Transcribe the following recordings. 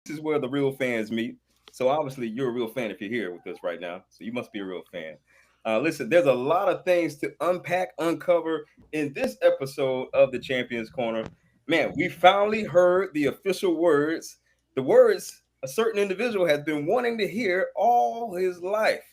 is where the real fans meet. So obviously, you're a real fan if you're here with us right now. So you must be a real fan. Listen, there's a lot of things to unpack, uncover in this episode of the Champions Corner. Man, we finally heard the official words, the words a certain individual has been wanting to hear all his life.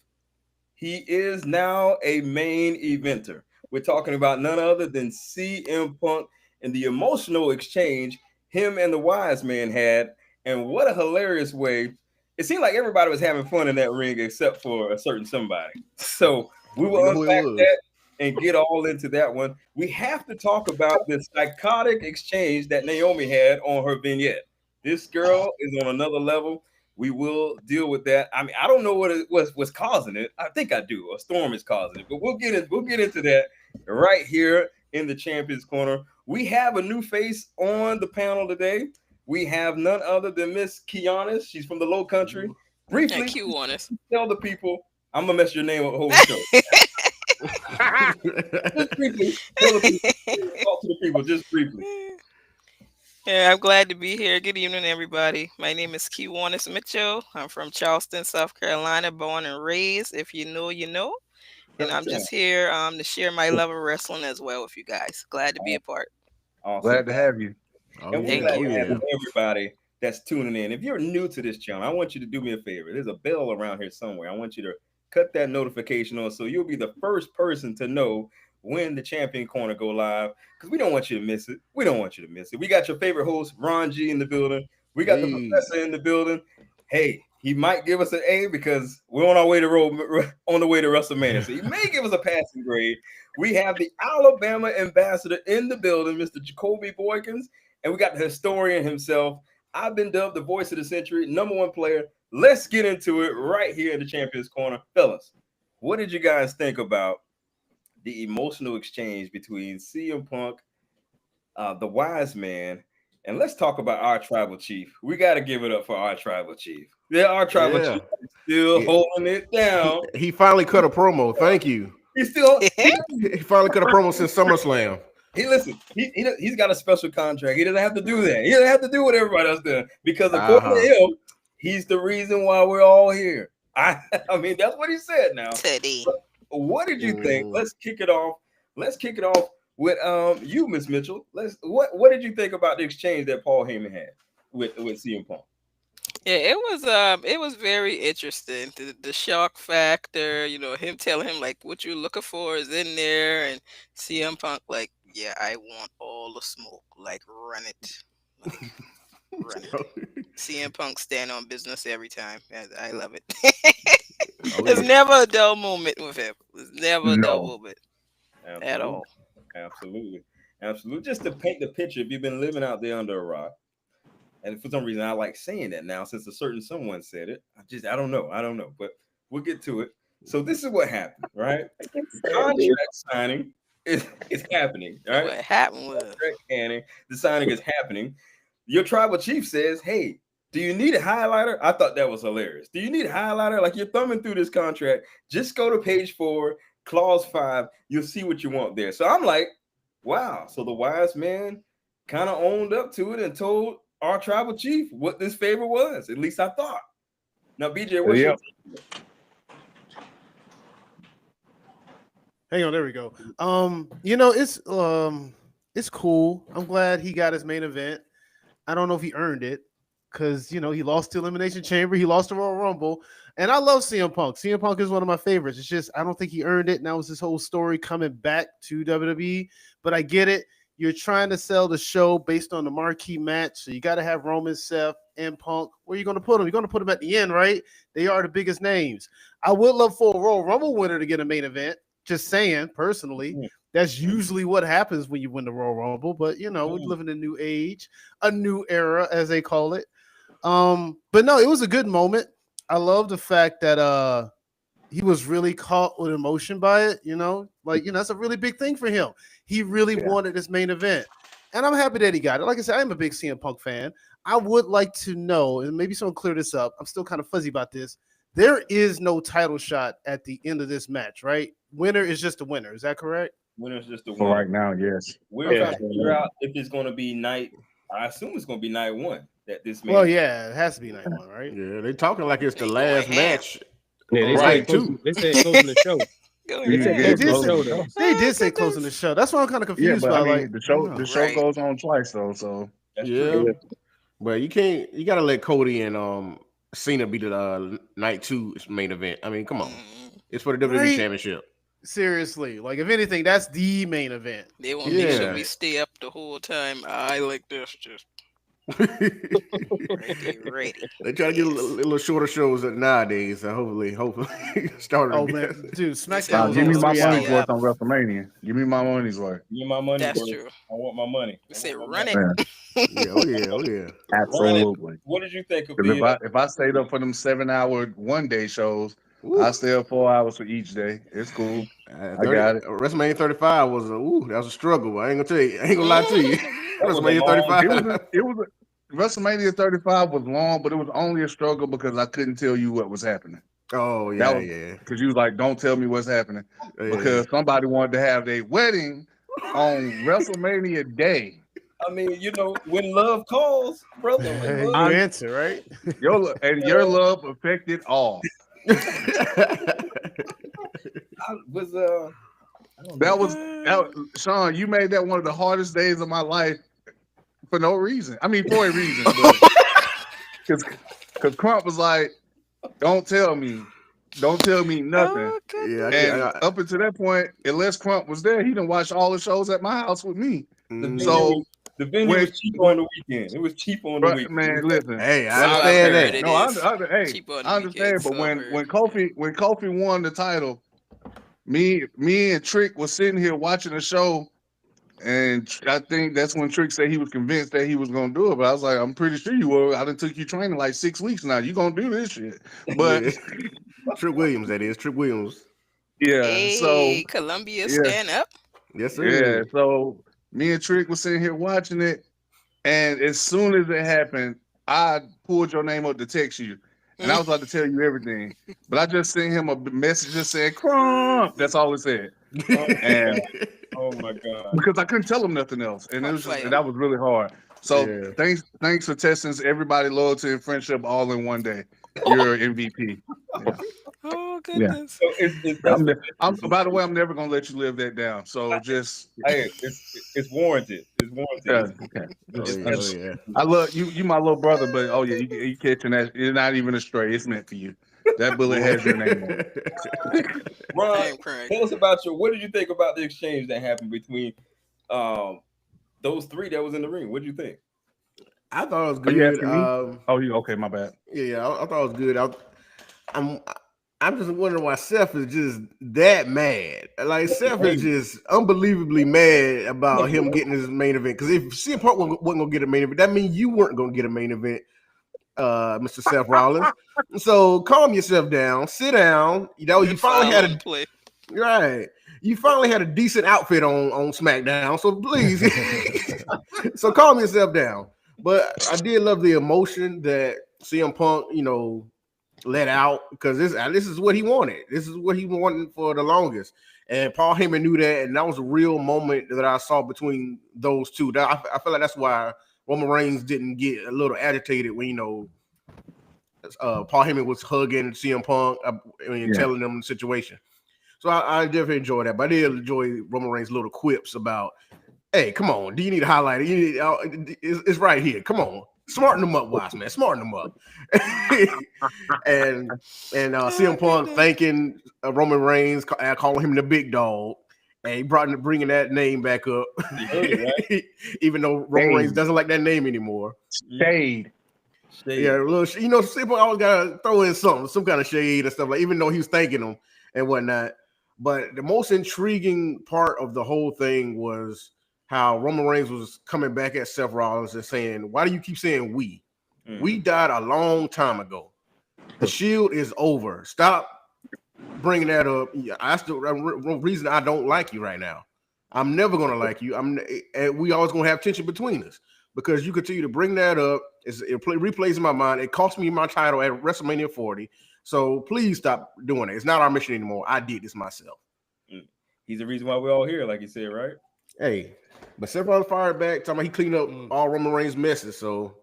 He is now a main eventer. We're talking about none other than CM Punk and the emotional exchange him and the wise man had. And what a hilarious way. It seemed like everybody was having fun in that ring except for a certain somebody. So we You will know who it unpack was. that and get all into that one. We have to talk about this psychotic exchange that Naomi had on her vignette. This girl is on another level. We will deal with that. I mean, I don't know what it was causing it. I think I do. A storm is causing it, but we'll get into that right here in the Champions Corner. We have a new face on the panel today. We have none other than Miss Kianis. She's from the Low Country. Yeah, Briefly, Q on us. tell the people. I'm gonna mess your name up the whole show. Just briefly, tell the people. Talk to the people just briefly. Yeah, I'm glad to be here. Good evening, everybody. My name is Q Warnes Mitchell. I'm from Charleston, South Carolina, born and raised. If you know, you know. And I'm just here to share my love of wrestling as well with you guys. Glad to be a part. Awesome. Glad to have you. Oh, And we're yeah. glad Oh, to have yeah. everybody that's tuning in. If you're new to this channel, I want you to do me a favor. There's a bell around here somewhere. I want you to cut that notification on so you'll be the first person to know when the Champion Corner go live because we don't want you to miss it. We don't want you to miss it. We got your favorite host, Ron G, in the building. We got the Hey. professor in the building. Hey, he might give us an A because we're on our way to on the way to WrestleMania. So he may give us a passing grade. We have the Alabama ambassador in the building, Mr. Jacoby Boykins, and we got the historian himself. I've been dubbed the voice of the century, number one player. Let's get into it right here in the Champions Corner. Fellas, what did you guys think about the emotional exchange between CM Punk, the wise man, and let's talk about our tribal chief. We got to give it up for our tribal chief. Yeah, our tribal chief is still holding it down. He finally cut a promo. Thank you. He's still He finally cut a promo since SummerSlam. He's got a special contract. He doesn't have to do that. He doesn't have to do what everybody else does because according to him, he's the reason why we're all here. I mean, that's what he said now. Teddy. What did you think? Let's kick it off. Let's kick it off with you, Miss Mitchell. What did you think about the exchange that Paul Heyman had with CM Punk? Yeah, it was very interesting. The shock factor, you know, him telling him like what you're looking for is in there, and CM Punk like, yeah, I want all the smoke. Like run it. Like, run it. CM Punk stand on business every time. I love it. There's never a dull moment with him. There's never a dull moment at all. Absolutely. Just to paint the picture, if you've been living out there under a rock, and for some reason I like saying that now since a certain someone said it. I don't know, but we'll get to it. So this is what happened, right? Contract signing is happening. All right. What happened was the signing is happening. Your tribal chief says, hey, do you need a highlighter? I thought that was hilarious. Do you need a highlighter? Like you're thumbing through this contract. Just go to page 4, clause 5. You'll see what you want there. So I'm like, wow. So the wise man kind of owned up to it and told our tribal chief what this favor was. At least I thought. Now, BJ, what's your Hang on, there we go. You know, it's cool. I'm glad he got his main event. I don't know if he earned it because you know he lost to Elimination Chamber, he lost to Royal Rumble, and I love CM Punk. CM Punk is one of my favorites. It's just I don't think he earned it. And that was his whole story coming back to WWE. But I get it. You're trying to sell the show based on the marquee match, so you got to have Roman, Seth, and Punk. Where are you going to put them? You're going to put them at the end, right? They are the biggest names. I would love for a Royal Rumble winner to get a main event. Just saying, personally, that's usually what happens when you win the Royal Rumble. But you know, we live in a new age, a new era, as they call it. But no, it was a good moment. I love the fact that he was really caught with emotion by it. You know, like that's a really big thing for him. He really wanted this main event, and I'm happy that he got it. Like I said, I'm a big CM Punk fan. I would like to know, and maybe someone clear this up. I'm still kind of fuzzy about this. There is no title shot at the end of this match, right? Winner is just a winner. Is that correct? Winner is just a winner. For right now, yes. We're trying to figure out if it's going to be night. I assume it's going to be night 1. that this Well, man. yeah, it has to be night one, right? Yeah, they talking like it's the They last going ham. match. Yeah, they Right, said closing, they said closing the show. Go They said ahead. They closing did the say show though. they did say goodness. closing the show. That's why I'm kind of Yeah, confused but I about. mean, Like, the I don't know. show Right. goes on twice though. So That's Yeah, true. but you gotta let Cody and Cena be the night 2 main event. I mean, come on, it's for the WWE Right? Championship. Seriously, like if anything, that's the main event. They want to make sure Yeah. we stay up the whole time. I like this. Just ready. They try to get a little shorter shows nowadays. So hopefully start Oh again. man, dude, said, SmackDown was give me almost my 3 money's hours. worth on WrestleMania. Give me my money's worth. Give me my money. That's worth. true. I want my money. We I said want my run money. it. Yeah, Oh yeah. absolutely. What did you think of Because being? if I stayed up for them 7-hour one-day shows, Ooh. I stay up 4 hours for each day. It's cool. I got it. WrestleMania 35 was that was a struggle. I ain't gonna tell you. I ain't gonna lie to you. That was a WrestleMania long- 35. It was WrestleMania 35 was long, but it was only a struggle because I couldn't tell you what was happening. Oh That yeah, was- yeah. Because you was like, don't tell me what's happening. Yeah. Because somebody wanted to have their wedding on WrestleMania Day. I mean, when love calls, brother. when You love- answer, right? Your love affected all. I was Sean, you made that one of the hardest days of my life for no reason. I mean, for a reason. Because Crump was like, don't tell me nothing. Oh, Yeah, And up until that point, unless Crump was there, he done watched all the shows at my house with me. So the venue when- was cheap on the weekend. It was cheap on the but, weekend. man, listen. hey, So I I've understand heard that. it. No, I is hey, cheap on the I understand. weekend, But so I've heard. when Kofi won the title, me and Trick was sitting here watching the show, and I think that's when Trick said he was convinced that he was gonna do it. But I was like, I'm pretty sure you were. I done took you training like 6 weeks now. You gonna do this shit? But Yeah. Trick Williams, that is Trick Williams. yeah, Hey, Columbia, yeah. stand up. Yes, sir. yeah. So me and Trick was sitting here watching it, and as soon as it happened, I pulled your name up to text you. And I was about to tell you everything, but I just sent him a message just saying "Crump." That's all it said, and Oh my god. because I couldn't tell him nothing else, and it was just, and that was really hard. So Yeah. thanks for testing everybody loyalty and friendship all in one day. You're MVP. Oh goodness. So it's By the way, I'm never gonna let you live that down. So just hey, it's warranted. It's warranted. okay. Oh, yeah. I love you. You my little brother, but oh yeah, you catching that? It's not even a stray. It's meant for you. That bullet has your name on it. Ron, I am crying. tell us about what did you think about the exchange that happened between those three that was in the ring? What did you think? I thought it was Are you good. asking me? Oh, you okay? My bad. Yeah, I thought it was good. I'm just wondering why Seth is just that mad. Like Seth is just unbelievably mad about him getting his main event. Because if CM Punk wasn't gonna get a main event, that means you weren't gonna get a main event, Mr. Seth Rollins. So calm yourself down, sit down. You finally had a play. right. You finally had a decent outfit on SmackDown. So please, so calm yourself down. But I did love the emotion that CM Punk, let out because this is what he wanted. This is what he wanted for the longest. And Paul Heyman knew that, and that was a real moment that I saw between those two. I feel like that's why Roman Reigns didn't get a little agitated when Paul Heyman was hugging CM Punk and telling them the situation. So I definitely enjoyed that. But I did enjoy Roman Reigns' little quips about, hey, come on, do you need a highlighter? It's right here. Come on. Smarten them up, Wise man. Smarten them up. and CM Punk thanking Roman Reigns, calling him the big dog. And he bringing that name back up. Right? Even though Roman Reigns doesn't like that name anymore. Shade. Yeah, a little, CM Punk always got to throw in some kind of shade and stuff, like even though he was thanking him and whatnot. But the most intriguing part of the whole thing was how Roman Reigns was coming back at Seth Rollins and saying, why do you keep saying we? Mm-hmm. We died a long time ago. The Shield is over. Stop bringing that up. That's the reason I don't like you right now. I'm never going to like you. We always going to have tension between us because you continue to bring that up. It replays in my mind. It cost me my title at WrestleMania 40. So please stop doing it. It's not our mission anymore. I did this myself. He's the reason why we're all here, like you said, right? Hey, but Seth Rollins fired back, talking about he cleaned up all Roman Reigns' messes. So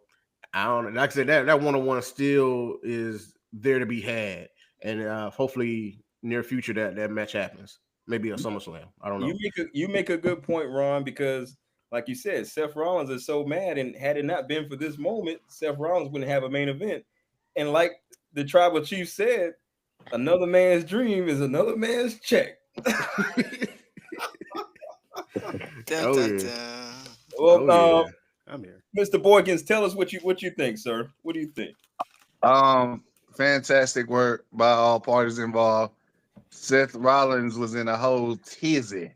I don't know. Like I said, that one-on-one still is there to be had, and hopefully near future that match happens. Maybe a SummerSlam. I don't know. You make a good point, Ron, because like you said, Seth Rollins is so mad, and had it not been for this moment, Seth Rollins wouldn't have a main event. And like the tribal chief said, another man's dream is another man's check. Well, I'm here. Mr. Boykins, tell us what you think, sir. What do you think? Fantastic work by all parties involved. Seth Rollins was in a whole tizzy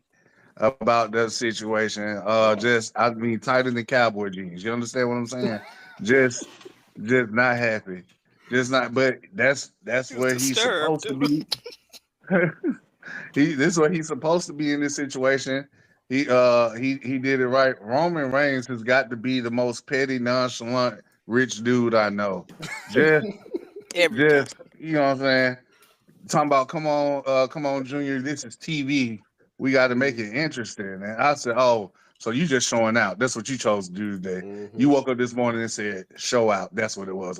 about that situation. Tighter than cowboy jeans. You understand what I'm saying? just not happy. But that's where he's supposed to be. This is what he's supposed to be in this situation. He did it right. Roman Reigns has got to be the most petty, nonchalant, rich dude I know. Just you know what I'm saying? Talking about come on, Junior. This is TV. We got to make it interesting. And I said, oh, so you just showing out. That's what you chose to do today. Mm-hmm. You woke up this morning and said, show out. That's what it was.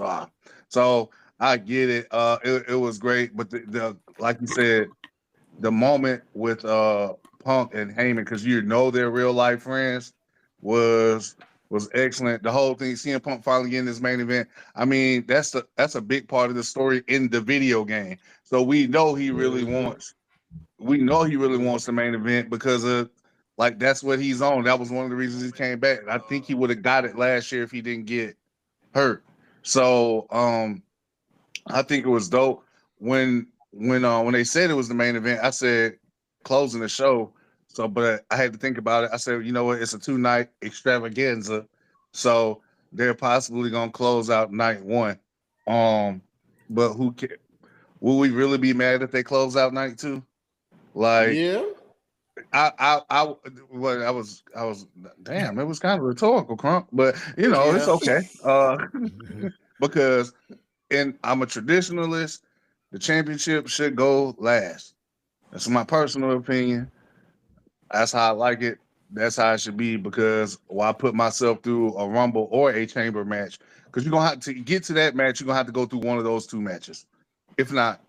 So I get it. It was great. But the like you said, the moment with Punk and Heyman, because you know they're real life friends, was excellent. The whole thing, CM Punk finally getting this main event. I mean, that's a big part of the story in the video game. So we know he really wants. We know he really wants the main event because of that's what he's on. That was one of the reasons he came back. I think he would have got it last year if he didn't get hurt. So I think it was dope when they said it was the main event. I said closing the show. So, but I had to think about it. I said, you know what? It's a 2-night extravaganza, so they're possibly gonna close out night one. But who cares? Will we really be mad if they close out night two? Yeah. I was damn. It was kind of rhetorical, Crump, but it's okay. Because I'm a traditionalist. The championship should go last. That's my personal opinion. That's how I like it. That's how it should be, because I put myself through a Rumble or a Chamber match, because you're going to have to get to that match. You're going to have to go through one of those two matches, if not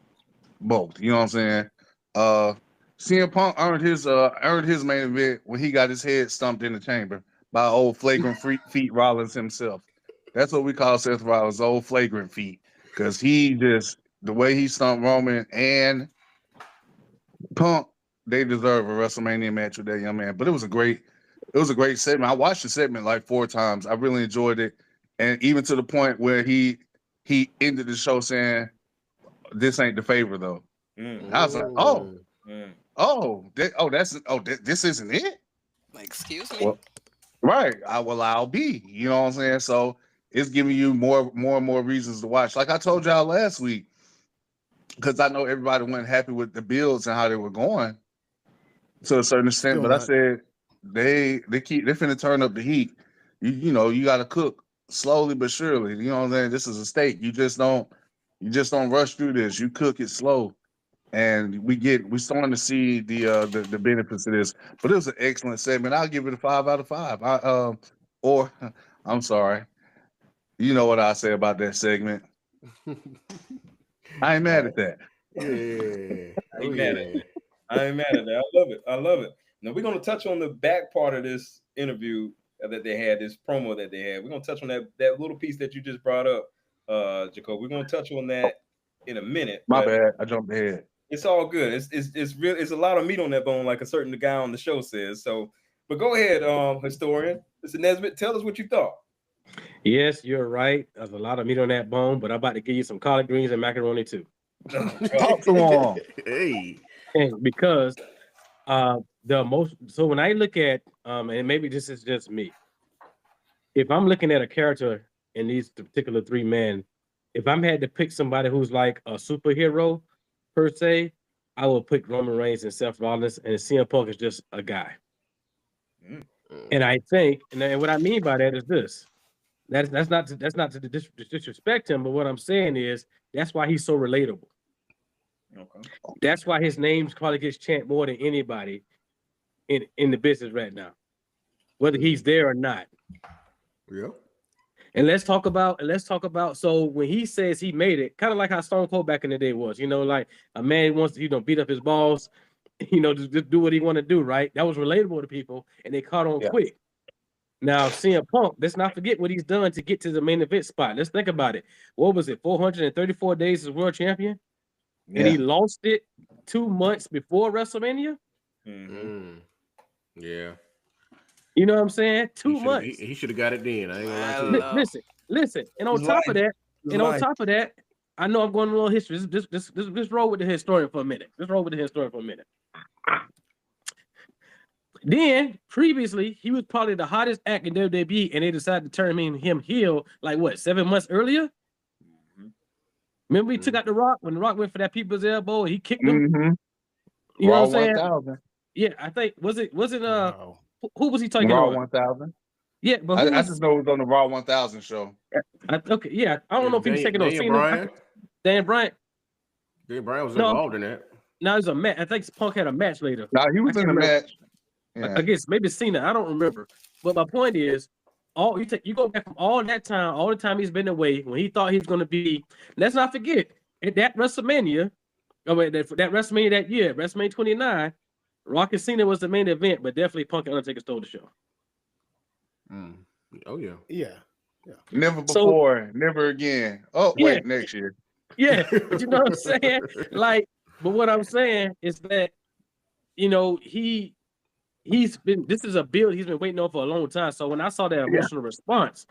both. You know what I'm saying? CM Punk earned his main event when he got his head stumped in the Chamber by old flagrant feet Rollins himself. That's what we call Seth Rollins, old flagrant feet, because the way he stumped Roman and Punk, they deserve a WrestleMania match with that young man. But it was a great segment. I watched the segment like 4 times. I really enjoyed it, and even to the point where he ended the show saying, "This ain't the favor though." I was like, this isn't it. Like, excuse me. Well, right. I'll be. You know what I'm saying? So it's giving you more and more reasons to watch. Like I told y'all last week, because I know everybody wasn't happy with the builds and how they were going to a certain extent. But I said they're finna turn up the heat. You got to cook slowly but surely. You know what I'm saying? This is a steak. You just don't rush through this. You cook it slow, and we're starting to see the benefits of this. But it was an excellent segment. I'll give it a 5 out of 5. I'm sorry. You know what I say about that segment. I ain't mad at that. Yeah. I ain't mad at that. I love it. Now we're gonna touch on the back part of this interview that they had, this promo that they had. We're gonna touch on that little piece that you just brought up, Jacob. We're gonna touch on that in a minute. My bad. I jumped ahead. It's all good. It's real. It's a lot of meat on that bone, like a certain guy on the show says. So, but go ahead, historian. Mr. Nesbitt, tell us what you thought. Yes, you're right. There's a lot of meat on that bone, but I'm about to give you some collard greens and macaroni too. Talk to him. Hey. And because so when I look at and maybe this is just me, if I'm looking at a character in these particular 3 men, if I'm had to pick somebody who's like a superhero per se, I will pick Roman Reigns and Seth Rollins, and CM Punk is just a guy. And I think, and what I mean by that is this. That's not to disrespect him, but what I'm saying is that's why he's so relatable. Okay. That's why his name probably gets chanted more than anybody in the business right now, whether he's there or not. Yeah. And let's talk about. So when he says he made it, kind of like how Stone Cold back in the day was, like a man wants to, beat up his balls, just do what he want to do, right? That was relatable to people, and they caught on quick. Now, CM Punk, let's not forget what he's done to get to the main event spot. Let's think about it. What was it? 434 days as world champion, and he lost it 2 months before WrestleMania. Mm-hmm. Yeah. You know what I'm saying? 2 months. He should have got it then. I ain't gonna lie to you. Listen. And on top of that, I know I'm going a little history. Just roll with the historian for a minute. Then previously, he was probably the hottest act in WWE, and they decided to turn him heel like what, 7 months earlier? Remember he took out The Rock when The Rock went for that people's elbow and he kicked him? You know what I'm saying? 1000. Yeah, I think was it who was he talking Raw about? 1000. Yeah, but I just know it was on the Raw 1000 show. I don't know if he was taking on Cena. Dan Bryant. Dan Bryant was involved in that. No, it was a match. I think Punk had a match later. No, he was in the match. Yeah. I guess maybe Cena. I don't remember. But my point is, you go back from all that time, all the time he's been away, when he thought he was going to be. Let's not forget at that WrestleMania, that WrestleMania that year, WrestleMania 29. Rock and Cena was the main event, but definitely Punk and Undertaker stole the show. Oh yeah. Yeah. Never before, never again. Oh wait, next year. Yeah, but you know what I'm saying? But what I'm saying is that this is a build he's been waiting on for a long time. So when I saw that emotional response,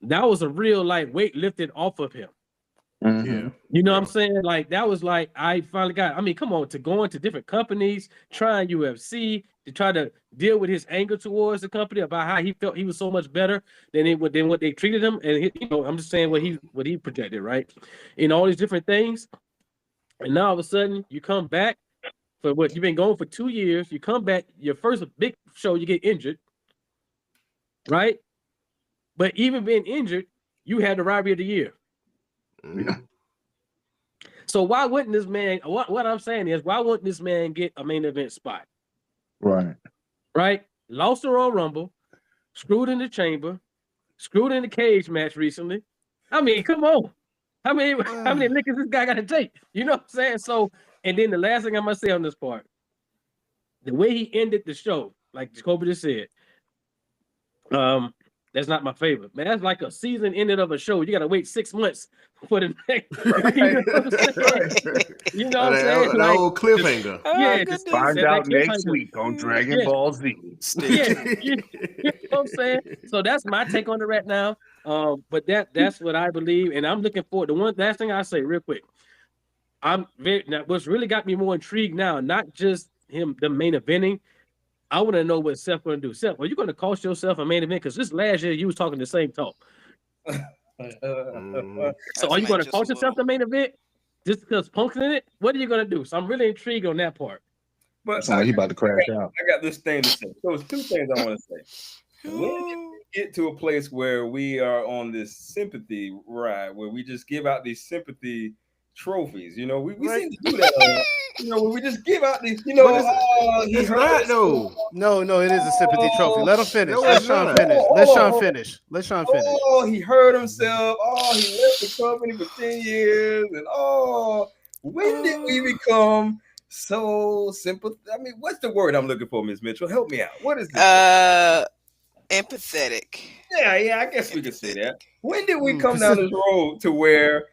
that was a real weight lifted off of him. Yeah. You know what I'm saying? That was I finally got. I mean, come on, to go into different companies, trying UFC, to try to deal with his anger towards the company about how he felt he was so much better than what they treated him. And I'm just saying what he projected, right? In all these different things. And now all of a sudden you come back for what you've been going for 2 years. You come back, your first big show, you get injured, right? But even being injured, you had the rivalry of the year. Yeah. So why wouldn't this man? What I'm saying is, why wouldn't this man get a main event spot? Right. Lost the Royal Rumble, screwed in the chamber, screwed in the cage match recently. I mean, come on. How many lickers this guy got to take? You know what I'm saying? So, and then the last thing I'm gonna say on this part, the way he ended the show, like Jacob just said, that's not my favorite. Man, that's like a season ended of a show. You got to wait 6 months for the next. You know what I'm saying? An old cliffhanger. Just find out next week on Dragon Ball Z. You know what I'm saying? So that's my take on it right now. But that's what I believe, and I'm looking forward. The one last thing I say, real quick, what's really got me more intrigued now, not just the main eventing. I want to know what Seth going to do. Seth, are you going to cost yourself a main event? Because this last year you was talking the same talk. So are you going to cost yourself the main event just because Punk's in it? What are you going to do? So I'm really intrigued on that part. But he about to crash out. I got this thing to say. So there's two things I want to say. When we get to a place where we are on this sympathy ride, where we just give out these sympathy trophies, we seem to do that. When we just give out these, it's not though. No, it is a sympathy trophy. Let him finish. No, Let Sean finish. Let Sean finish. Oh, he hurt himself. Oh, he left the company for 10 years. And when did we become so sympathetic? I mean, what's the word I'm looking for, Ms. Mitchell? Help me out. What is this? Empathetic. Yeah, I guess we could say that. When did we come down this road to where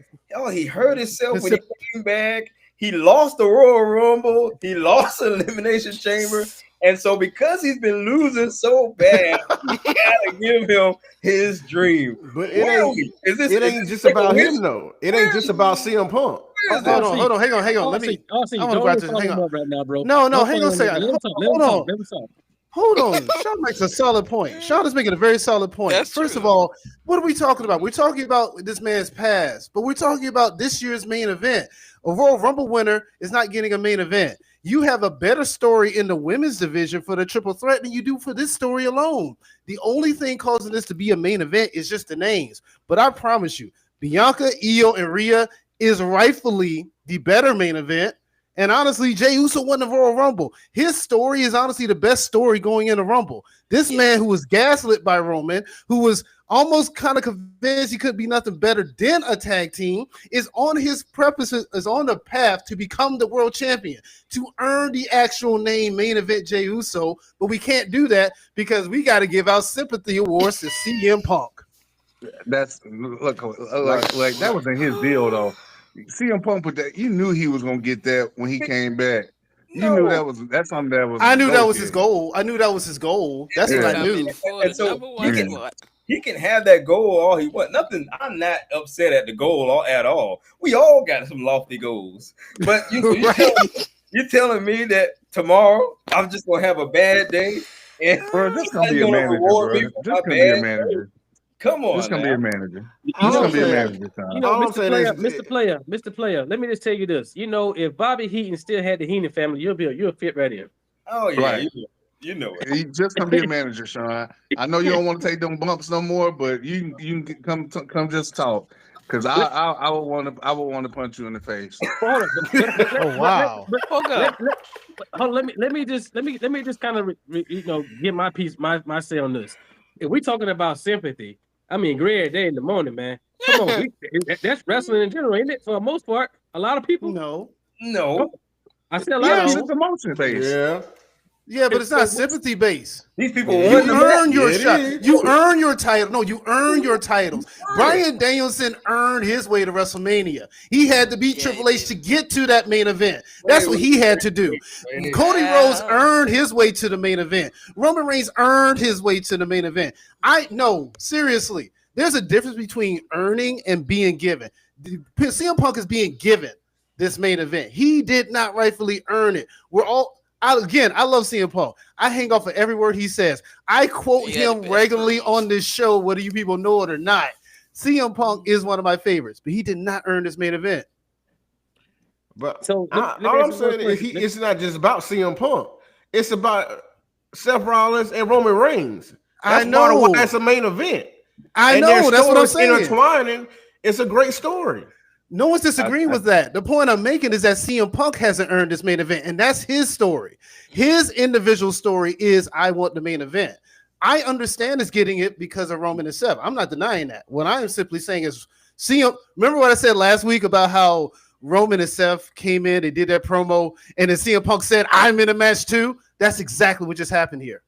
he hurt himself when he came back? He lost the Royal Rumble. He lost the Elimination Chamber. And so because he's been losing so bad, we gotta give him his dream. But it ain't just about him, though. It ain't just about CM Punk. Hold on. Hang on. Let me. I want to go out to hang on right now, bro. No. Hang on a second. Hold on. Sean makes a solid point. Sean is making a very solid point. First of all, what are we talking about? We're talking about this man's past, but we're talking about this year's main event. A Royal Rumble winner is not getting a main event. You have a better story in the women's division for the triple threat than you do for this story alone. The only thing causing this to be a main event is just the names. But I promise you, Bianca, Io, and Rhea is rightfully the better main event. And honestly, Jey Uso won the Royal Rumble. His story is honestly the best story going in the Rumble. This man who was gaslit by Roman, who was almost kind of convinced he could be nothing better than a tag team, is on his purposes, is on the path to become the world champion, to earn the actual name Main Event Jey Uso. But we can't do that because we got to give out sympathy awards to CM Punk. That's look like that was in his deal though. CM Punk put that. You knew he was gonna get that when he came back. You knew that's something that was. I knew that was his goal. I knew that was his goal. That's what I knew. And so he can have that goal all he wants. Nothing. I'm not upset at the goal at all. We all got some lofty goals, but you're telling me that tomorrow I'm just gonna have a bad day and just gonna be a manager, bro. Just gonna be a manager. Come on, just gonna be a manager. You know, Mr. Player. Let me just tell you this. You know, if Bobby Heenan still had the Heenan family, you'll fit right in. Oh yeah, right. You know it. He just gonna be a manager, Sean. I know you don't want to take them bumps no more, but you can come just talk. Because I would want to punch you in the face. Oh wow! Let me just kind of get my piece, my say on this. If we're talking about sympathy, I mean, great day in the morning, man. Come on, that's wrestling in general, ain't it? For the most part, a lot of people. No. I said a lot of people. Emotion based. Yeah, but it's not sympathy based. These people earn your shot. You earn your title. No, you earn your titles. Bryan Danielson earned his way to WrestleMania. He had to beat Triple H to get to that main event. That's what he had to do. Cody Rhodes earned his way to the main event. Roman Reigns earned his way to the main event. Seriously, there's a difference between earning and being given. CM Punk is being given this main event. He did not rightfully earn it. I love CM Punk. I hang off of every word he says. I quote him regularly on this show, whether you people know it or not. CM Punk is one of my favorites, but he did not earn this main event. But all I'm saying is it's not just about CM Punk. It's about Seth Rollins and Roman Reigns. That's part of why that's a main event. I know. That's what I'm saying. Intertwining. It's a great story. No one's disagreeing with that. The point I'm making is that CM Punk hasn't earned this main event, and that's his story. His individual story is, I want the main event. I understand is getting it because of Roman and Seth. I'm not denying that. What I am simply saying is, remember what I said last week about how Roman and Seth came in, they did that promo, and then CM Punk said, I'm in a match too? That's exactly what just happened here.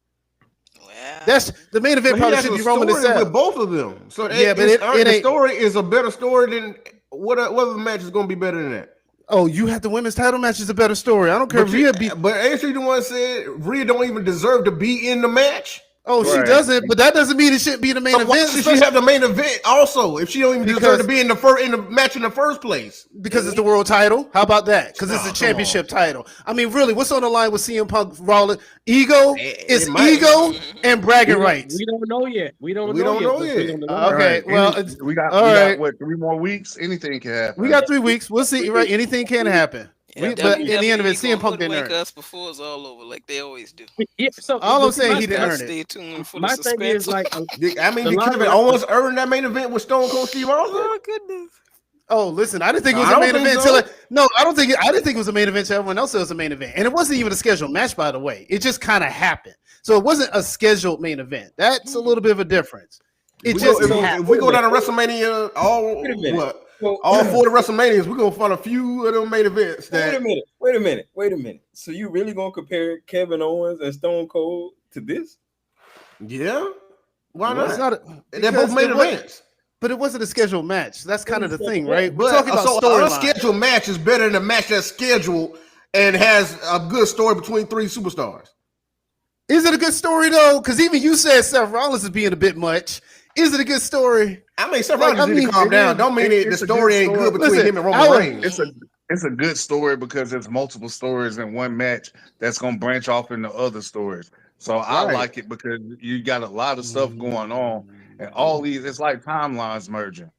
That's the main event. Probably should be Roman and Seth with both of them. So the story is a better story than what other match is going to be better than that. Oh, you have the women's title match is a better story. I don't care if Rhea but ain't she the one said Rhea don't even deserve to be in the match? Oh, right. She doesn't, but that doesn't mean it shouldn't be the main event. Why should she have the main event also if she don't even deserve to be in the match in the first place? Because it's the world title. How about that? Because it's a championship title. I mean, really, what's on the line with CM Punk Rollins? Ego? It's ego and bragging rights. We don't know yet. We don't know yet. Okay, well, we got what, 3 more weeks? Anything can happen. We got 3 weeks. We'll see. Right, anything can happen. But in the end of it, CM Punk didn't earn us before it's all over, like they always do. So all I'm saying, he didn't earn Stay tuned for my the thing is like, I mean, he could have almost earned that main event with Stone Cold Steve Austin. Oh goodness. Oh, listen, I didn't think it was a main event until I didn't think it was a main event until everyone else said it was a main event. And it wasn't even a scheduled match, by the way. It just kind of happened. So it wasn't a scheduled main event. That's a little bit of a difference. If we go down to WrestleMania, all 4 WrestleManias, we're gonna find a few of them main events. Wait a minute. So you really gonna compare Kevin Owens and Stone Cold to this? Yeah. Why not? They're both main events. But it wasn't a scheduled match. That's kind of the thing, right? We're talking about storyline. A scheduled match is better than a match that's scheduled and has a good story between 3 superstars. Is it a good story though? Because even you said Seth Rollins is being a bit much. Is it a good story? I mean, Seth Rollins need to calm down. Don't mean the story ain't good between him and Roman Reigns. It's a good story because there's multiple stories in one match that's gonna branch off into other stories. So I like it because you got a lot of stuff going on, and all these it's like timelines merging.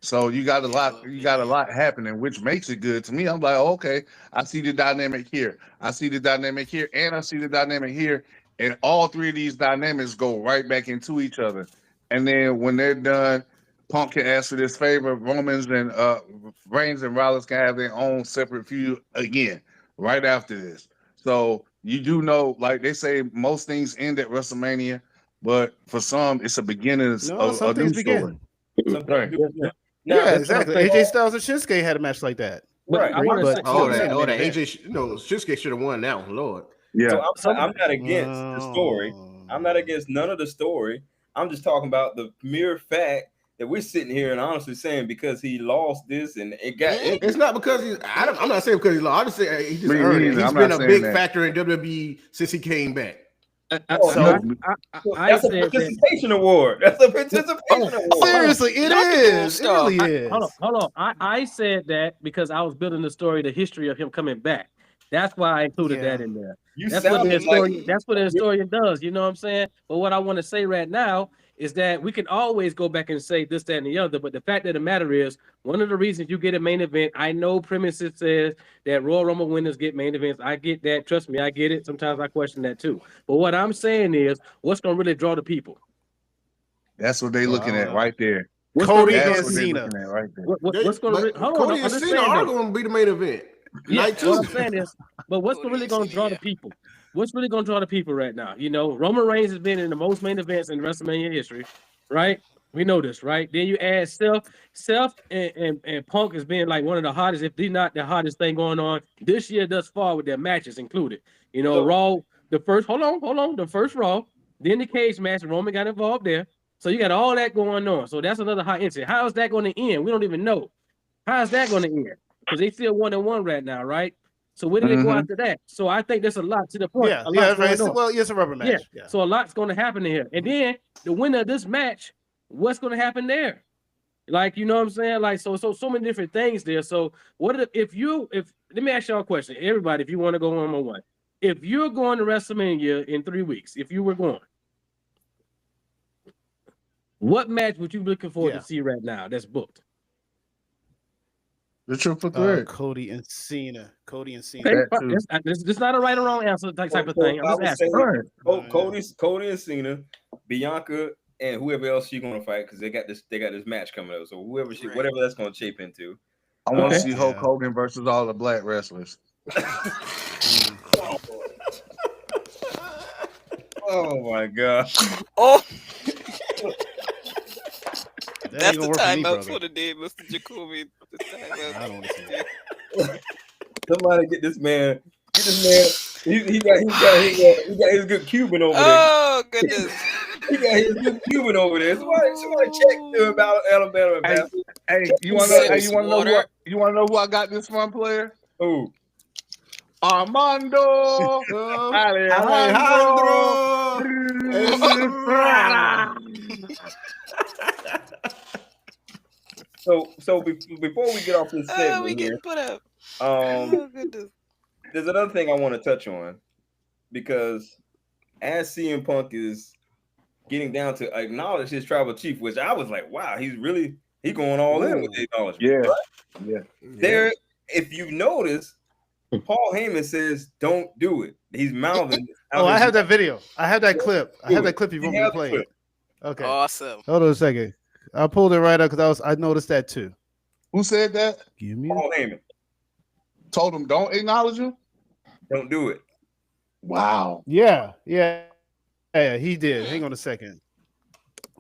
So you got a lot happening, which makes it good to me. I'm like, okay, I see the dynamic here, I see the dynamic here, and I see the dynamic here, and all 3 of these dynamics go right back into each other. And then when they're done, Punk can ask for this favor. Romans and Reigns and Rollins can have their own separate feud again right after this. So you do know, like they say, most things end at WrestleMania, but for some, it's a beginning No, of some a things new story. begin. Right. Now, Yeah, that's what I'm exactly. saying. AJ Styles and Shinsuke had a match like that. But right. I want to But say, Oh, yeah, that main event. AJ, Shinsuke should have won that one. Lord. Yeah. So I'm not against the story. I'm not Oh. against none of the story. I'm just talking about the mere fact that we're sitting here and honestly saying because he lost this and it got It's not because I'm not saying because he's lost. I just say he just Me earned it. neither. He's I'm been not a saying big that. factor in WWE since he came back. No, I That's a said that. participation award. That's a participation award. Seriously, it Not the gold is. It star. really is. Hold on. I said that because I was building the story, the history of him coming back. That's why I included Yeah. that in there. You That's what the sounded historian. like That's what the historian does. You know what I'm saying? But what I want to say right now is that we can always go back and say this, that, and the other. But the fact of the matter is, one of the reasons you get a main event, I know premises says that Royal Rumble winners get main events. I get that. Trust me, I get it. Sometimes I question that too. But what I'm saying is, what's going to really draw the people? that's what they looking at right there. What's Cody gonna and That's what they Cena. looking at right there. what's going to hold on? Cody and Cena Understand are though. going to be the main event. Yeah, Night two. what I'm saying is, but what's Cody really and going to Cena, draw yeah. the people? What's really going to draw the people right now? You know, Roman Reigns has been in the most main events in WrestleMania history, right? We know this, right? Then you add Seth and Punk has been like one of the hottest, if not the hottest thing going on this year thus far with their matches included. You know, So- Raw, the first, hold on, the first Raw, then the cage match, Roman got involved there. So you got all that going on. So that's another hot incident. How is that going to end? We don't even know. How is that going to end? Because they still 1-1 right now, right? So where do they go Mhm. after that? So I think there's a lot to the point. Yeah, a yeah, lot's right. going on. Well, it's a rubber match. Yeah. So a lot's going to happen here. And then the winner of this match, what's going to happen there? Like, you know what I'm saying? Like, so many different things there. So what if let me ask y'all a question, everybody, if you want to go 1-on-1, if you're going to WrestleMania in 3 weeks, if you were going, what match would you be looking forward Yeah. to see right now that's booked? The triple threat. Cody and Cena. Cody and Cena. Okay, That fine. too. This not a right or wrong answer type of thing. I'm I just would asking. say Cody and Cena, Bianca, and whoever else she's gonna fight because they got this match coming up. So whatever that's gonna shape into. I want to Okay. see Hulk Hogan versus all the black wrestlers. Oh my god. Oh, That that's ain't the gonna work for me, timeout brother. for the day, Mr. Jacoby. The timeout. I don't want to see it. Somebody get this man. Get this man. He got his good Cuban over there. Oh goodness. He got his good Cuban over there. Somebody check to about Alabama. Hey, Bastard. hey, you want to know? Hey, Sips you want to know? water. You want to know who I got this from, player? Who? Armando Alejandro Estrada. So before we get off this Oh, segment we here, getting put up. um, Oh goodness. there's another thing I want to touch on because as CM Punk is getting down to acknowledge his tribal chief, which I was like, wow, he's going all in with the acknowledgement. Yeah. Right? Yeah. There, if you notice, Paul Heyman says, "Don't do it." He's mouthing. Oh, I have that video. I have that clip. I Do have it. that clip. You want You me to have the play clip. it? Okay. Awesome. Hold on a second. I pulled it right up because I noticed that too. Who said that? Give me. Paul Heyman, Told him don't acknowledge him. don't do it. Wow. Yeah, he did. Hang on a second.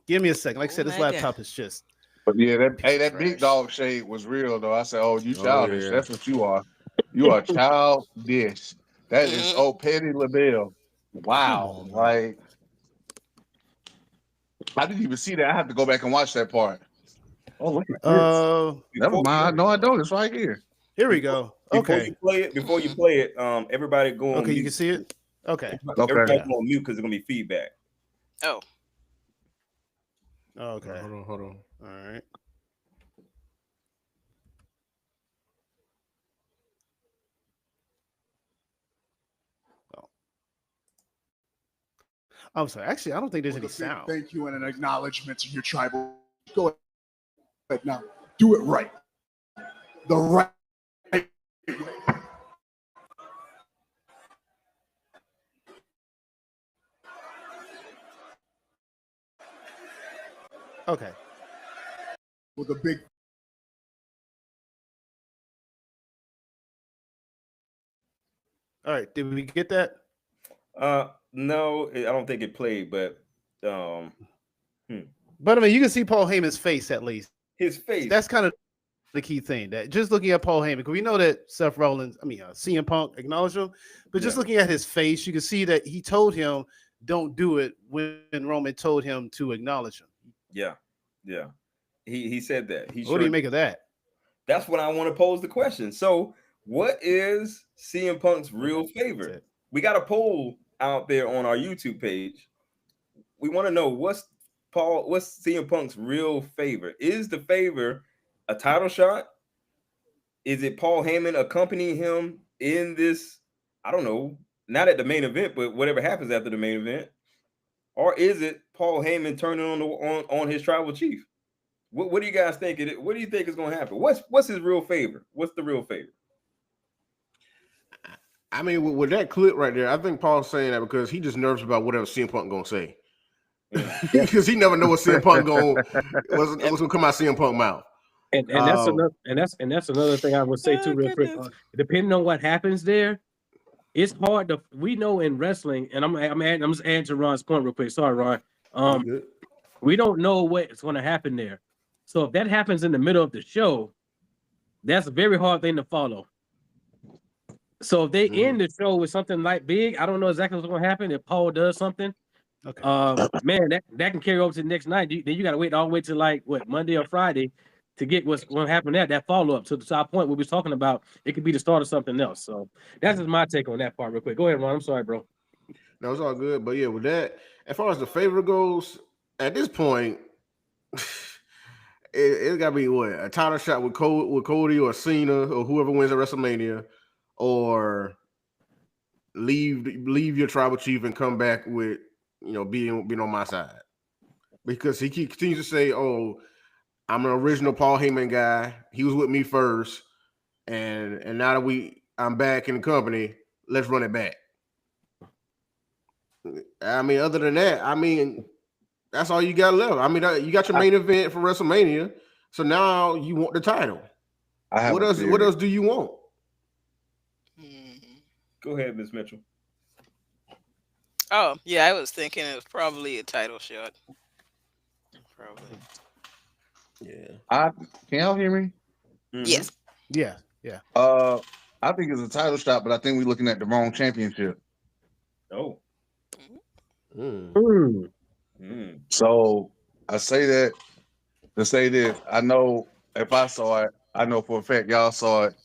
Give me a second. Like I said, Oh this my laptop is just. But yeah, that Piece of that big trash. dog shade was real though. I said, "Oh, you childish. yeah. That's what you are. You are childish. That is Mhm. oh Petty LaBelle. Wow. Come on, man. Like I didn't even see that. I have to go back and watch that part. Oh, look at this. Never mind. No, I don't. It's right here. Here we go. Before Okay. you play it, everybody go on Okay, mute. you can see it. Okay. Everybody Okay. go on mute because there's gonna be feedback. Oh, Okay. Hold on. All right. Oh. I'm sorry. Actually, I don't think there's any With a big sound. thank you and an acknowledgement to your tribal. Go ahead now. Do it right. The right way. Okay. With a big All right. Did we get that? No, I don't think it played, but But I mean, you can see Paul Heyman's face at least. His face. That's kind of the key thing. That just looking at Paul Heyman, because we know that Seth Rollins, CM Punk acknowledged him, but just looking at his face, you can see that he told him don't do it when Roman told him to acknowledge him. Yeah. He said that. What do you make of that? That's what I want to pose the question. So, what is CM Punk's real favorite? We got a poll out there on our YouTube page. We want to know what's CM Punk's real favorite? Is the favor a title shot? Is it Paul Heyman accompanying him in this? I don't know, not at the main event, but whatever happens after the main event, or is it Paul Heyman turning on his tribal chief? What do you guys think? What do you think is going to happen? What's his real favor? What's the real favor? I mean, with that clip right there, I think Paul's saying that because he just nervous about whatever CM Punk gonna say. Because he never know what CM Punk what's gonna come out of CM Punk mouth. And that's another thing I would say too, real quick. Depending on what happens there, it's hard to. We know in wrestling, and I'm just adding to Ron's point real quick. Sorry, Ron. We don't know what's going to happen there. So if that happens in the middle of the show, that's a very hard thing to follow. So if they end the show with something like big, I don't know exactly what's going to happen. If Paul does something, man, that can carry over to the next night. Then you got to wait all the way to like Monday or Friday to get what's going to happen there. That follow up to our point we was talking about, it could be the start of something else. So that's just my take on that part, real quick. Go ahead, Ron. I'm sorry, bro. No, it's all good. But yeah, with that, as far as the favorite goes, at this point, it's got to be a title shot with Cody or Cena or whoever wins at WrestleMania, or leave your tribal chief and come back with being on my side, because he continues to say, "Oh, I'm an original Paul Heyman guy. He was with me first, and now that I'm back in the company, let's run it back." I mean, other than that, that's all you got left. I mean, you got your main event for WrestleMania, so now you want the title. What else do you want? Go ahead, Ms. Mitchell. Oh, yeah, I was thinking it was probably a title shot. Probably. Yeah. Can y'all hear me? Mm-hmm. Yes. Yeah. I think it's a title shot, but I think we're looking at the wrong championship. Oh. So I say that to say this. I know if I saw it, I know for a fact y'all saw it,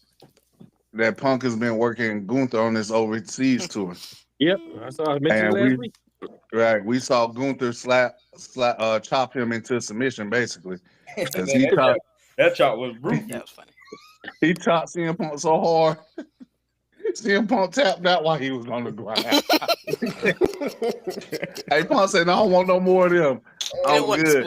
that Punk has been working Gunther on this overseas tour. Yep, I saw it mentioned last week. Right, we saw Gunther chop him into submission, basically. That chop was brutal. That was funny. He chopped CM Punk so hard. CM Punk tapped out while he was on the ground. Hey, Punk said, "I don't want no more of them. I'm good."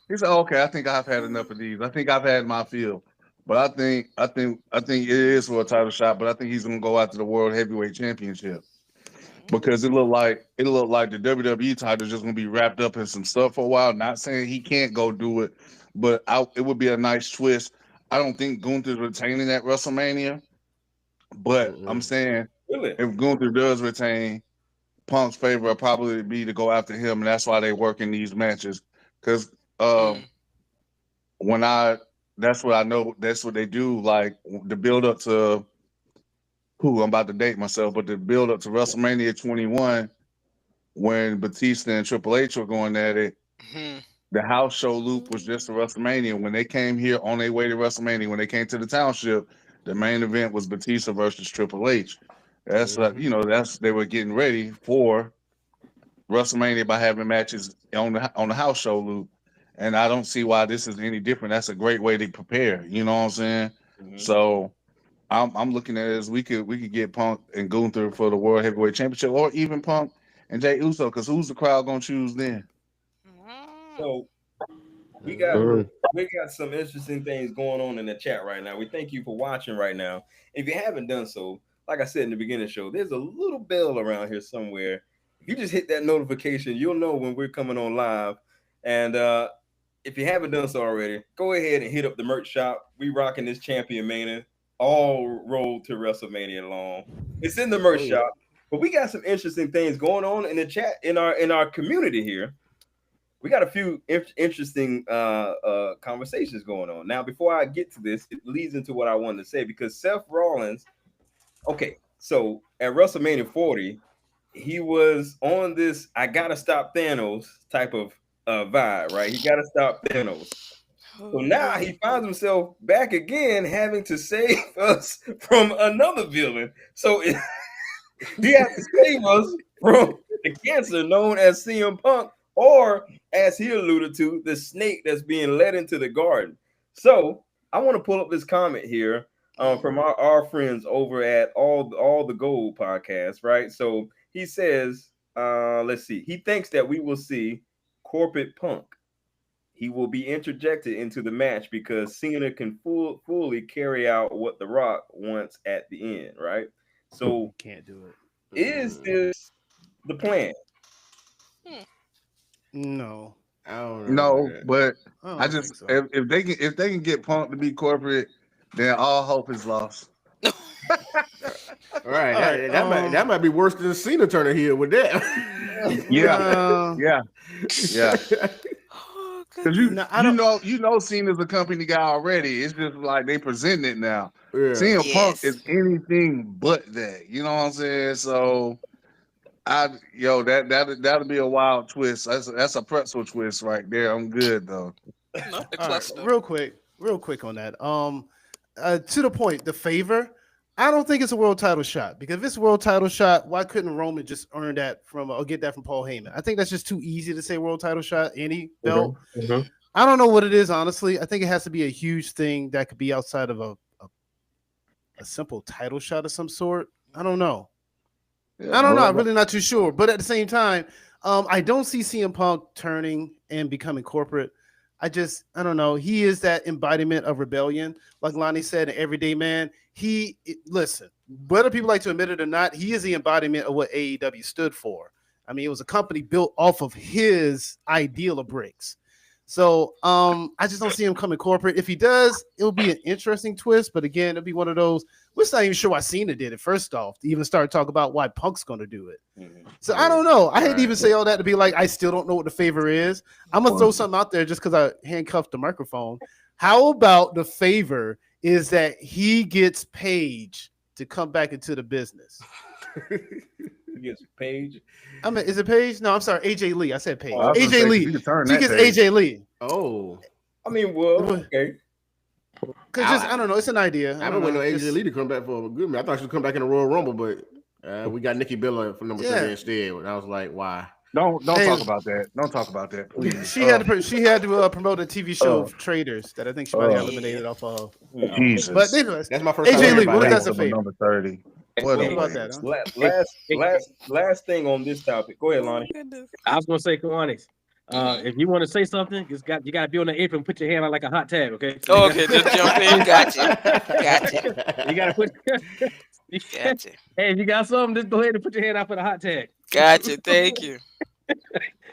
He said, "Okay, I think I've had enough of these. I think I've had my fill." But I think it is for a title shot. But I think he's gonna go after the World Heavyweight Championship, because it looked like the WWE title is just gonna be wrapped up in some stuff for a while. Not saying he can't go do it, but it would be a nice twist. I don't think Gunther's retaining at WrestleMania, but I'm saying if Gunther does retain, Punk's favor will probably be to go after him, and that's why they work in these matches. Because that's what I know. That's what they do. Like the build up to I'm about to date myself, but the build up to WrestleMania 21, when Batista and Triple H were going at it. The house show loop was just a WrestleMania. When they came here on their way to WrestleMania, when they came to the township, the main event was Batista versus Triple H. That's they were getting ready for WrestleMania by having matches on the house show loop. And I don't see why this is any different. That's a great way to prepare. You know what I'm saying? So I'm looking at it as we could get Punk and Gunther for the World Heavyweight Championship, or even Punk and Jey Uso, because who's the crowd gonna choose then? So we got some interesting things going on in the chat right now. We thank you for watching right now. If you haven't done so, like I said in the beginning of the show, there's a little bell around here somewhere. If you just hit that notification, you'll know when we're coming on live. And if you haven't done so already, go ahead and hit up the merch shop. We rocking this Champion Mania, all road to WrestleMania long. It's in the merch shop. But we got some interesting things going on in the chat in our community here. We got a few interesting conversations going on. Now, before I get to this, it leads into what I wanted to say because Seth Rollins, okay, so at WrestleMania 40, he was on this I gotta stop Thanos type of vibe, right? He gotta stop Thanos. So now he finds himself back again having to save us from another villain. So he has to save us from the cancer known as CM Punk, or as he alluded to, the snake that's being led into the garden. So I want to pull up this comment here from our friends over at All the Gold podcast, right? So he says, let's see, he thinks that we will see corporate Punk. He will be interjected into the match because Cena can fully carry out what The Rock wants at the end, right? So can't do it. Is this the plan? No. I don't No, know. but I I don't just think so. if they can get Punk to be corporate, then all hope is lost. All right, All right, that might be worse than Cena turning heel with that. Yeah. Oh, Because goodness. you know Cena's a company guy already. It's just like they present it now. Yeah. CM Punk Yes. is anything but that. You know what I'm saying? So that'll be a wild twist. That's a pretzel twist right there. I'm good though. Not the All right, cluster. real quick on that. To the point, the favor. I don't think it's a world title shot because if it's a world title shot, why couldn't Roman just earn that or get that from Paul Heyman? I think that's just too easy to say world title shot, any belt. Mhm. I don't know what it is, honestly. I think it has to be a huge thing that could be outside of a simple title shot of some sort. I don't know. Yeah, I don't know. I'm well, really not too sure. But at the same time, I don't see CM Punk turning and becoming corporate. I don't know. He is that embodiment of rebellion. Like Lonnie said, an everyday man. Listen, whether people like to admit it or not, he is the embodiment of what AEW stood for. I mean, it was a company built off of his ideal of bricks. So I just don't see him coming corporate. If he does, it'll be an interesting twist. But again, it'll be one of those. We're not even sure why Cena did it, first off, to even start talking about why Punk's going to do it. Mm-hmm. So I don't know. I hate to even say all that to be like, I still don't know what the favor is. I'm going to throw something out there just because I handcuffed the microphone. How about the favor is that he gets Paige to come back into the business? He gets Paige. I mean, is it Paige? No, I'm sorry. AJ Lee. I said Paige. I was gonna AJ say, Lee. you can turn She that gets page. AJ Lee. Oh, I mean, well, okay. Because I don't know. It's an idea. I've been waiting on AJ Lee to come back for a good minute. I thought she would come back in the Royal Rumble, but we got Nikki Bella for number 30 instead. And I was like, why? Don't talk about that. Don't talk about that, please. She had to promote a TV show of traders that I think she might have eliminated off of. Jesus. But anyways, That's my first AJ time. Lee, what Everybody is that else. a favor? Number 30. What about that? Huh? Last thing on this topic. Go ahead, Lonnie. Goodness. I was gonna say, Kiwanis, if you want to say something, you got to be on the apron, put your hand out like a hot tag, okay? Oh, okay, just jump in. Gotcha. You gotta put. Gotcha. Hey, if you got something, just go ahead and put your hand out for the hot tag. Gotcha. Thank you.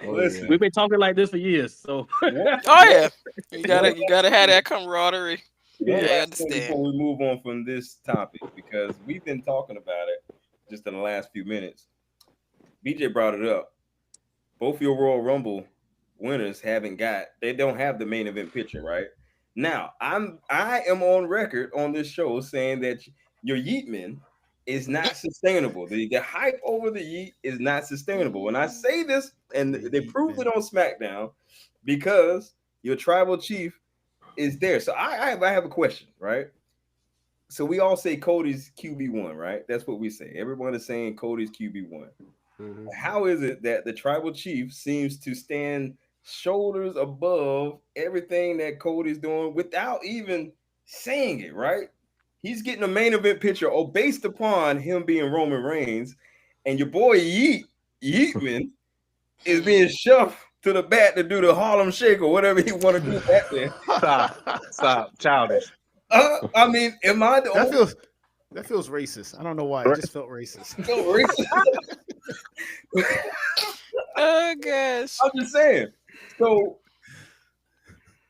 Listen, We've been talking like this for years, so. Oh yeah, you gotta have that camaraderie. one Yeah, I last thing understand. before we move on from this topic, because we've been talking about it just in the last few minutes. BJ brought it up. Both your Royal Rumble winners they don't have the main event picture, right? Now, I am on record on this show saying that your Yeetman is not sustainable. The hype over the Yeet is not sustainable. And I say this, and they proved it on SmackDown, because your tribal chief is there. So I have a question, right? So we all say Cody's QB1, right? That's what we say. Everyone is saying Cody's QB1. Mhm. How is it that the tribal chief seems to stand shoulders above everything that Cody's doing without even saying it, right? He's getting a main event picture based upon him being Roman Reigns, and your boy Yeetman is being shoved to the back to do the Harlem Shake or whatever he want to do back there. Stop. Childish. I mean, am I the only That feels racist. I don't know why. It just felt racist. Oh gosh. I'm just saying. So,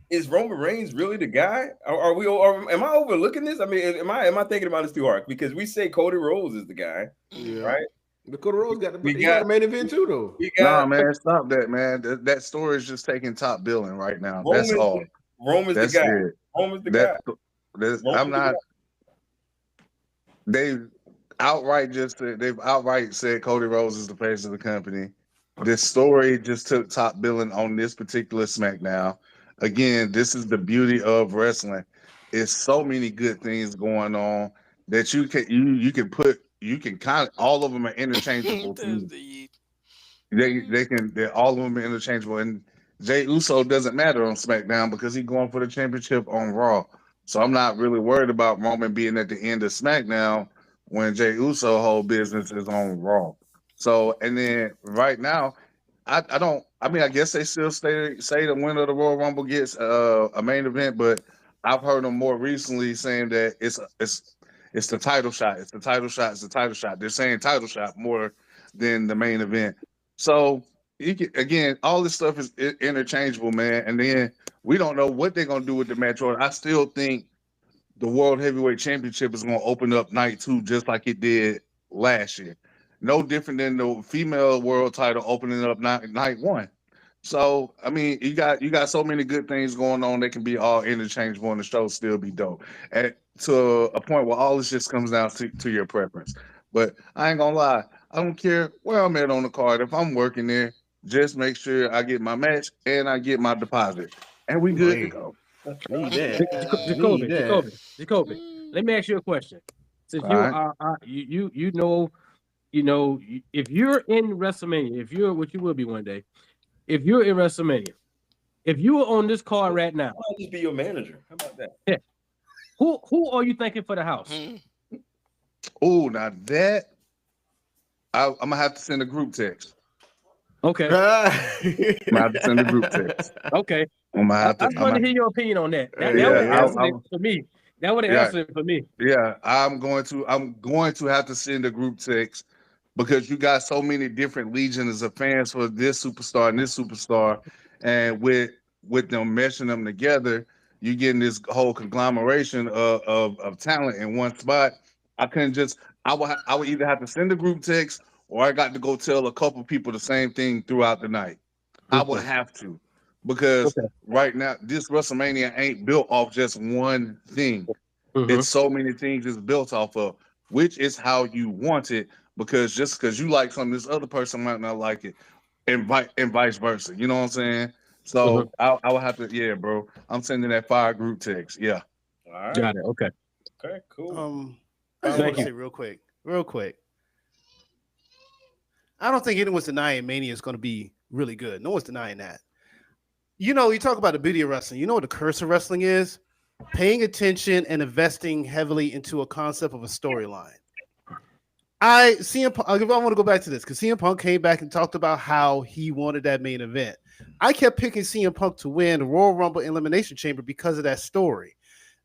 is Roman Reigns really the guy? Am I overlooking this? I mean, am I thinking about this too hard? Because we say Cody Rhodes is the guy, Yeah. right? Dakota Rose got We the got- main event too, though. We Nah, got man, stop that, man. That story is just taking top billing right now. That's all. Roman's That's the guy. it. Roman's the That, guy. that's, Roman's I'm the not. guy. They've outright said Cody Rhodes is the face of the company. This story just took top billing on this particular SmackDown. Again, this is the beauty of wrestling. It's so many good things going on that you can kind of all of them are interchangeable to me. They're all of them are interchangeable. And Jey Uso doesn't matter on SmackDown because he's going for the championship on Raw. So I'm not really worried about Roman being at the end of SmackDown when Jey Uso whole business is on Raw. So and then right now, I guess they still say the winner of the Royal Rumble gets a main event, but I've heard them more recently saying that it's the title shot. It's the title shot. It's the title shot. They're saying title shot more than the main event. So again, all this stuff is interchangeable, man. And then we don't know what they're gonna do with the match order. I still think the World Heavyweight Championship is gonna open up night 2 just like it did last year. No different than the female world title opening up night 1. So I mean, you got so many good things going on. They can be all interchangeable, and the show still be dope. And to a point where all this just comes down to your preference. But I ain't gonna lie, I don't care where I'm at on the card. If I'm working there, just make sure I get my match and I get my deposit, and we good to go. Need that. Jacoby, let me ask you a question. Since All you right. are you know, if you're in WrestleMania, if you're what you will be one day, if you're in WrestleMania, if you were on this card right now, I'll just be your manager. How about that? who are you thinking for the house? Oh, now that I'm gonna have to send a group text. Okay. I'm gonna have to send a group text. Okay. I'm gonna have to. I just want to hear your opinion on that. That Yeah, would have answered I'm- it for me. That would have Yeah. answered it for me. Yeah, I'm going to have to send a group text because you got so many different legions of fans for this superstar and this superstar, and with them meshing them together, you getting this whole conglomeration of talent in one spot. I couldn't just. I would either have to send a group text or I got to go tell a couple people the same thing throughout the night. I would have to because right now this WrestleMania ain't built off just one thing. It's so many things it's built off of, which is how you want it. Because just because you like something, this other person might not like it, and vice versa. You know what I'm saying? So I would have to, yeah, bro. I'm sending that fire group text. Yeah. All right. Got it. Okay. Okay, cool. I just Thank want to you. say real quick. I don't think anyone's denying Mania is going to be really good. No one's denying that. You know, you talk about the beauty of wrestling. You know what the curse of wrestling is? Paying attention and investing heavily into a concept of a storyline. I want to go back to this because CM Punk came back and talked about how he wanted that main event. I kept picking CM Punk to win the Royal Rumble Elimination Chamber because of that story.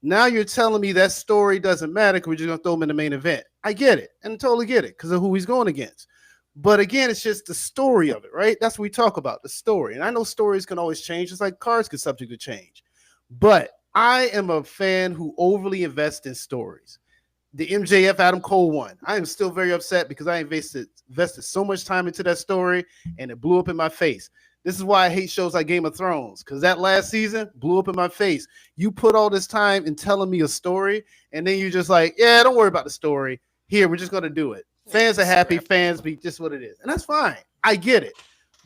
Now you're telling me that story doesn't matter because we're just going to throw him in the main event. I get it and totally get it because of who he's going against. But again, it's just the story of it, right? That's what we talk about, the story. And I know stories can always change. It's like cars can subject to change. But I am a fan who overly invests in stories. The MJF Adam Cole one. I am still very upset because I invested so much time into that story and it blew up in my face. This is why I hate shows like Game of Thrones, because that last season blew up in my face. You put all this time in telling me a story, and then you just like, yeah, don't worry about the story. Here, we're just going to do it. Fans are happy. Fans be just what it is. And that's fine. I get it.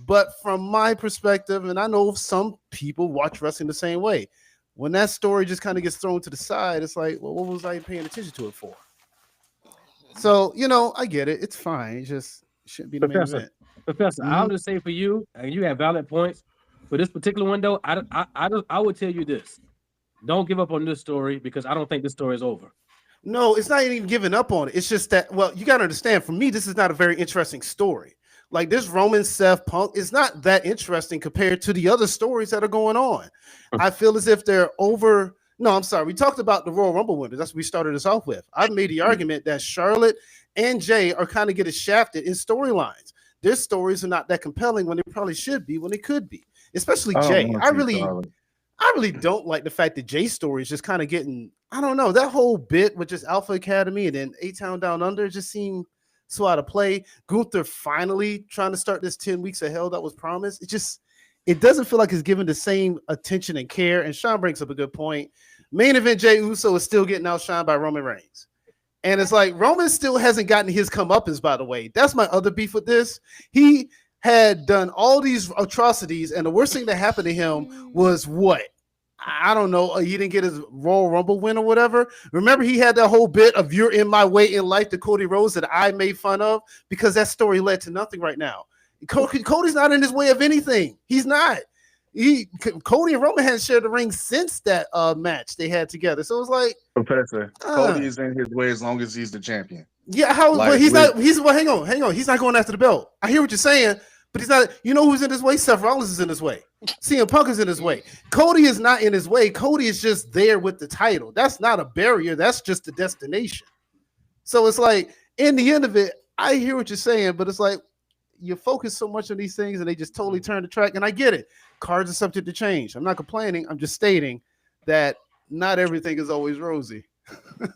But from my perspective, and I know some people watch wrestling the same way, when that story just kind of gets thrown to the side, it's like, well, what was I paying attention to it for? So, you know, I get it. It's fine. It just shouldn't be the main event. Professor, I'll just say for you, and you have valid points. For this particular one, though, I would tell you this. Don't give up on this story because I don't think this story is over. No, it's not even giving up on it. It's just that, well, you got to understand, for me, this is not a very interesting story. Like this Roman Seth Punk is not that interesting compared to the other stories that are going on. I feel as if they're over. No, I'm sorry. We talked about the Royal Rumble winners. That's what we started this off with. I've made the argument that Charlotte and Jay are kind of getting shafted in storylines. Their stories are not that compelling when they probably should be, when they could be, especially Jay. I really don't like the fact that Jay's story is just kind of getting, I don't know, that whole bit with just Alpha Academy and then A-Town Down Under just seemed so out of play. Gunther finally trying to start this 10 weeks of hell that was promised. It doesn't feel like it's given the same attention and care. And Sean brings up a good point. Main event Jey Uso is still getting outshined by Roman Reigns. And it's like Roman still hasn't gotten his comeuppance, by the way. That's my other beef with this. He had done all these atrocities, and the worst thing that happened to him was what? I don't know. He didn't get his Royal Rumble win or whatever. Remember, he had that whole bit of "You're in my way in life" to Cody Rhodes that I made fun of because that story led to nothing right now. Cody's not in his way of anything. He's not. Cody and Roman hadn't shared the ring since that match they had together. So it's like, Professor, Cody is in his way as long as he's the champion. Yeah, but he's not. Hang on. He's not going after the belt. I hear what you're saying, but he's not. You know who's in his way? Seth Rollins is in his way. CM Punk is in his way. Cody is not in his way. Cody is just there with the title. That's not a barrier. That's just the destination. So it's like, in the end of it, I hear what you're saying, but it's like you focus so much on these things and they just totally turn the track. And I get it. Cards are subject to change. I'm not complaining. I'm just stating that not everything is always rosy.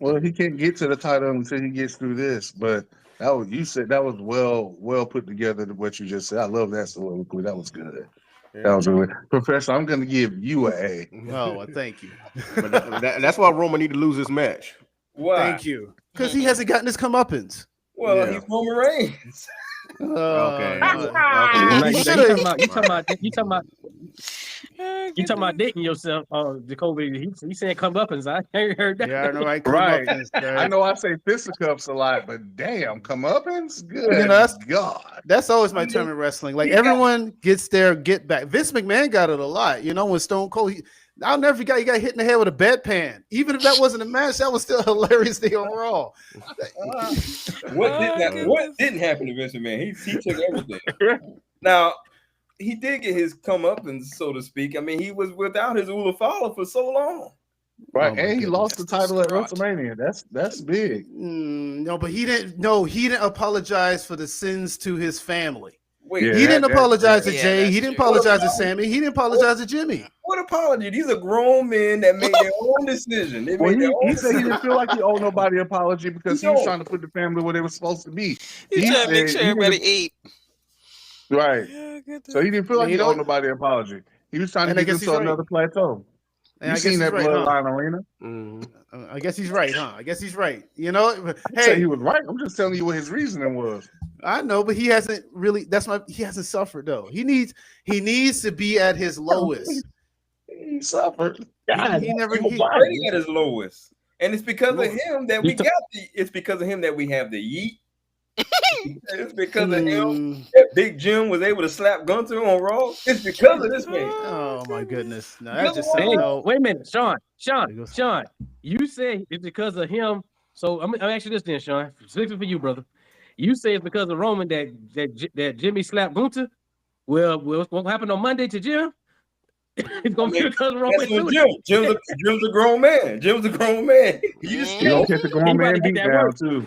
Well, he can't get to the title until he gets through this. But you said that was well put together. What you just said, I love that soliloquy. That was good. Yeah. That was really, Professor. I'm going to give you an A. Oh, well, thank you. But that's why Roman need to lose this match. Why? Thank you. Because he hasn't gotten his comeuppance. Well, he's Roman Reigns. Okay. You talking about dating yourself, Jacoby? He saying come up and I ain't heard that. Yeah, I know, right? Right. I know I say fisticuffs a lot, but damn, comeuppance, good. You know, God. That's always my term in wrestling. Like everyone gets their get back. Vince McMahon got it a lot. You know, when Stone Cold, I'll never forget he got hit in the head with a bedpan. Even if that wasn't a match, that was still a hilarious thing overall. What didn't happen to Vince McMahon? He took everything. Now, he did get his comeuppance, so to speak. I mean, he was without his Ulafala for so long. Right, and he lost the title at WrestleMania. That's big. No, but he didn't. No, he didn't apologize for the sins to his family. Wait, he didn't apologize to Jay. He didn't apologize to Sammy. He didn't apologize to Jimmy. What apology? These are grown men that made their own decision. They made their own he said he didn't feel like he owed nobody an apology because he was trying to put the family where they were supposed to be. He's trying to make sure everybody ate. Right. So he didn't feel like he owed nobody an apology. He was trying to get them to another plateau. You seen that Bloodline arena? I guess he's right, huh? I guess he's right. You know, hey, he was right. I'm just telling you what his reasoning was. I know, but he hasn't really. He hasn't suffered though. He needs to be at his lowest. He suffered. He never already at his lowest, and it's because of him that we got the. It's because of him that we have the yeet. It's because of him that Big Jim was able to slap Gunther on Raw. It's because of this man. Oh my goodness! No, that just wait a minute, Sean. You say it's because of him. So I'm asking this then, Sean. Specifically for you, brother. You say it's because of Roman that Jimmy slapped Gunther. Well, what happened on Monday to Jim? It's gonna be because of Roman. Jim's a grown man. Jim's a grown man. You don't get the grown man beat down too.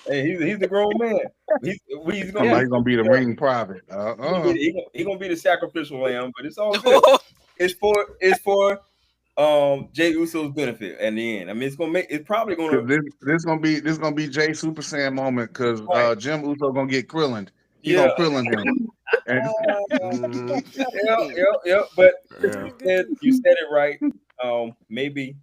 Hey, he's the grown man. He's gonna be the ring private. He's gonna be the sacrificial lamb, but it's all good. It's for Jey Uso's benefit at the end. I mean, it's probably gonna this gonna be Jey Super Saiyan moment because Jim Uso gonna get Krillin. He's gonna Krillin him. Yeah. But you said it right. Maybe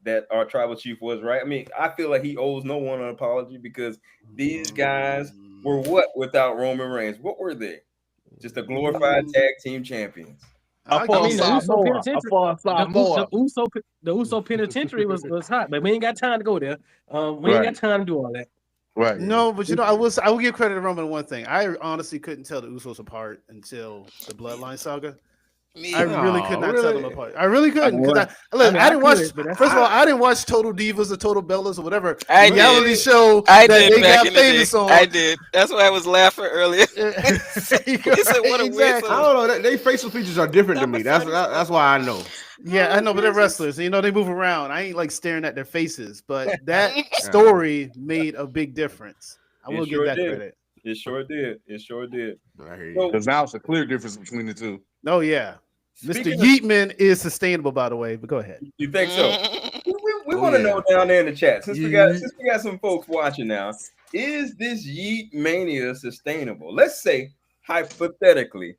that our tribal chief was right. I mean, I feel like he owes no one an apology because these guys were what without Roman Reigns? What were they? Just a glorified tag team champions. The Uso penitentiary was hot, but we ain't got time to go there. We ain't got time to do all that. Right. No, but I will give credit to Roman on one thing. I honestly couldn't tell the Usos apart until the Bloodline saga. I really could not tell them apart. I really couldn't because I didn't watch. First of all, I didn't watch Total Divas or Total Bellas or whatever reality show that they got famous on. I did. That's why I was laughing earlier. He said, "What a weird." I don't know. They facial features are different to me. That's why I know. Yeah, I know, but they're wrestlers. You know, they move around. I ain't like staring at their faces, but that story made a big difference. I will give that credit. It sure did. Because now it's a clear difference between the two. Oh yeah. Mr. Yeatman is sustainable, by the way, but go ahead. You think so? We want to know down there in the chat since we got some folks watching now. Is this Yeet Mania sustainable? Let's say, hypothetically,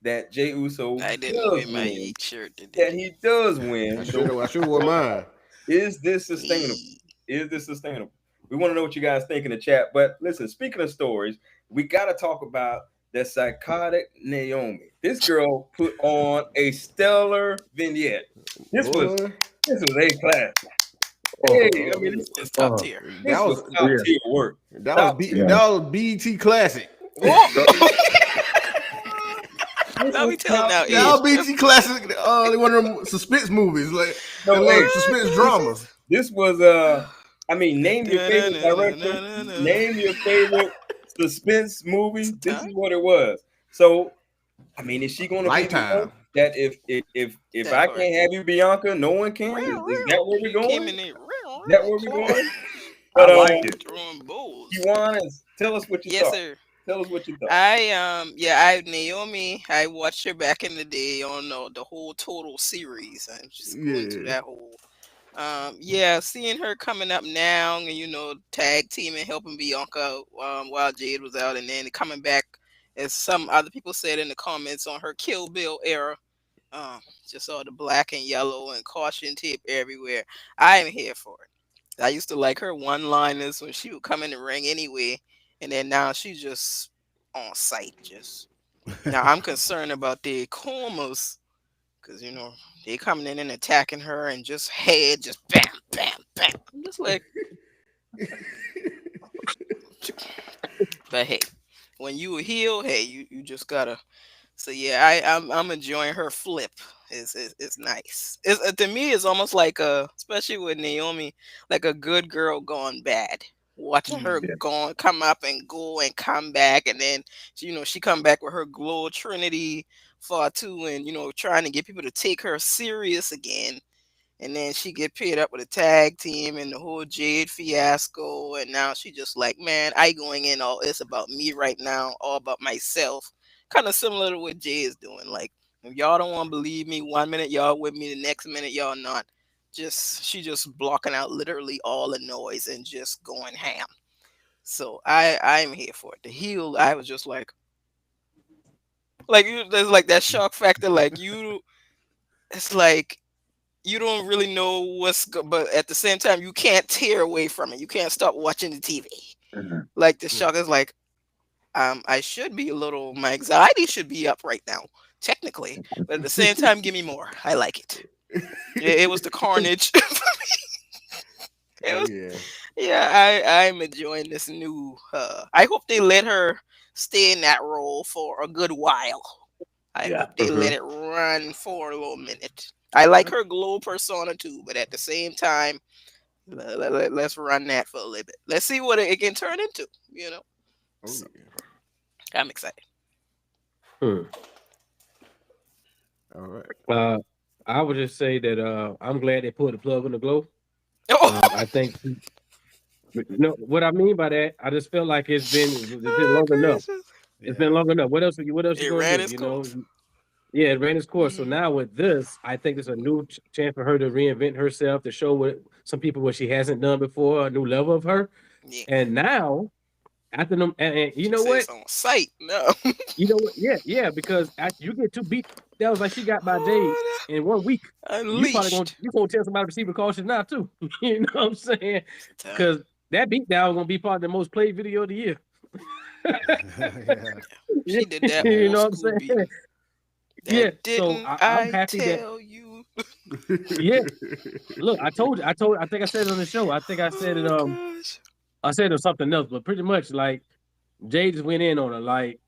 that Jey Uso I didn't does wear my win, Yeet shirt that today. he does I win. should have worn mine. Is this sustainable? Is this sustainable? We want to know what you guys think in the chat. But listen, speaking of stories, we got to talk about the psychotic Naomi. This girl put on a stellar vignette. This was A class. Hey, I mean, It's top tier. this was top tier work. That was BET Classic. Now we telling now. That was BET Classic. One of them suspense movies, like suspense dramas. This was I mean, name your favorite director, name your favorite suspense movie. This is what it was. So, I mean, is she going to Lifetime? That if I can't have you, Bianca, no one can. Is that where we're going? Is that where we're going? But, I like it. Kiwanis, tell us what you thought. Yes, sir. Tell us what you thought. Naomi, I watched her back in the day on the whole Total series. I'm just going to that whole. Seeing her coming up now and tag teaming, helping Bianca while Jade was out, and then coming back as some other people said in the comments on her Kill Bill era. Just all the black and yellow and caution tape everywhere. I am here for it. I used to like her one-liners when she would come in the ring anyway, and then now she's just on sight. Now I'm concerned about the Comas because they coming in and attacking her and just bam, bam, bam. I'm just like, but hey, when you a heel, hey, you just gotta. So yeah, I'm enjoying her flip. It's nice. To me, it's almost like especially with Naomi, like a good girl gone bad. Watching her come up and go and come back, and then she come back with her glow Trinity Fatu, and trying to get people to take her serious again. And then she get paired up with a tag team and the whole Jade fiasco, and now she just like, man, I going in all it's about me right now, all about myself. Kind of similar to what Jay is doing. Like, if y'all don't want to believe me, 1 minute y'all with me, the next minute y'all not. She just blocking out literally all the noise and just going ham. So I'm here for it. The heel, I was just like there's like that shock factor. It's like you don't really know but at the same time you can't tear away from it. You can't stop watching the TV. Mm-hmm. Like the shock is like, I should be my anxiety should be up right now, technically, but at the same time, give me more. I like it. It was the carnage. I'm enjoying this new. I hope they let her stay in that role for a good while. I hope they let it run for a little minute. I like her glow persona too, but at the same time, let's run that for a little bit. Let's see what it can turn into. So, I'm excited. All right. I would just say that I'm glad they put the plug in the glow. I think what I mean by that, I just felt like it's been long enough. It's been long enough. What else you going to do? Yeah, it ran its course. So now with this, I think there's a new chance for her to reinvent herself, to show what she hasn't done before, a new level of her. Yeah. And now, after them, and you know what? On site, no. You know what? Yeah, because you get 2 beat. That was like she got by Jade in 1 week. You probably gonna tell somebody to receive precautions now too. You know what I'm saying? Because that beat down gonna be part of the most played video of the year. She did that. You know what I'm saying? Yeah. So I'm happy that. You. Yeah. Look, I think I said it on the show. I think I said it. I said it was something else, but pretty much like Jay just went in on her. Like,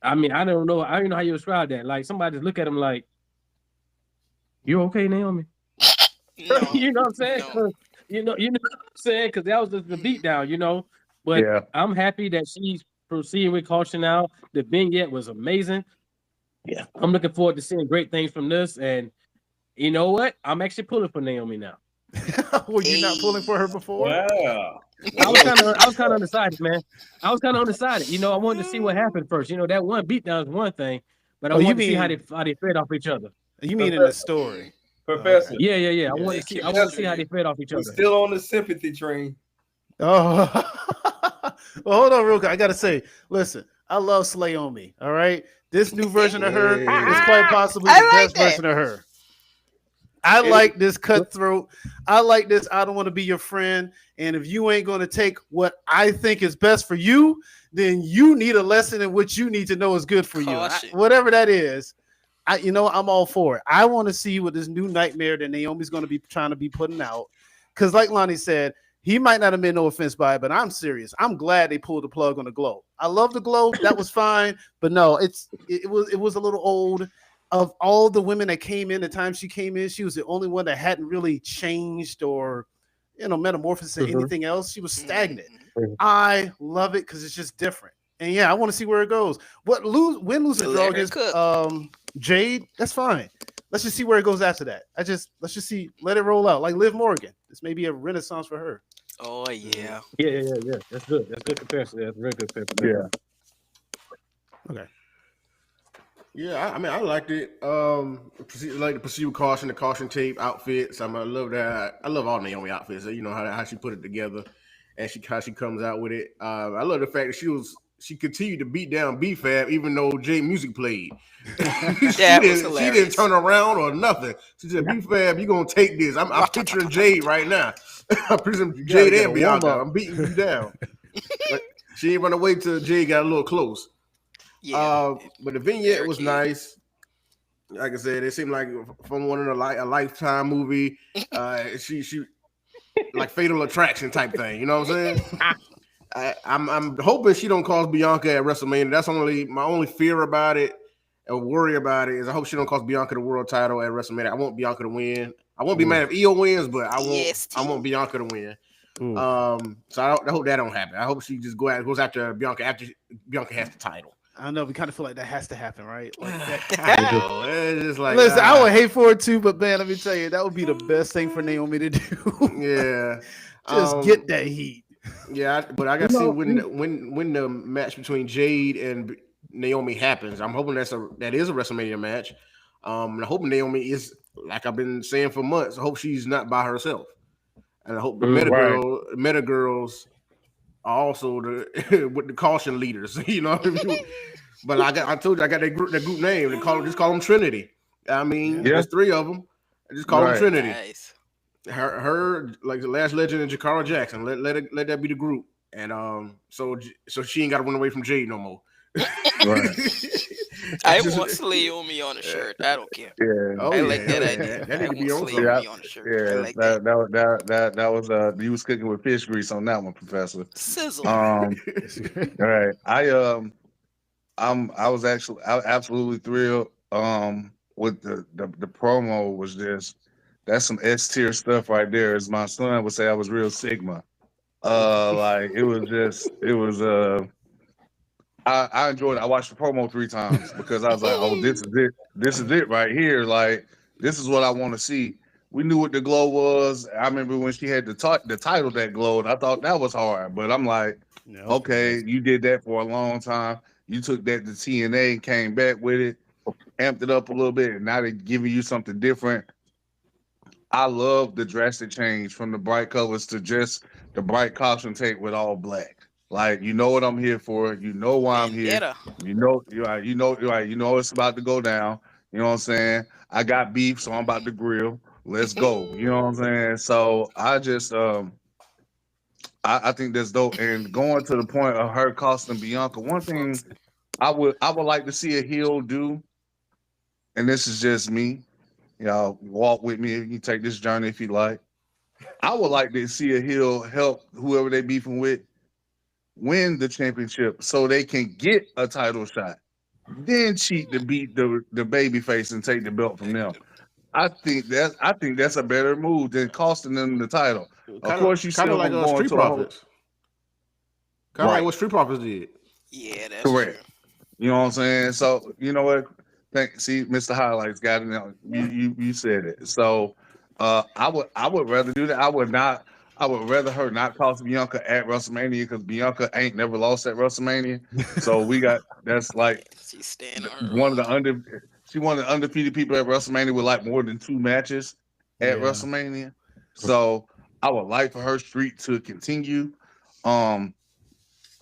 I mean, I don't know how you describe that. Like, somebody just look at him like, "You okay, Naomi?" No, you know what I'm saying? No. You know what I'm saying? Because that was just the beatdown, But I'm happy that she's proceeding with caution now. The vignette was amazing. Yeah, I'm looking forward to seeing great things from this. And you know what? I'm actually pulling for Naomi now. Were you not pulling for her before? Wow. I was kind of undecided, man. I was kind of undecided. I wanted to see what happened first. That one beatdown is one thing, but I wanted to see how they fed off each other. You mean in the story, Professor? Yeah. I want to see how they fed off each other. We're still on the sympathy train. Oh. Well, hold on real quick. I gotta say, listen, I love Slayomi. All right. This new version of her is quite possibly I the like best that. version of her. I like this cutthroat. I like this. I don't want to be your friend. And if you ain't going to take what I think is best for you, then you need a lesson in what you need to know is good for you. Whatever that is, I'm all for it. I want to see what this new nightmare that Naomi's going to be trying to be putting out. Because like Lonnie said, he might not have been no offense by it, but I'm serious. I'm glad they pulled the plug on the glow. I love the glow. That was fine. But no, it was a little old. Of all the women that came in, the time she came in, she was the only one that hadn't really changed or, metamorphosed into anything else. She was stagnant. I love it because it's just different. And yeah, I want to see where it goes. Win, lose, or draw against Jade, that's fine. Let's just see where it goes after that. Let's just see, let it roll out. Like Liv Morgan. This may be a renaissance for her. Oh yeah. Yeah. That's good. That's good comparison. That's very good comparison. Yeah. Okay. Yeah, I mean, I liked it. Like the proceed with caution, the caution tape outfits. I love that. I love all Naomi outfits. You know how she put it together, and how she comes out with it. I love the fact that she continued to beat down B-Fab even though J music played. she didn't turn around or nothing. She said, "B-Fab, you gonna take this?" I'm picturing Jade right now. I'm picturing Jade and Bianca. I'm beating you down. She didn't run away till Jade got a little close. Yeah, but the vignette was nice. Like I said, it seemed like from one of a Lifetime movie. She like Fatal Attraction type thing. You know what I'm saying? I'm hoping she don't cause Bianca at WrestleMania. That's my only fear about it and worry about it is I hope she don't cost Bianca the world title at WrestleMania. I want Bianca to win. I won't be mad if Io wins, but I want Bianca to win. So I hope that don't happen. I hope she just goes after Bianca after Bianca has the title. I don't know. We kind of feel like that has to happen, right? Like that. It's just like, listen, I would hate for it too, but man, let me tell you, that would be the best thing for Naomi to do. Yeah, just get that heat. Yeah, but I gotta see when the match between Jade and Naomi happens. I'm hoping that is a WrestleMania match. I hope Naomi is, like I've been saying for months, I hope she's not by herself, and I hope the Meta Girls are also with the caution leaders. You know what I mean? But I told you I got that group name. Just call them Trinity. I mean, there's three of them. I just call them Trinity. Nice. Her like the Last Legend and Jakara Jackson. Let that be the group. And so she ain't got to run away from Jade no more. Right. I want Slayomi on a shirt. I don't care. Yeah. I like that idea. That need to be on a shirt. Yeah, I like that was you was cooking with fish grease on that one, Professor. Sizzle. All right. I was absolutely thrilled. With the promo was that's some S tier stuff right there. As my son would say, I was real Sigma. Like it was I enjoyed it. I watched the promo 3 times because I was like, oh, this is it. This is it right here. Like, this is what I want to see. We knew what the glow was. I remember when she had the title that glowed. I thought that was hard. But I'm like, okay, you did that for a long time. You took that to TNA and came back with it, amped it up a little bit, and now they're giving you something different. I love the drastic change from the bright colors to just the bright caution tape with all black. Like, you know what I'm here for. You know why I'm here. You know it's about to go down. You know what I'm saying? I got beef, so I'm about to grill. Let's go. You know what I'm saying? So I just I think that's dope. And going to the point of her costing Bianca, one thing I would like to see a heel do, and this is just me. You know, walk with me. You can take this journey if you like. I would like to see a heel help whoever they beefing with win the championship so they can get a title shot, then cheat to beat the baby face and take the belt from them. I think that's a better move than costing them the title. Of course, you still like going Street to Profits. Kind of like what Street Profits did. Yeah, that's correct. True. You know what I'm saying? So you know what? See, Mr. Highlights got it. You said it. So I would rather do that. I would rather her not cost Bianca at WrestleMania because Bianca ain't never lost at WrestleMania. So that's like one of the undefeated people at WrestleMania with like more than 2 matches at WrestleMania. So I would like for her streak to continue.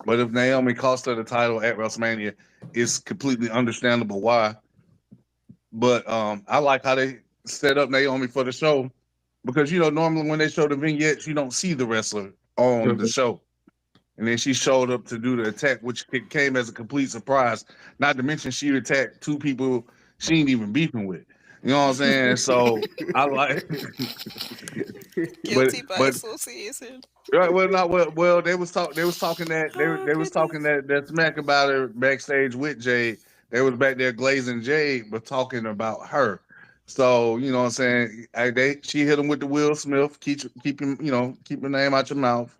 But if Naomi cost her the title at WrestleMania, it's completely understandable why. But I like how they set up Naomi for the show because normally when they show the vignettes, you don't see the wrestler on the show. And then she showed up to do the attack, which came as a complete surprise. Not to mention she attacked two people she ain't even beefing with. You know what I'm saying? So I like Guilty by association. right, well, they was talking that smack about her backstage with Jade. They was back there glazing Jade, but talking about her. So you know what I'm saying? She hit him with the Will Smith, keep him, keep the name out your mouth,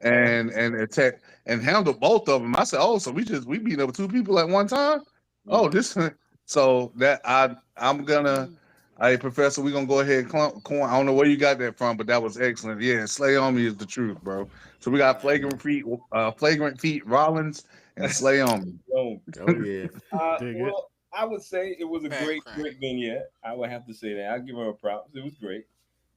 and attack and handle both of them. I said, oh, so we beat up two people at one time. Oh, this. So that I'm gonna. Hey, Professor, we're gonna go ahead and corn. I don't know where you got that from, but that was excellent. Yeah, Slay on me is the truth, bro. So we got flagrant feet, Rollins, and Slay on me. Oh yeah. Well, I would say it was a great vignette. I would have to say that. I'll give her a props. It was great.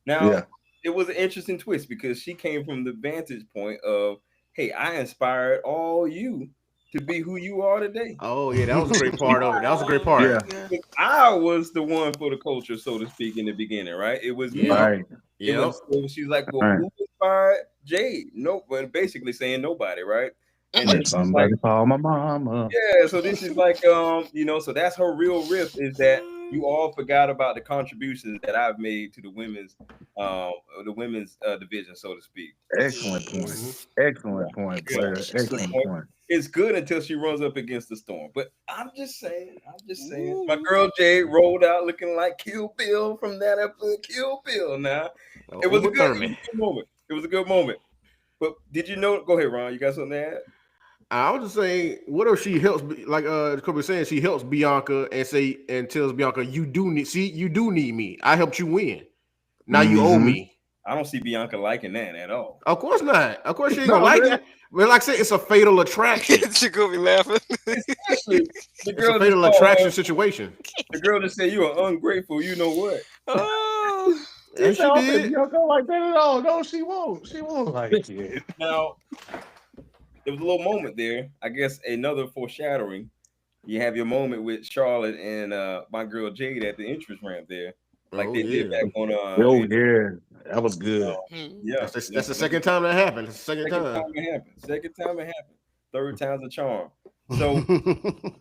Now, it was an interesting twist because she came from the vantage point of, hey, I inspired all you to be who you are today. Oh yeah, that was a great part of it. That was a great part. Yeah. I was the one for the culture, so to speak, in the beginning, right? It was me. Right. She's like, well, who inspired Jade? No, but basically saying nobody, right? And then somebody call my mama. Yeah, so this is like so that's her real riff is that you all forgot about the contributions that I've made to the women's division, so to speak. Excellent point. Excellent point, player. Excellent point. It's good until she runs up against the storm. But I'm just saying. My girl Jade rolled out looking like Kill Bill from that episode Kill Bill. Now, it was a good moment. It was a good moment. But did you know? Go ahead, Ron. You got something to add? I was just saying, what if she helps, like Kobe was saying, she helps Bianca and tells Bianca, you do need me. I helped you win. Now you owe me. I don't see Bianca liking that at all. Of course not. Of course she ain't gonna like it. But like I said, it's a fatal attraction. She gonna be laughing. Especially the girl. It's a fatal attraction situation. The girl just said you are ungrateful. You know what? Oh, and she did. You don't go like that at all. No, she won't. She won't like it. Now, there was a little moment there. I guess another foreshadowing. You have your moment with Charlotte and my girl Jade at the entrance ramp there. Like they did back on that was good. Yeah, that's the second time that happened. Second time it happened. Third time's a charm. So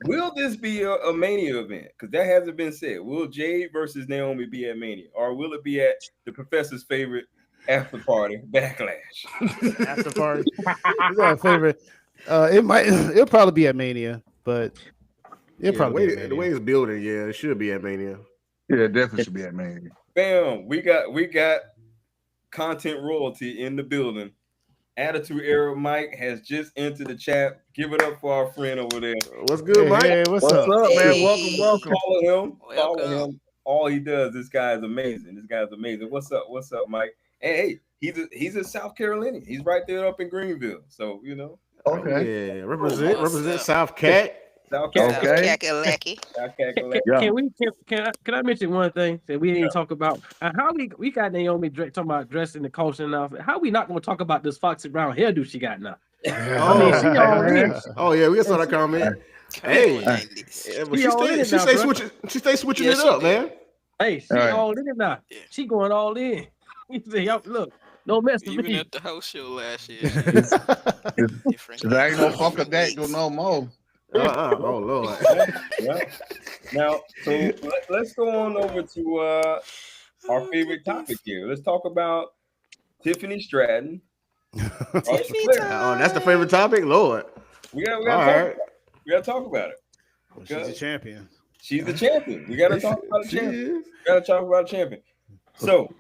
will this be a Mania event? Because that hasn't been said. Will Jade versus Naomi be at Mania, or will it be at the Professor's favorite after party, Backlash? After party. It's our favorite. It'll probably be at Mania, but probably the way it's building, it should be at Mania. Yeah, it definitely should be at Mania. Bam, we got content royalty in the building. Attitude Era Mike has just entered the chat. Give it up for our friend over there. What's good, Mike? Hey, what's up, man? Welcome. Follow him. All he does. This guy is amazing. What's up, Mike? And hey, he's in South Carolina. He's right there up in Greenville. So okay. Yeah, represent South Cat. Okay. Can I mention one thing that we didn't talk about? How we got Naomi talking about dressing the culture and outfit. How we not going to talk about this Foxy Brown hairdo she got now? She all we saw that comment. Hey, she stay switching it up, man. Hey, she all in it now. She going all in. You say, look, don't mess with me. Even at the house show last year. There ain't no Funkadactyl no more. Oh Lord. Now, so let's go on over to our favorite topic here. Let's talk about Tiffany Stratton. That's the favorite topic, Lord. We gotta talk about it. Well, she's the champion. She's the champion. We gotta talk about the champion. So,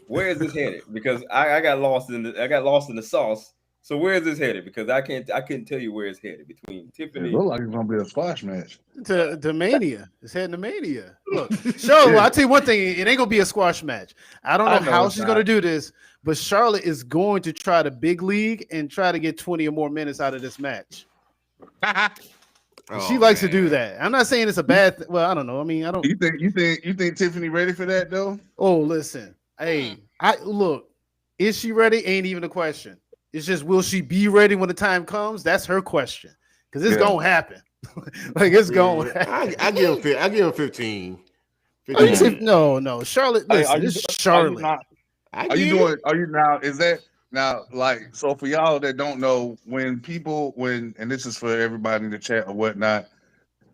where is this headed? Because I got lost in the sauce. So where is this headed? Because I couldn't tell you where it's headed between Tiffany. It looks like it's gonna be a squash match. To Mania. It's heading to Mania. Look, I'll tell you one thing, it ain't gonna be a squash match. I don't know how she's gonna do this, but Charlotte is going to try the big league and try to get 20 or more minutes out of this match. She likes to do that. I'm not saying it's a bad thing. Well, I don't know. I mean, I don't. You think Tiffany ready for that though? Oh, listen. Hey, is she ready? Ain't even a question. It's just, will she be ready when the time comes? That's her question. Because it's gonna happen. Like it's going. I give him 15. No, Charlotte. Listen, it's Charlotte. Are you now? Is that now like so for y'all that don't know and this is for everybody in the chat or whatnot,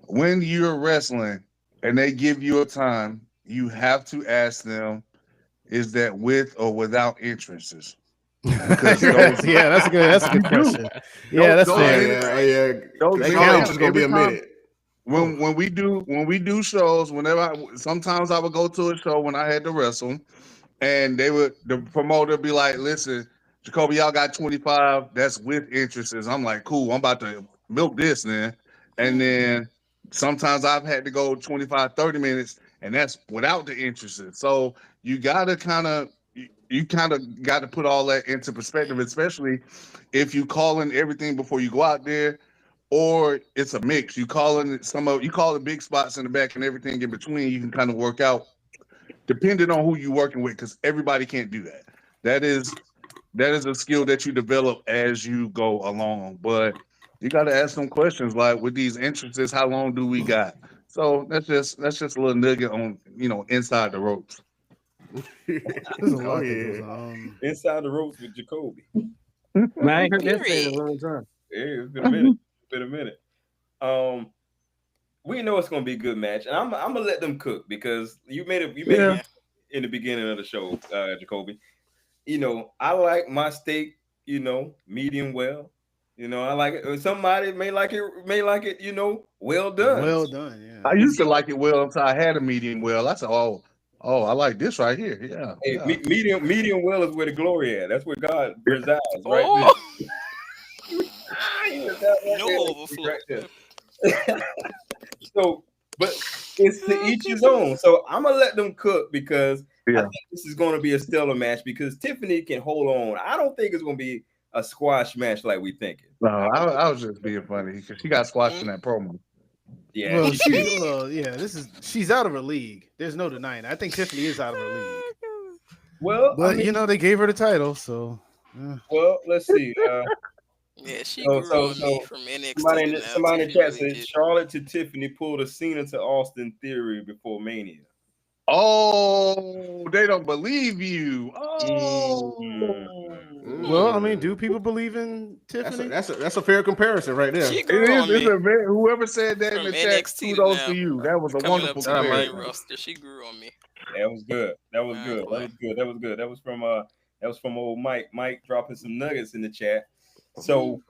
when you're wrestling and they give you a time, you have to ask them, is that with or without entrances? That's a good question. Yeah, that's fair. It's gonna be a minute. When we do shows, sometimes I would go to a show when I had to wrestle, and the promoter be like, listen, Jacoby, y'all got 25, that's with entrances. I'm like, cool, I'm about to milk this then. And then sometimes I've had to go 25, 30 minutes, and that's without the entrances. So you gotta kind of got to put all that into perspective, especially if you call in everything before you go out there, or it's a mix. You call the big spots in the back and everything in between. You can kind of work out depending on who you're working with, because everybody can't do that. That is a skill that you develop as you go along. But you got to ask some questions like, with these entrances, how long do we got? So that's just a little nugget on inside the ropes. Inside the ropes with Jacoby. I ain't heard that saying a long time. Yeah, it's been a minute. We know it's gonna be a good match, and I'm gonna let them cook, because you made it in the beginning of the show, Jacoby. I like my steak, medium well. I like it. Somebody may like it, well done. Well done. Yeah. I used to like it well until I had a medium well. I said, oh, I like this right here. Yeah. Hey, medium well is where the glory at. That's where God resides, right? No overflow. So, but it's to each his own. So I'm gonna let them cook, because I think this is going to be a stellar match, because Tiffany can hold on. I don't think it's going to be a squash match like we thinking. No, I was just being funny because she got squashed in that promo. Yeah. Well, she's out of her league. There's no denying it. I think Tiffany is out of her league. Well, but they gave her the title, so. Well, let's see. Yeah, she grew on me from NXT. Somebody in the chat said Charlotte to Tiffany pulled a Cena to Austin Theory before Mania. Oh, they don't believe you. Oh. Well, I mean, do people believe in Tiffany? That's a fair comparison right there. Whoever said that in the chat, kudos to you. That was a wonderful roster. She grew on me. That was good. That was good. That was from old Mike. Mike dropping some nuggets in the chat. So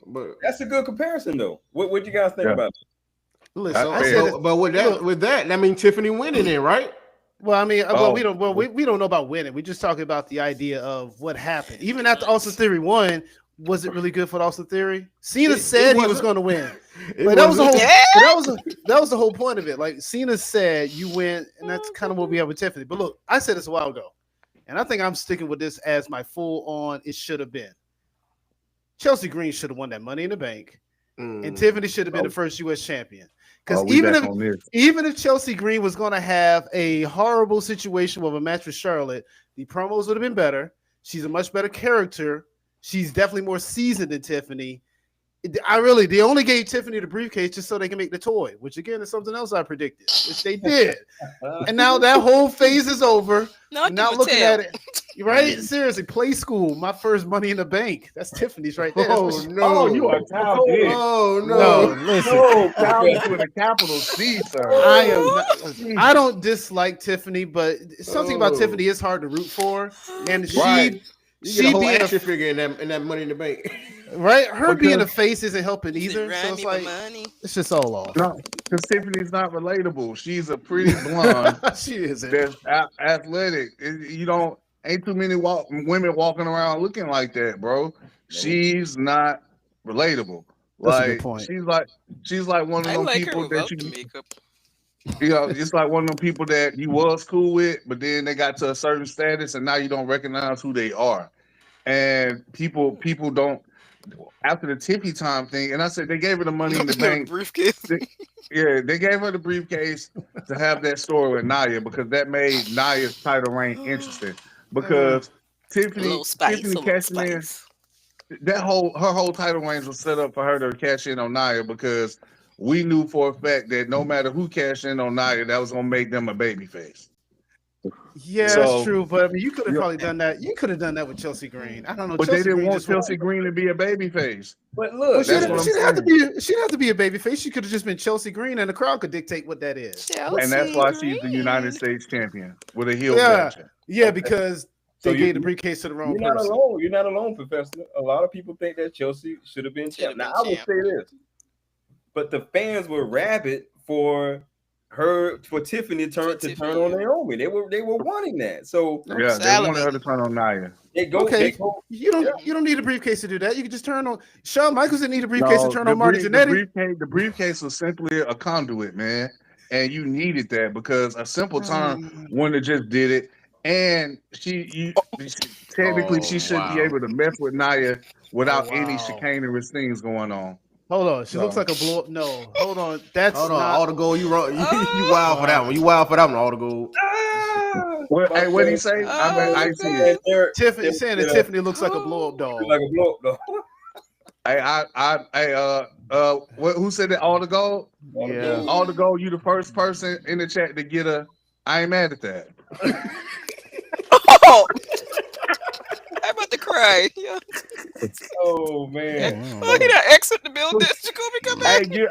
that's a good comparison, though. What you guys think about it? Listen, but with that, I mean, Tiffany winning it, right? Well, I mean, we don't know about winning. We're just talking about the idea of what happened. Even after Austin Theory won, was it really good for Austin Theory? Cena said he was going to win, but that was the whole point of it. Like Cena said, you win, and that's kind of what we have with Tiffany. But look, I said this a while ago, and I think I'm sticking with this as my full on. It should have been Chelsea Green should have won that Money in the Bank, and Tiffany should have been the first U.S. champion. Because even if Chelsea Green was going to have a horrible situation with a match with Charlotte, the promos would have been better. She's a much better character. She's definitely more seasoned than Tiffany. They only gave Tiffany the briefcase just so they can make the toy, which again is something else I predicted, which they did. And now that whole phase is over. Now looking at it, right? Seriously, Play School, my first Money in the Bank. That's Tiffany's right there. Oh no, you are talented. Oh no, listen, talented with a capital C, sir. I don't dislike Tiffany, but something about Tiffany is hard to root for, and she being action figure in that Money in the Bank. Right, being a face isn't helping either. So it's like it's just all off. No, because Tiffany's not relatable. She's a pretty blonde. She isn't. That's athletic. Ain't too many women walking around looking like that, bro. She's not relatable. That's a good point. She's like one of them people that it's like one of them people that you was cool with, but then they got to a certain status and now you don't recognize who they are. And people don't. After the Tiffy time thing, and I said they gave her the Money in the Bank briefcase. They gave her the briefcase to have that story with Nia, because that made Nia's title reign interesting. Because Tiffany cashing in. her whole title range was set up for her to cash in on Nia because we knew for a fact that no matter who cashed in on Nia, that was gonna make them a babyface. Yeah, So, that's true. But I mean, you could have yeah. probably done that. You could have done that with Chelsea Green. I don't know. But Chelsea they didn't Green want just Chelsea Green to be a babyface. But Well, look, she That's didn't, what I'm she didn't have to saying. be. She didn't have to be a babyface. She could have just been Chelsea Green, and the crowd could dictate what that is. And that's why she's the United States champion with a heel Yeah, gotcha. yeah, Okay. because So they you- gave the briefcase to the wrong you're not person. alone. You're not alone, Professor. A lot of people think that Chelsea should have been champ. Now, I will say this, but the fans were rabid for Tiffany to turn on Naomi. They were wanting that. So Yeah, they wanted her to turn on Nia. they go. Okay, They go you don't need a briefcase to do that. You can just turn on. Shawn Michaels didn't need a briefcase to turn on Marty Jannetty. The briefcase was simply a conduit, man. And you needed that because a simple turn wouldn't have just did it. And technically she shouldn't be able to mess with Nia without any chicanerous things going on. Hold on, she looks like a blow up. No, hold on, that's Hold on, not. all the gold. You wrong. You wild for that one. You wild for that one. All the gold. Well, hey, what did he say? I see it. Tiffany saying that Tiffany looks like a blow up doll. like a blow up dog. Who said that? All the gold. Yeah, All the gold. You the first person in the chat to get a. I ain't mad at that. Oh, I'm about to cry. Yeah. Oh man! Oh, he done exit the building. Jacoby, come back. Give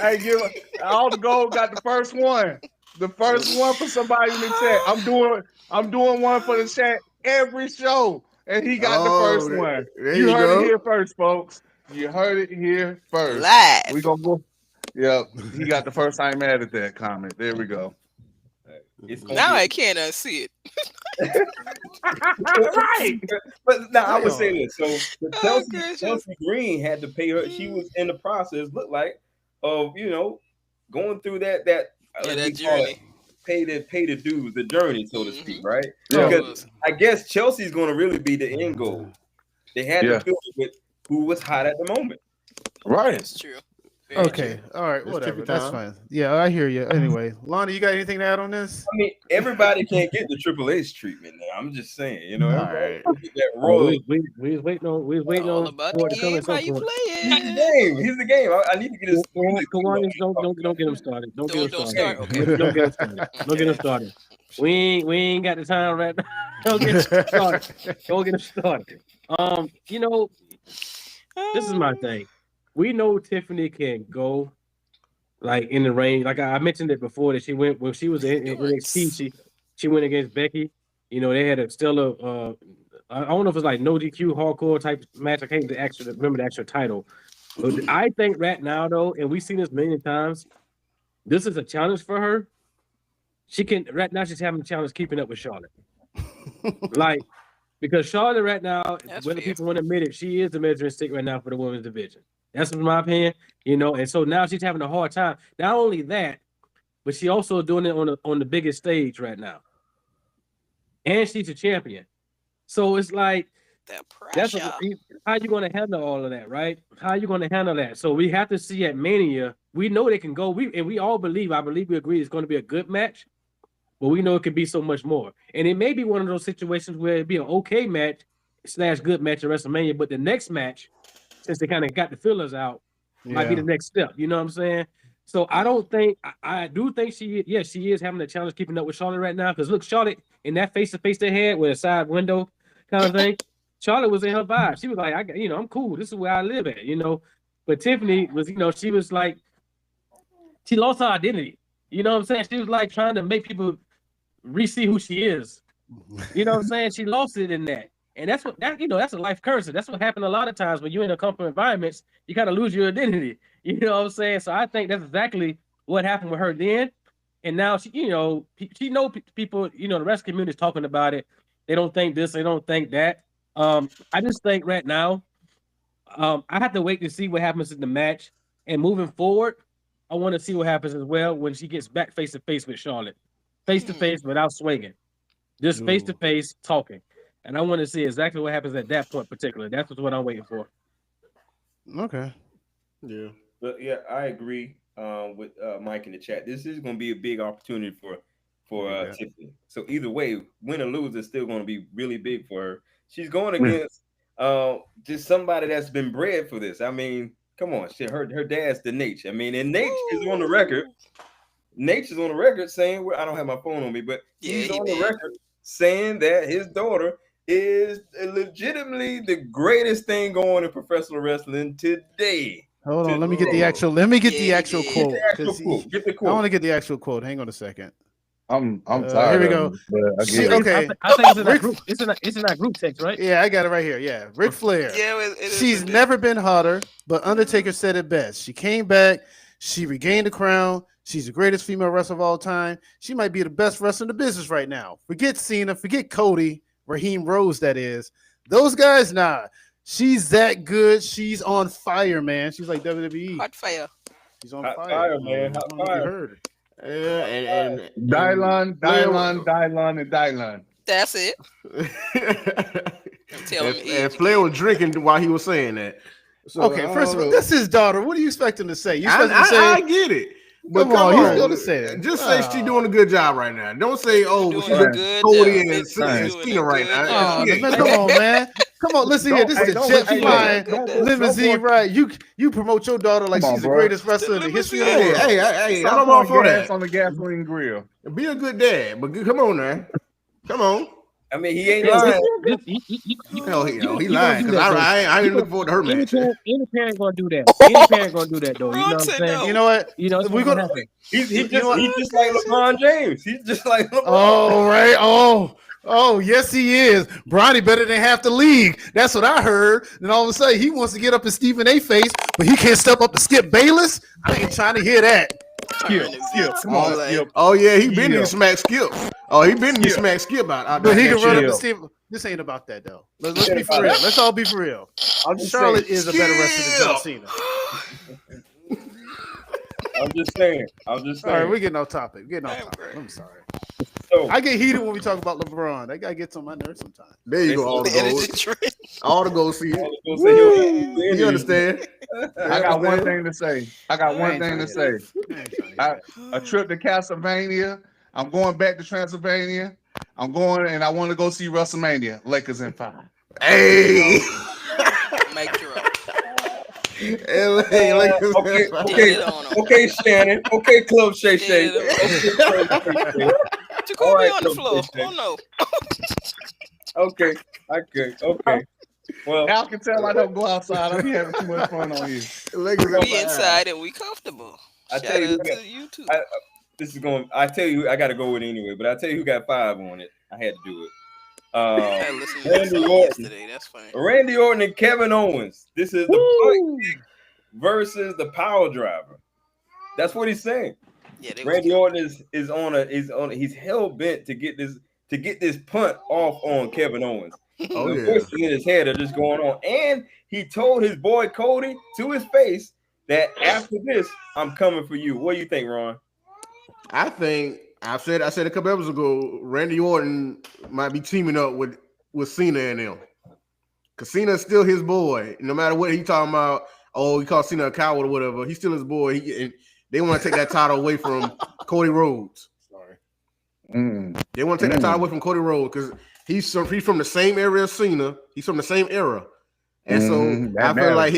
all the gold got the first one. The first one for somebody in the chat. I'm doing one for the chat every show, and he got the first one. You heard it here first, folks. You heard it here first. Live. We gonna go. Yeah, he got the first. I ain't mad at that comment. There we go. Now I can't unsee it. Right. But now I would say this. So Chelsea Green had to pay her. She was in the process, looked like, of going through that journey. Pay the dues, the journey, so to speak, right? Yeah. Because I guess Chelsea's going to really be the end goal. They had to fill it with who was hot at the moment. Right. That's true. okay, all right, whatever. That's fine. Yeah, I hear you. Anyway, Lonnie, you got anything to add on this? I mean, everybody can't get the Triple H treatment now. I'm just saying, All right. that role. We was waiting on. All about the game. How you play it? He's the game. I need to get his. Don't get him started. Don't get him started. Okay. Don't get him started. Don't get him started. We ain't got the time right now. Don't get him started. Don't get him started. This is my thing. We know Tiffany can go like in the range. Like I mentioned it before that she went when she was in NXT. She went against Becky. They had a stellar. I don't know if it's like no DQ hardcore type match. I can't remember the actual title. But I think right now though, and we've seen this many times, this is a challenge for her. She can right now. She's having a challenge keeping up with Charlotte. Because Charlotte right now, whether people want to admit it, she is the measuring stick right now for the women's division. That's my opinion, and so now she's having a hard time. Not only that, but she also doing it on the biggest stage right now. And she's a champion. So it's like, how you going to handle all of that, right? How you going to handle that? So we have to see at Mania, we know they can go. We all believe, I believe we agree it's going to be a good match, but we know it could be so much more. And it may be one of those situations where it'd be an okay match / good match at WrestleMania, but the next match, since they kind of got the fillers out, might be the next step. You know what I'm saying? So I do think she is having a challenge keeping up with Charlotte right now. Because look, Charlotte in that face-to-face they had with a side window kind of thing, Charlotte was in her vibe. She was like, I'm cool. This is where I live at, But Tiffany was, she was like, she lost her identity. You know what I'm saying? She was like trying to make people re-see who she is. You know what I'm saying? She lost it in that. And that's a life curse. That's what happened a lot of times when you're in a comfortable environments, you kind of lose your identity. You know what I'm saying? So I think that's exactly what happened with her then. And now she know people, the rest of the community is talking about it. They don't think this, they don't think that. I just think right now, I have to wait to see what happens in the match. And moving forward, I want to see what happens as well when she gets back face to face with Charlotte. Face to face without swinging. Just face to face talking. And I want to see exactly what happens at that point particularly. That's what I'm waiting for. Okay. Yeah. But yeah, I agree with Mike in the chat. This is going to be a big opportunity for Tiffany. So either way, win or lose, is still going to be really big for her. She's going against just somebody that's been bred for this. I mean, come on, shit. Her dad's the Nate. I mean, and Nate is on the record. Nate is on the record saying, well, I don't have my phone on me, but he's on the record saying that his daughter is legitimately the greatest thing going in professional wrestling today. Hold on, let me get the actual quote. Get the quote. I want to get the actual quote. Hang on a second. I'm tired. Here we go. Okay. I think it's in that group. It's in that group text, right? Yeah, I got it right here. Yeah, Ric Flair. Yeah, she's never been hotter, but Undertaker said it best. She came back. She regained the crown. She's the greatest female wrestler of all time. She might be the best wrestler in the business right now. Forget Cena. Forget Cody. Raheem Rose, that is. Those guys, nah. She's that good. She's on fire, man. She's like WWE. Hot fire. She's on Hot fire, man. Hot fire. You heard it. And Dylan. That's it. and Flair was drinking while he was saying that. So, okay, first of all, that's his daughter. What are you expecting to say? You expecting to say? I get it. But come on, he's gonna say it. Just say she's doing a good job right now. Don't say, she's a Cody and Cena right now. Come on, man. Come on, listen here. This is the jet flying limousine, right? You promote your daughter like she's the greatest wrestler in the history of the world. Hey, I'm all for that. On the gasoline grill. Be a good dad, but come on now. Come on. I mean, he ain't lying. Hell, he lying because I ain't looking forward to her match. Any parent gonna do that. Any parent gonna do that though. You know what I'm saying? You know what? We're gonna happen. He's just like LeBron James. He's just like LeBron. Oh, right. Oh, yes, he is. Bronny better than half the league. That's what I heard. Then all of a sudden, he wants to get up in Stephen A. face, but he can't step up to Skip Bayless. I ain't trying to hear that. Skip. Come on, Skip. Oh yeah, he been in smack Skip. Oh, he been in smack Skip out. But he can run up to Steve. This ain't about that though. Let's be for real. Let's all be for real. Charlotte is a better wrestler than John Cena. I'm just saying. All right, we're getting off topic. I'm sorry. So, I get heated when we talk about LeBron. That guy gets on my nerves sometimes. There you go. All to go see it. You understand? I got one thing to say. A trip to Castlevania. I'm going back to Transylvania. I'm going and I want to go see WrestleMania. Lakers in 5. Hey. Mike Jerome. Okay, Shannon. Okay, Club Shay Shay. Jacoby on the floor. Oh no. Okay, Okay. Well, Al can tell I don't go outside. I'm having too much fun on you. We inside and we comfortable. I tell you, YouTube. I tell you, I got to go with it anyway. But I tell you, who got 5 on it? I had to do it. Randy Orton. That's funny. Randy Orton and Kevin Owens. This is the Punt Kick versus the Power Driver. That's what he's saying. Yeah, Randy Orton he's hell bent to get this punt off on Kevin Owens. The voices in his head are just going on, and he told his boy Cody to his face that after this, I'm coming for you. What do you think, Ron? I think I said a couple episodes ago, Randy Orton might be teaming up with Cena and them. Because Cena's still his boy. No matter what he talking about, he called Cena a coward or whatever. He's still his boy. They want to take that title away from Cody Rhodes. Sorry. They want to take that title away from Cody Rhodes because he's from the same era as Cena. He's from the same era. And so I feel like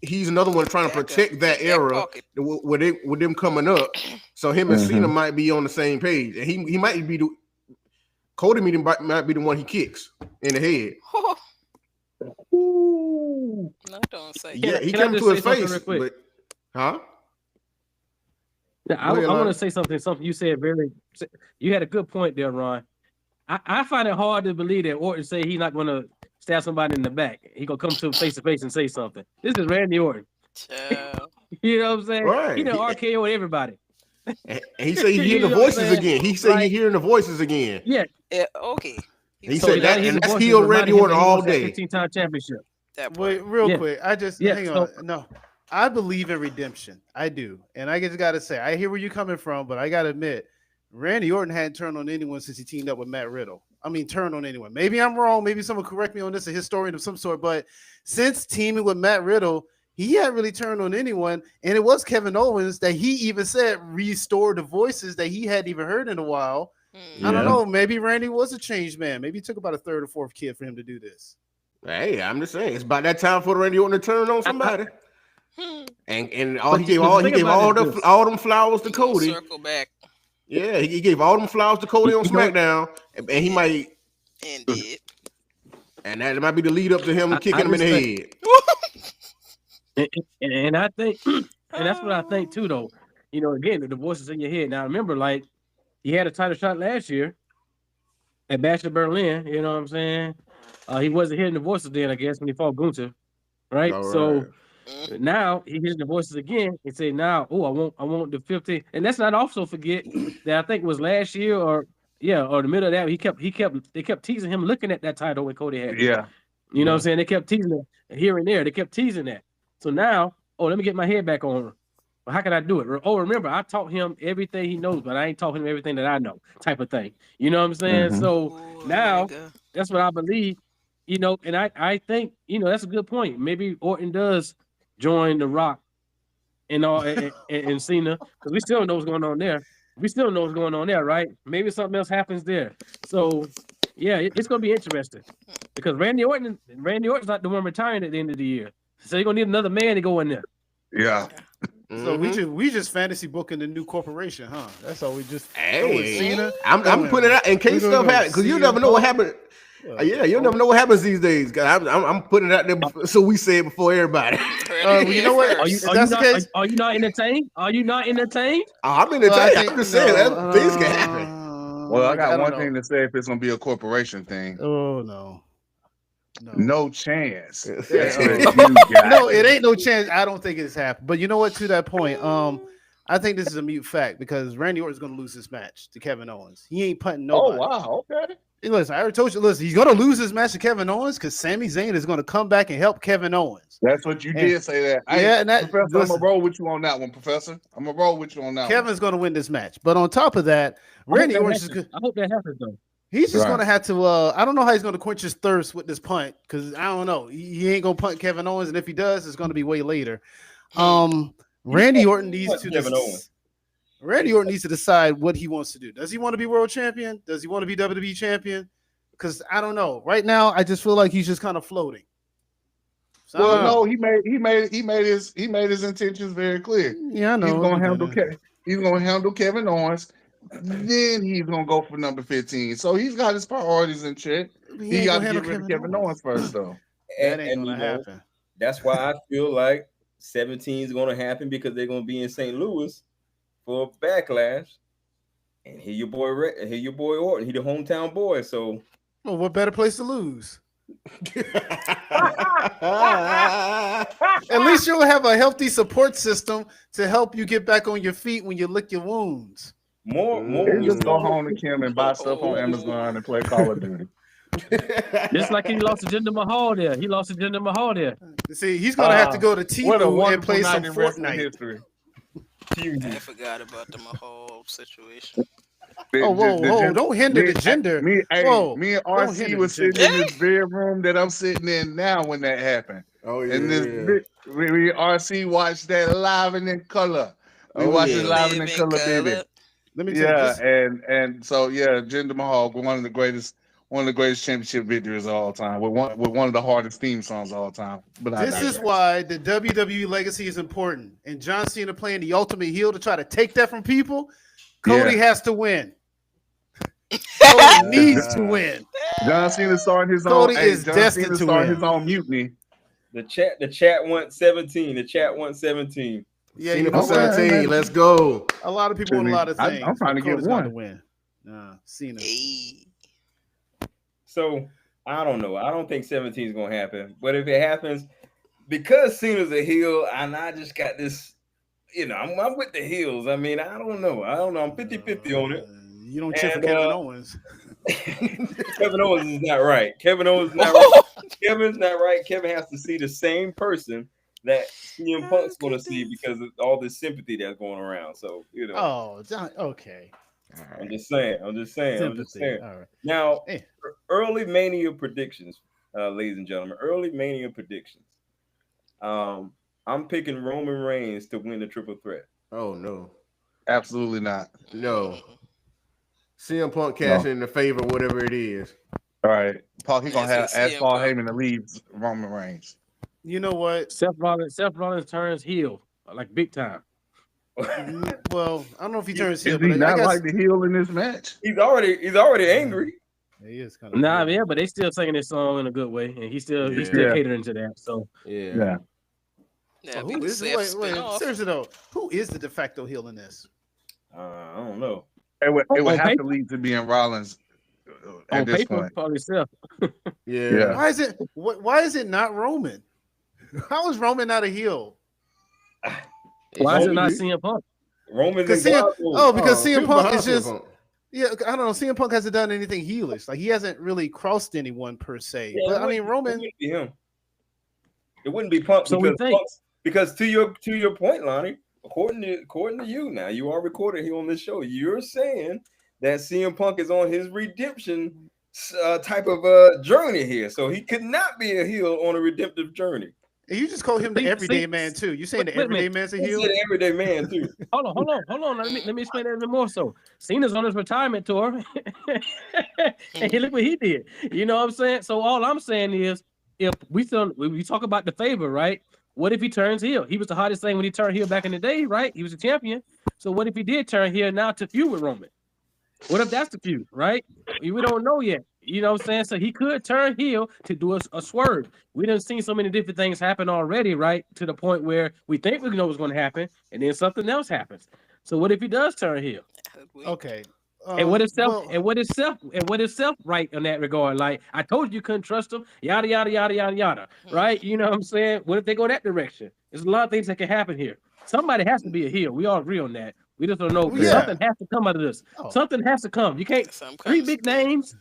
he's another one trying to protect that era with them coming up. So him and Cena might be on the same page, and he might be Cody might be the one he kicks in the head. No, don't say. Yeah, he came to his face, but huh? Yeah, I want to say something. Something you said you had a good point there, Ron. I find it hard to believe that Orton say he's not going to stab somebody in the back. He gonna come to him face to face and say something. This is Randy Orton. You know what I'm saying? Right. He done RKO everybody. And he said he hearing the voices again. He said he hearing the voices again. Yeah. Okay. He said that's heel Randy Orton all day. 15-time championship. Wait, real quick. Hang on. No, I believe in redemption. I do, and I just gotta say, I hear where you're coming from, but I gotta admit, Randy Orton hadn't turned on anyone since he teamed up with Matt Riddle. I mean, turn on anyone. Maybe I'm wrong. Maybe someone correct me on this, a historian of some sort. But since teaming with Matt Riddle, he hadn't really turned on anyone. And it was Kevin Owens that he even said restored the voices that he hadn't even heard in a while. I don't know. Maybe Randy was a changed man. Maybe it took about a third or fourth kid for him to do this. Hey, I'm just saying, it's about that time for Randy Orton to turn on somebody. And But he gave the all thing about it is this. all them flowers to Cody. Circle back. Yeah, he gave all them flowers to Cody on SmackDown, and he might, Indeed. and that might be the lead up to him kicking him in just the head. And I think, and that's what I think too, though. You know, again, the voices in your head. Now, remember, like, he had a title shot last year at Bash of Berlin. You know what I'm saying? He wasn't hearing the voices then, I guess, when he fought Gunther, right? All So now he hears the voices again and say, "Now, I want the 15." And let's not also forget that I think it was last year or the middle of that. They kept teasing him looking at that title when Cody had it. Yeah. You know what I'm saying? They kept teasing it here and there. They kept teasing that. So now, let me get my head back on. Well, how can I do it? Oh, remember, I taught him everything he knows, but I ain't taught him everything that I know, type of thing. You know what I'm saying? Mhm. So now, that's what I believe. You know, and I think, that's a good point. Maybe Orton does join The Rock and Cena, because we still know what's going on there. We still know what's going on there, right? Maybe something else happens there. So, yeah, it's going to be interesting because Randy Orton's not the one retiring at the end of the year. So you're going to need another man to go in there. Yeah. So we just fantasy booking the new corporation, huh? That's all we just. Hey, I'm putting it out in case stuff happens because you never know what happens. You'll never know what happens these days. I'm putting it out there so we say it before everybody. You know what? Are you not entertained? Are you not entertained? I'm entertained. I'm just saying that things can happen. Well, I got one thing to say if it's gonna be a corporation thing. Oh no. No chance. No, it ain't no chance. I don't think it's happened. But you know what? To that point, I think this is a mute fact because Randy Orton's going to lose this match to Kevin Owens. He ain't punting nobody. Oh wow, okay. Hey, listen, I already told you. Listen, he's going to lose this match to Kevin Owens because Sami Zayn is going to come back and help Kevin Owens. That's what you did say that. Professor, I'm gonna roll with you on that one, Professor. I'm gonna roll with you on that. Kevin's going to win this match, but on top of that, Randy Orton. I hope that happens though. He's just going to have to. I don't know how he's going to quench his thirst with this punt because I don't know. He ain't going to punt Kevin Owens, and if he does, it's going to be way later. Randy Orton needs to. Randy Orton needs to decide what he wants to do. Does he want to be world champion? Does he want to be WWE champion? Because I don't know. Right now, I just feel like he's just kind of floating. So, well, no, he made his intentions very clear. Yeah, I know. He's gonna handle Kevin Owens. Then he's gonna go for number 15. So he's got his priorities in check. He got to get rid of Kevin Owens first, though. That ain't gonna happen. That's why I feel like 17 is gonna happen because they're gonna be in St. Louis for Backlash. And here your boy Orton. He the hometown boy. So, well, what better place to lose? At least you'll have a healthy support system to help you get back on your feet when you lick your wounds. More. Just go home to Kim and buy stuff on Amazon and play Call of Duty. Just like he lost to Jinder Mahal there. See, he's gonna have to go to Temu and play some Fortnite. History. I forgot about the Mahal situation. Whoa! Don't hinder the gender. Me and RC was sitting in this bedroom that I'm sitting in now when that happened. Oh yeah. And we RC watched that live and in color. We watched it live and in color, baby. Let me tell you and so Jinder Mahal, one of the greatest championship victories of all time, with one of the hardest theme songs of all time. But this is why the WWE legacy is important. And John Cena playing the ultimate heel to try to take that from people. Cody has to win. Cody needs to win. John Cena starting his Cody own. is destined to win. His own mutiny. The chat wants 17. The chat wants 17. Yeah, Cena for 17. Let's go. A lot of people want a lot of things. I'm trying to get one. To win. Cena. So I don't know. I don't think 17 is gonna happen. But if it happens, because Cena's a heel, and I just got this. I'm with the heels. I mean, I don't know. I'm 50-50 on it. You don't cheer for Kevin Owens. Kevin Owens is not right. Kevin's not right. Kevin has to see the same person that CM Punk's going to see because of all this sympathy that's going around. So, Oh, okay. Right. I'm just saying. All right. Now, early Mania predictions, ladies and gentlemen. Early Mania predictions. I'm picking Roman Reigns to win the triple threat. Oh, no. Absolutely not. No. CM Punk cashing in the favor, whatever it is. All right, Paul. He gonna Yes, have it's ask CM Paul Punk. Heyman to leave Roman Reigns. You know what? Seth Rollins turns heel like big time. Well, I don't know if he turns Is heel, he but I not guess like the heel in this match? He's already angry. he is kind of. Nah, yeah, but they still singing this song in a good way, and he's still Yeah. catering to that. So Yeah. Yeah, Who be the is Seth wait, spinoff. seriously though? Who is the de facto heel in this? I don't know. It would On have paper? to lead to being Rollins at on this paper, point. probably Seth. Yeah. Why is it not Roman? How is Roman not a heel? Why is it not Roman- CM Punk? Roman's Because involved. CM people Punk behind is CM just Punk. yeah. I don't know. CM Punk hasn't done anything heelish. Like he hasn't really crossed anyone per se. Yeah, But I mean, It Roman. wouldn't be him. It wouldn't be Punk So we because think. because to your point, Lonnie, according to you now, you are recorded here on this show. You're saying that CM Punk is on his redemption type of journey here, so he could not be a heel on a redemptive journey. And you just call him the See- everyday see- man too. You saying the wait a minute. everyday man's a He's heel? an everyday man too. Hold on. Let me explain that a bit more. So Cena's on his retirement tour, and look what he did. You know what I'm saying? So all I'm saying is, if we talk about the favor, right? What if he turns heel? He was the hottest thing when he turned heel back in the day, right? He was a champion. So what if he did turn heel now to feud with Roman? What if that's the feud, right? We don't know yet. You know what I'm saying? So he could turn heel to do a swerve. We done seen so many different things happen already, right? To the point where we think we know what's going to happen, and then something else happens. So what if he does turn heel? Okay. And what is Self right in that regard? Like, I told you couldn't trust him, yada yada yada yada yada. Right? You know what I'm saying? What if they go that direction? There's a lot of things that can happen here. Somebody has to be a heel. We all agree on that. We just don't know. Yeah. Something has to come out of this. Oh. Something has to come. You can't three big names.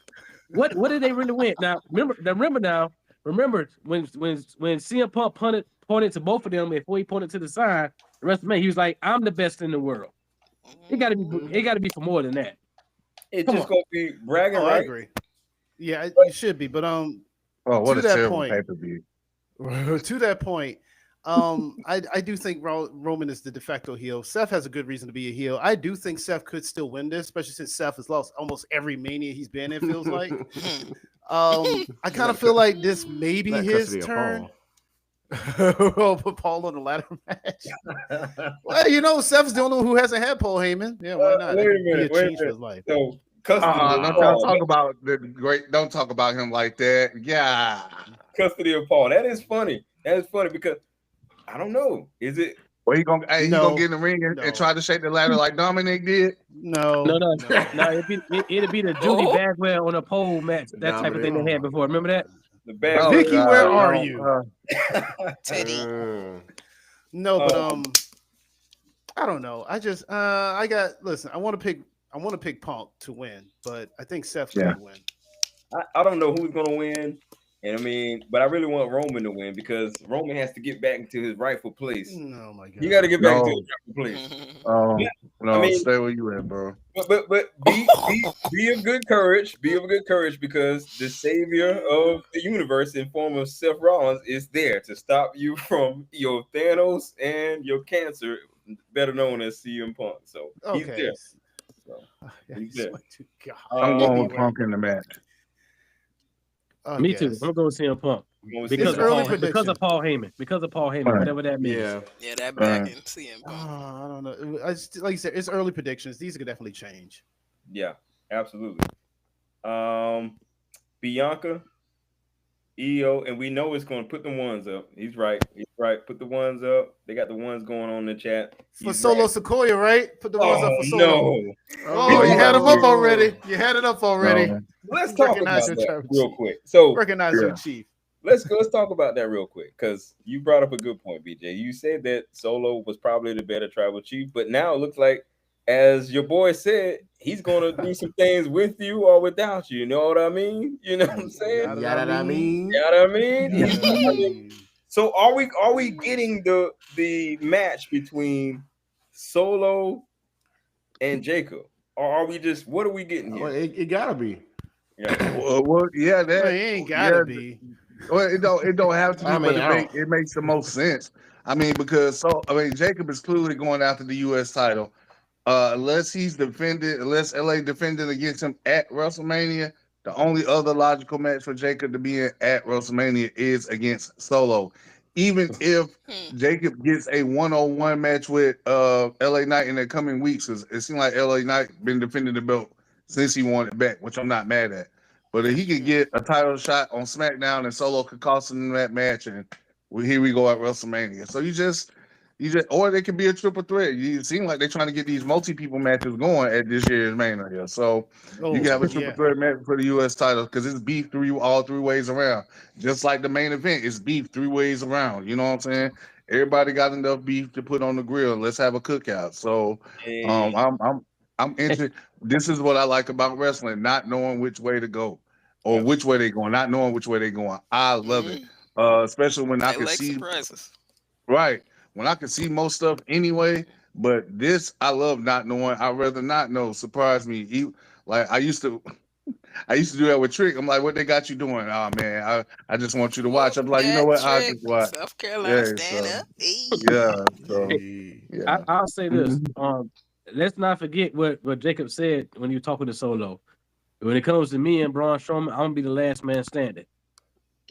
What did they really win? Now remember when CM Punk pointed to both of them before he pointed to the side, the rest of the man, he was like, I'm the best in the world. It gotta be for more than that. It's Come just on. gonna be bragging, I right? agree. Yeah, it should be. But Oh, what to a that terrible point. pay-per-view. to that point, I do think Roman is the de facto heel. Seth has a good reason to be a heel. I do think Seth could still win this, especially since Seth has lost almost every Mania he's been in. Feels like. I kind of feel like this may be his turn. We'll put Paul on the ladder match. Well, you know, Seth's the only one who hasn't had Paul Heyman. Yeah, why not? Wait That a could be minute. change for his life. So, custody, Don't y'all talk about the great. Don't talk about him like that. Yeah. custody of Paul. That is funny. That is funny because I don't know. Is it? Well, he gonna get in the ring No. and try to shake the ladder like Dominic did. No. It'd be the Judy Bagwell on a pole match, that type of thing they had before. Remember that? The bad Oh, Vicky, God, where are no, you? Teddy. No, but I don't know. I just I want to pick Punk to win, but I think Seth's gonna win. I don't know who's gonna win, and I mean, but I really want Roman to win because Roman has to get back into his rightful place. Oh my god. He got to get back into his rightful place. No, I mean- stay where you at, bro. But be of good courage. Be of good courage because the savior of the universe in form of Seth Rollins is there to stop you from your Thanos and your cancer, better known as CM Punk. So he's Okay. there. Yeah, He's I there. swear to God. I'm going with Punk in the match. I Me too. guess. I'm gonna see him Punk Because It's early prediction. because of Paul Heyman, Right. whatever that means. Yeah. Yeah, that back in CM Oh, Punk. I don't know. Like you said, it's early predictions. These could definitely change. Yeah, absolutely. Bianca, EO, and we know it's going to put the ones up. He's right. Put the ones up. They got the ones going on in the chat. For He's Solo right. Sequoia, right? Put the ones up for Solo. No. Oh, you had them up already. You had it up already. No. Let's talk Recognize about your that chief. real quick. So Recognize your chief. let's talk about that real quick because you brought up a good point, BJ. You said that Solo was probably the better tribal chief, but now it looks like, as your boy said, he's going to do some things with you or without you. You know what I mean? You know what I'm saying? Yeah, that I mean. You know what I mean? So are we getting the match between Solo and Jacob, or are we just what are we getting here? Well, it gotta be. Yeah. Well, yeah, that Well, it ain't gotta be. Well, it don't have to be, I mean, but it makes the most sense. I mean, because Jacob is clearly going after the U.S. title. Unless LA defending against him at WrestleMania, The only other logical match for Jacob to be in at WrestleMania is against Solo. Even if Jacob gets a one-on-one match with LA Knight in the coming weeks, because it seems like LA Knight been defending the belt since he won it back, which I'm not mad at. But if he could get a title shot on SmackDown and Solo could cost him that match, and here we go at WrestleMania. So you just, or they could be a triple threat. You seem like they're trying to get these multi-people matches going at this year's Mania. So you can have a triple threat match for the U.S. title because it's beef all three ways around. Just like the main event, it's beef 3 ways around. You know what I'm saying? Everybody got enough beef to put on the grill. Let's have a cookout. So I'm interested. This is what I like about wrestling: not knowing which way to go or which way they're going, not knowing which way they're going. I love it, especially when I can see surprises. Right. When I can see most stuff anyway, but this I love not knowing. I'd rather not know. Surprise me. Like I used to do that with Trick. I'm like, what they got you doing? Oh man, I just want you to watch. I'm like, you know what? I'll just watch. South Carolina stand up. I'll say this. Let's not forget what Jacob said when you were talking to Solo. When it comes to me and Braun Strowman, I'm gonna be the last man standing.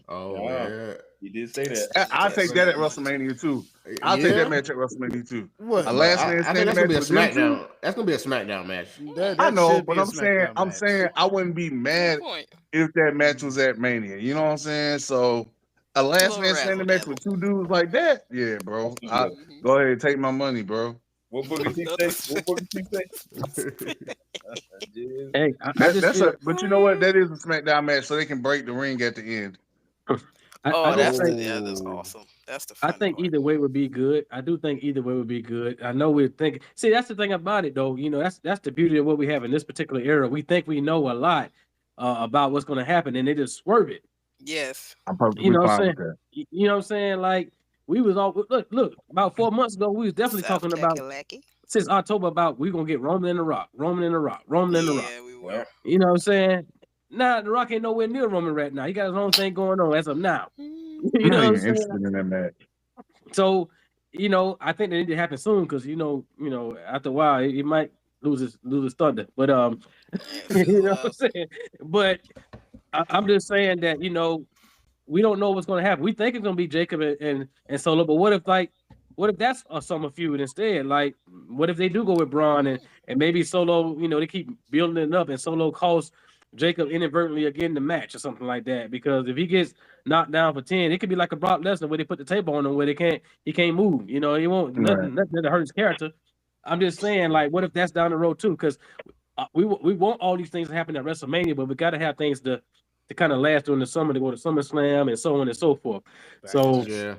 Oh yeah. You did say that. I'll take that at WrestleMania too. I'll take that match at WrestleMania too. What? A last man standing that's gonna be a match with them SmackDown. two? That's gonna be a SmackDown match. I know, but I'm saying I wouldn't be mad if that match was at Mania. You know what I'm saying? So a last man standing match with 2 dudes like that, yeah, bro. Go ahead and take my money, bro. What Boogie say? Hey, but you know what? That is a SmackDown match, so they can break the ring at the end. That's awesome. That's the fun I think part. either way would be good. I do think either way would be good. I know we're thinking. See, that's the thing about it, though. You know, that's the beauty of what we have in this particular era. We think we know a lot about what's going to happen, and they just swerve it. Yes. I'm perfectly fine with that. You know what I'm saying? Like we was all look. About 4 months ago, we was definitely talking about since October about we're gonna get Roman and the Rock. Yeah, we were. You know what I'm saying? Nah, The Rock ain't nowhere near Roman right now. He got his own thing going on as of now. You know what I'm saying? Interested in that match. So, you know, I think that it need to happen soon because you know, after a while, he might lose his thunder. But you know what I'm saying? But I'm just saying that we don't know what's going to happen. We think it's going to be Jacob and Solo, but what if that's a summer feud instead? Like, what if they do go with Braun and maybe Solo? You know, they keep building it up and Solo costs Jacob inadvertently again the match or something like that. Because if he gets knocked down for 10, it could be like a Brock Lesnar where they put the table on him where he can't move. You know, he won't nothing to hurt his character. I'm just saying, like, what if that's down the road too? Because we want all these things to happen at WrestleMania, but we got to have things to kind of last during the summer to go to SummerSlam and so on and so forth. So you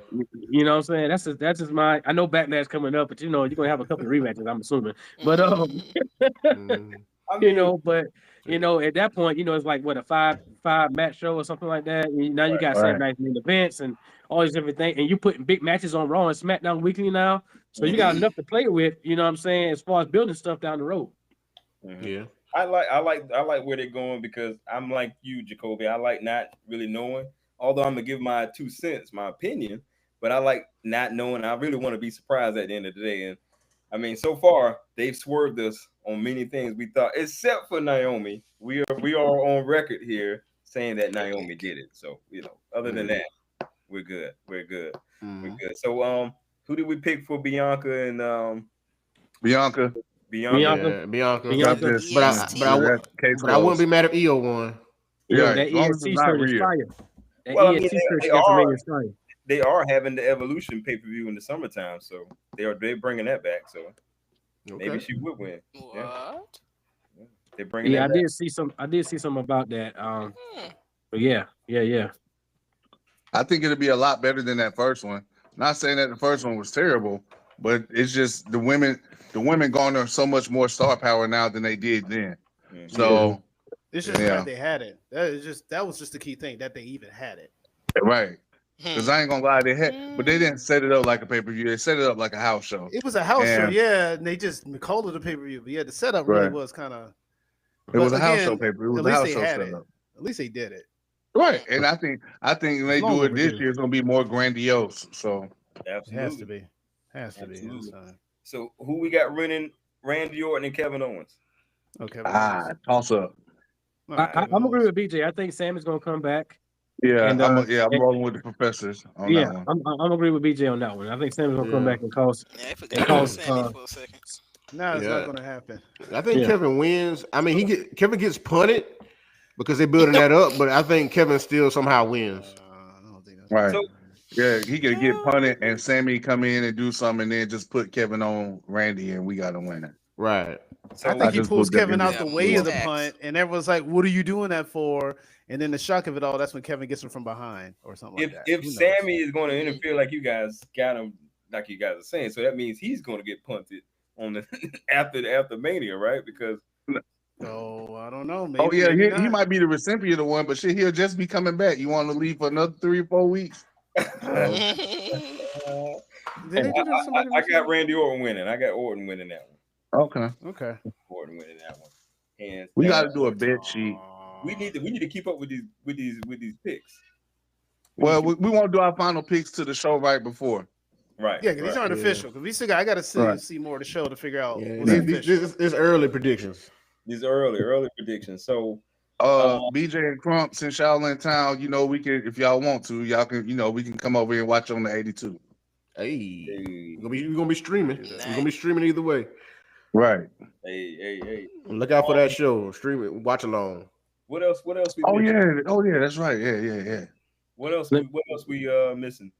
know what I'm saying? That's just my. I know Backlash coming up, but you're gonna have a couple of rematches, I'm assuming. But at that point, it's like what a five match show or something like that. Now you got Saturday night main events and all these different things, and you putting big matches on Raw and SmackDown weekly now. So you got enough to play with. You know what I'm saying? As far as building stuff down the road. Yeah. I like where they're going because I'm like you, Jacoby. I like not really knowing. Although I'm gonna give my 2 cents, my opinion, but I like not knowing. I really want to be surprised at the end of the day. And I mean, so far they've swerved us on many things we thought, except for Naomi. We are on record here saying that Naomi did it. So other than that, we're good. We're good. So who did we pick for Bianca and Bianca? Bianca. But I wouldn't be mad if EO won. Yeah, that EST shirt is fire. That EST shirt they are having the Evolution pay-per-view in the summertime, so they're bringing that back. So maybe she would win. What? Yeah. They're bringing. Yeah, I did see some about that. But yeah. I think it'll be a lot better than that first one. Not saying that the first one was terrible, but it's just the women garner so much more star power now than they did then. So it's just that they had it. That was just the key thing, that they even had it. Right. Because I ain't gonna lie, they had, but they didn't set it up like a pay-per-view. They set it up like a house show. It was a house show, and they just called it a pay-per-view. But the setup really was kind of. It was a house show pay-per-view. It was a house show setup. At least they did it. Right, and I think when they do it this year, it's gonna be more grandiose. So absolutely, has to be. So who we got running? Randy Orton and Kevin Owens. Okay. Toss up. I'm agree with BJ. I think Sam is gonna come back. Yeah, And, I'm and- rolling with the professors on Yeah, that one. I'm agree with BJ on that one. I think Sam is gonna come back and cause Yeah, I and forgot about cause Sammy for a second. No, it's Yeah. not going to happen. I think Yeah. Kevin wins. I mean, Kevin gets punted because they're building that up, but I think Kevin still somehow wins. I don't think that's Right. So Yeah, he could get punted and Sammy come in and do something and then just put Kevin on Randy and we got to win it. Right. so I think he just pulls looked at Kevin him. out the way of the Tax. punt, and everyone's like, "What are you doing that for?" And then the shock of it all, that's when Kevin gets him from behind or something like that. if Who knows? Sammy is going to interfere like you guys got him, like you guys are saying, so that means he's going to get punted on the after Mania, right? Because So I don't know. Maybe, Oh yeah, maybe he not. might be the recipient of one, but shit, he'll just be coming back. You want to leave for another 3 or 4 weeks? Did they do that to somebody I got recently? Randy Orton winning. I got Orton winning that one. Okay, Okay. Orton winning that one. And we got to do a bet sheet. we need to keep up with these picks. Well, we want to do our final picks to the show right before. Right. Yeah, because these aren't Yeah. official. Because we still got. I got to Right. see more of the show to figure out. Yeah, what's official. this early predictions. These are early predictions. So BJ and Crump, since y'all in town, we can, if y'all want to, y'all can, we can come over here and watch on the 82. Hey, we're gonna be streaming. We're gonna be streaming either way. Right. hey. Look out for that show. Stream it. Watch along. What else we Oh missing? yeah, that's right. Yeah. What else we missing?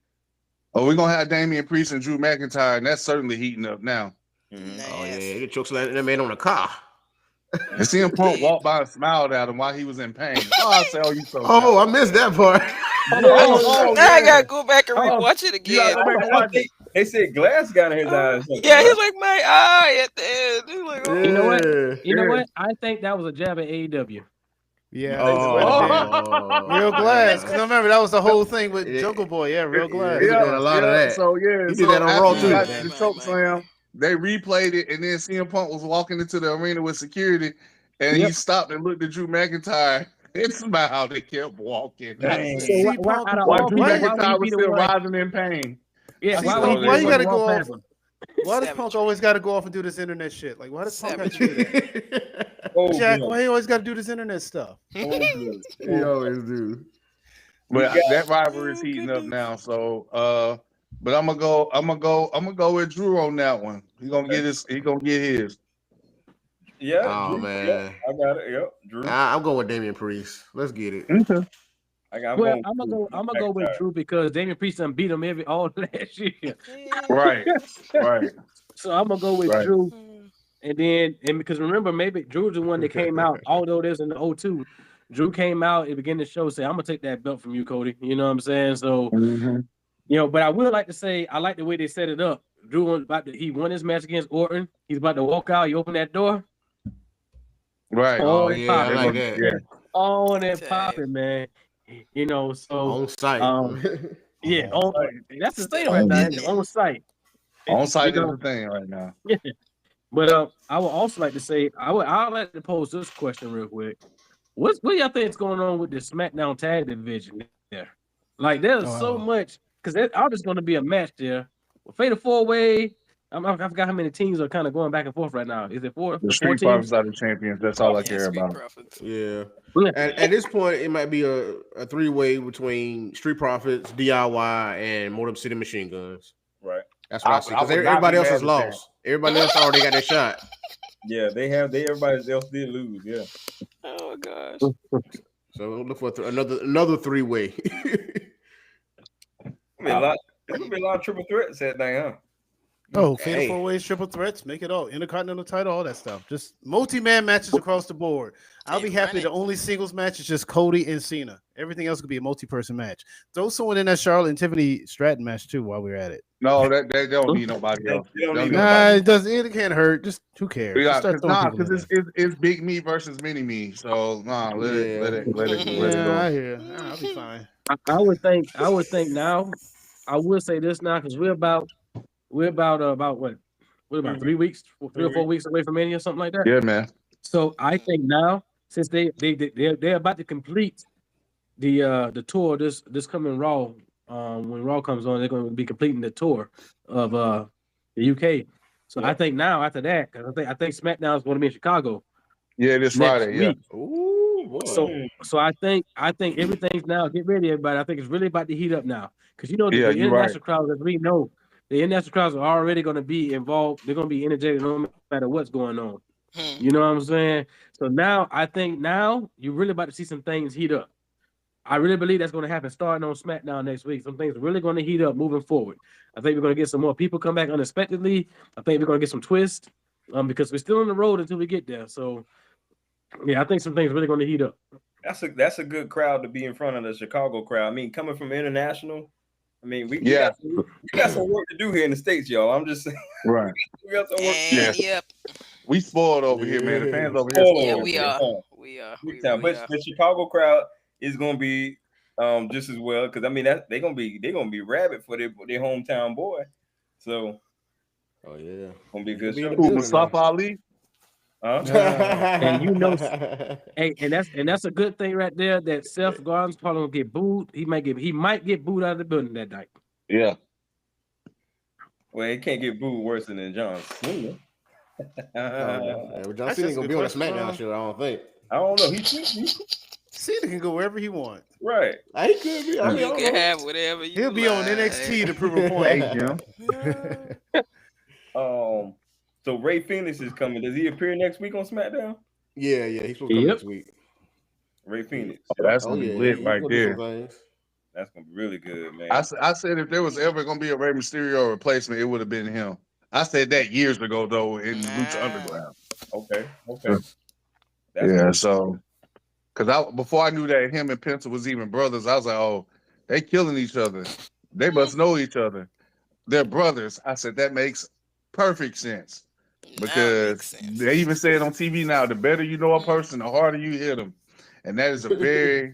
Oh, we're gonna have Damian Priest and Drew McIntyre, and that's certainly heating up now. Oh yeah, it chokes like that man on a car. And CM Punk walked by and smiled at him while he was in pain. Oh, I say, you so Oh, I missed that part. oh, Now I yeah. gotta go back and rewatch it You gotta again. go back and watch it. They said glass got in his eyes. Yeah, he's like my eye at the end. He's like, oh. You know what? Yeah. You know what? I think that was a jab at AEW. Yeah. Oh. Real glass. Because I remember that was the whole thing with Yeah. Jungle Boy. Yeah, real glass. Yeah. doing a lot of that. So yeah, He did that on Raw, after too. he got Yeah. the choke slam, they replayed it, and then CM Punk was walking into the arena with security, and he stopped and looked at Drew McIntyre and smiled and kept walking. Dang. So See, why, Punk, out of While all Drew people, why McIntyre would was he be the still one? rising in pain. Yeah, See, why why would he be the you one gotta to go walk off? past him? Why does Punk Savage. always got to go off and do this internet shit? Like, why does Punk got to do that? Oh, Jack, boy. why he always got to do this internet stuff? He always do. But that rivalry is heating up now. So, but I'm gonna go with Drew on that one. He's gonna get his. Yeah. Oh, Drew, man. yeah, I got it. Yep. Drew. I'm going with Damian Priest. Let's get it. I'm Well, going I'm gonna go with Drew because Damian Priest done beat him all last year. Right. So I'm gonna go with Right. Drew, and because remember, maybe Drew's the one that came out. Although there's in the 02, Drew came out at the beginning of the show saying, "I'm gonna take that belt from you, Cody." You know what I'm saying? So, but I would like to say I like the way they set it up. Drew was he won his match against Orton. He's about to walk out. He opened that door. Right. Oh, and yeah, I popping. like that. Yeah. On and Dang. popping, man. So On site. yeah, that's the thing right now. On site. On site is the thing right now. But I would also like to say I'd like to pose this question real quick. What y'all think is going on with the SmackDown tag division there? Like there's so much because I'm just going to be a match there. Fatal 4-way. I forgot how many teams are kind of going back and forth right now. Is it four? The 4 Street teams? Profits are the champions. That's all I care Street about. Profits. Yeah. At this point, it might be a 3-way between Street Profits, DIY, and Motor City Machine Guns. Right. That's what I see. I Because would not everybody be else mad is at lost. Everybody else already got their shot. Yeah, everybody else did lose. Yeah. Oh gosh. So look for another 3-way. There's gonna be a lot of triple threats that thing, huh? Oh, fatal 4-ways, triple threats, make it all intercontinental title, all that stuff. Just multi-man matches across the board. I'll be happy. The only singles match is just Cody and Cena. Everything else could be a multi-person match. Throw someone in that Charlotte and Tiffany Stratton match too while we're at it. No, they don't need nobody else. Nah, it doesn't. It can't hurt. Just who cares? Because it's big me versus mini me. So let it Yeah, I go. hear. I'll be fine. I would think now. I would say this now because we're about what? What about 3 weeks, 3 or 4 weeks away from Mania or something like that? Yeah, man. So I think now, since they're about to complete the tour this coming Raw, when Raw comes on, they're going to be completing the tour of the UK. So I think now after that, because I think SmackDown is going to be in Chicago. Yeah, this Friday. week. Yeah. Ooh. So I think everything's now. Get ready, everybody. I think it's really about to heat up now because the Yeah, you're right. international crowds, as we know, the international crowds are already going to be involved. They're going to be energetic no matter what's going on. You know what I'm saying? So now I think you're really about to see some things heat up. I really believe that's going to happen starting on SmackDown next week. Some things are really going to heat up moving forward. I think we're going to get some more people come back unexpectedly. I think we're going to get some twists because we're still on the road until we get there. So, yeah, I think some things are really going to heat up. That's a good crowd to be in front of the Chicago crowd. I mean, coming from international, I mean, we got some work to do here in the States, y'all. I'm just saying. Right. We got some work. Yep. We spoiled over here, man. The fans over here. Yeah, we are. We are. But the Chicago crowd is going to be just as well because I mean they're gonna be rabid for their hometown boy. So, gonna be a good show. Mustafa Ali. And you know, and that's a good thing right there. That Seth Rollins probably gonna get booed. He might get booed out of the building that night. Yeah. Well, he can't get booed worse than John Cena. John Cena gonna be on the SmackDown show. I don't think. I don't know. He Cena can go wherever he wants. Right. He could be. You can have whatever you. He'll be on NXT to prove a point. So Ray Phoenix is coming. Does he appear next week on SmackDown? Yeah, he's supposed to come next week. Ray Phoenix. That's gonna be lit right there. That's gonna be really good, man. I said if there was ever gonna be a Rey Mysterio replacement, it would have been him. I said that years ago though in Lucha Underground. Okay. So because before I knew that him and Penta was even brothers, I was like, oh, they killing each other. They must know each other. They're brothers. I said that makes perfect sense. Because they even say it on TV now, the better you know a person, the harder you hit them. And that is a very,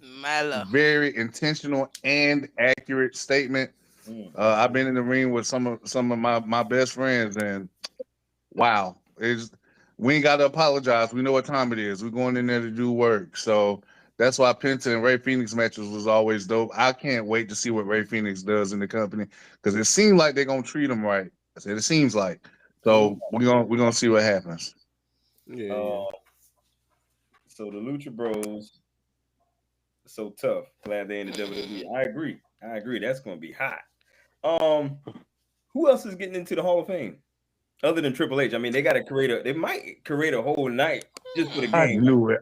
very intentional and accurate statement. I've been in the ring with some of my best friends, and wow, we ain't got to apologize. We know what time it is. We're going in there to do work. So that's why Penta and Ray Phoenix matches was always dope. I can't wait to see what Ray Phoenix does in the company because it seems like they're gonna treat him right. I said it seems like. So we're gonna see what happens. Yeah. So the Lucha Bros, so tough. Glad they're in the WWE. I agree. That's gonna be hot. Who else is getting into the Hall of Fame other than Triple H? I mean, they might create a whole night just for the game. I knew it.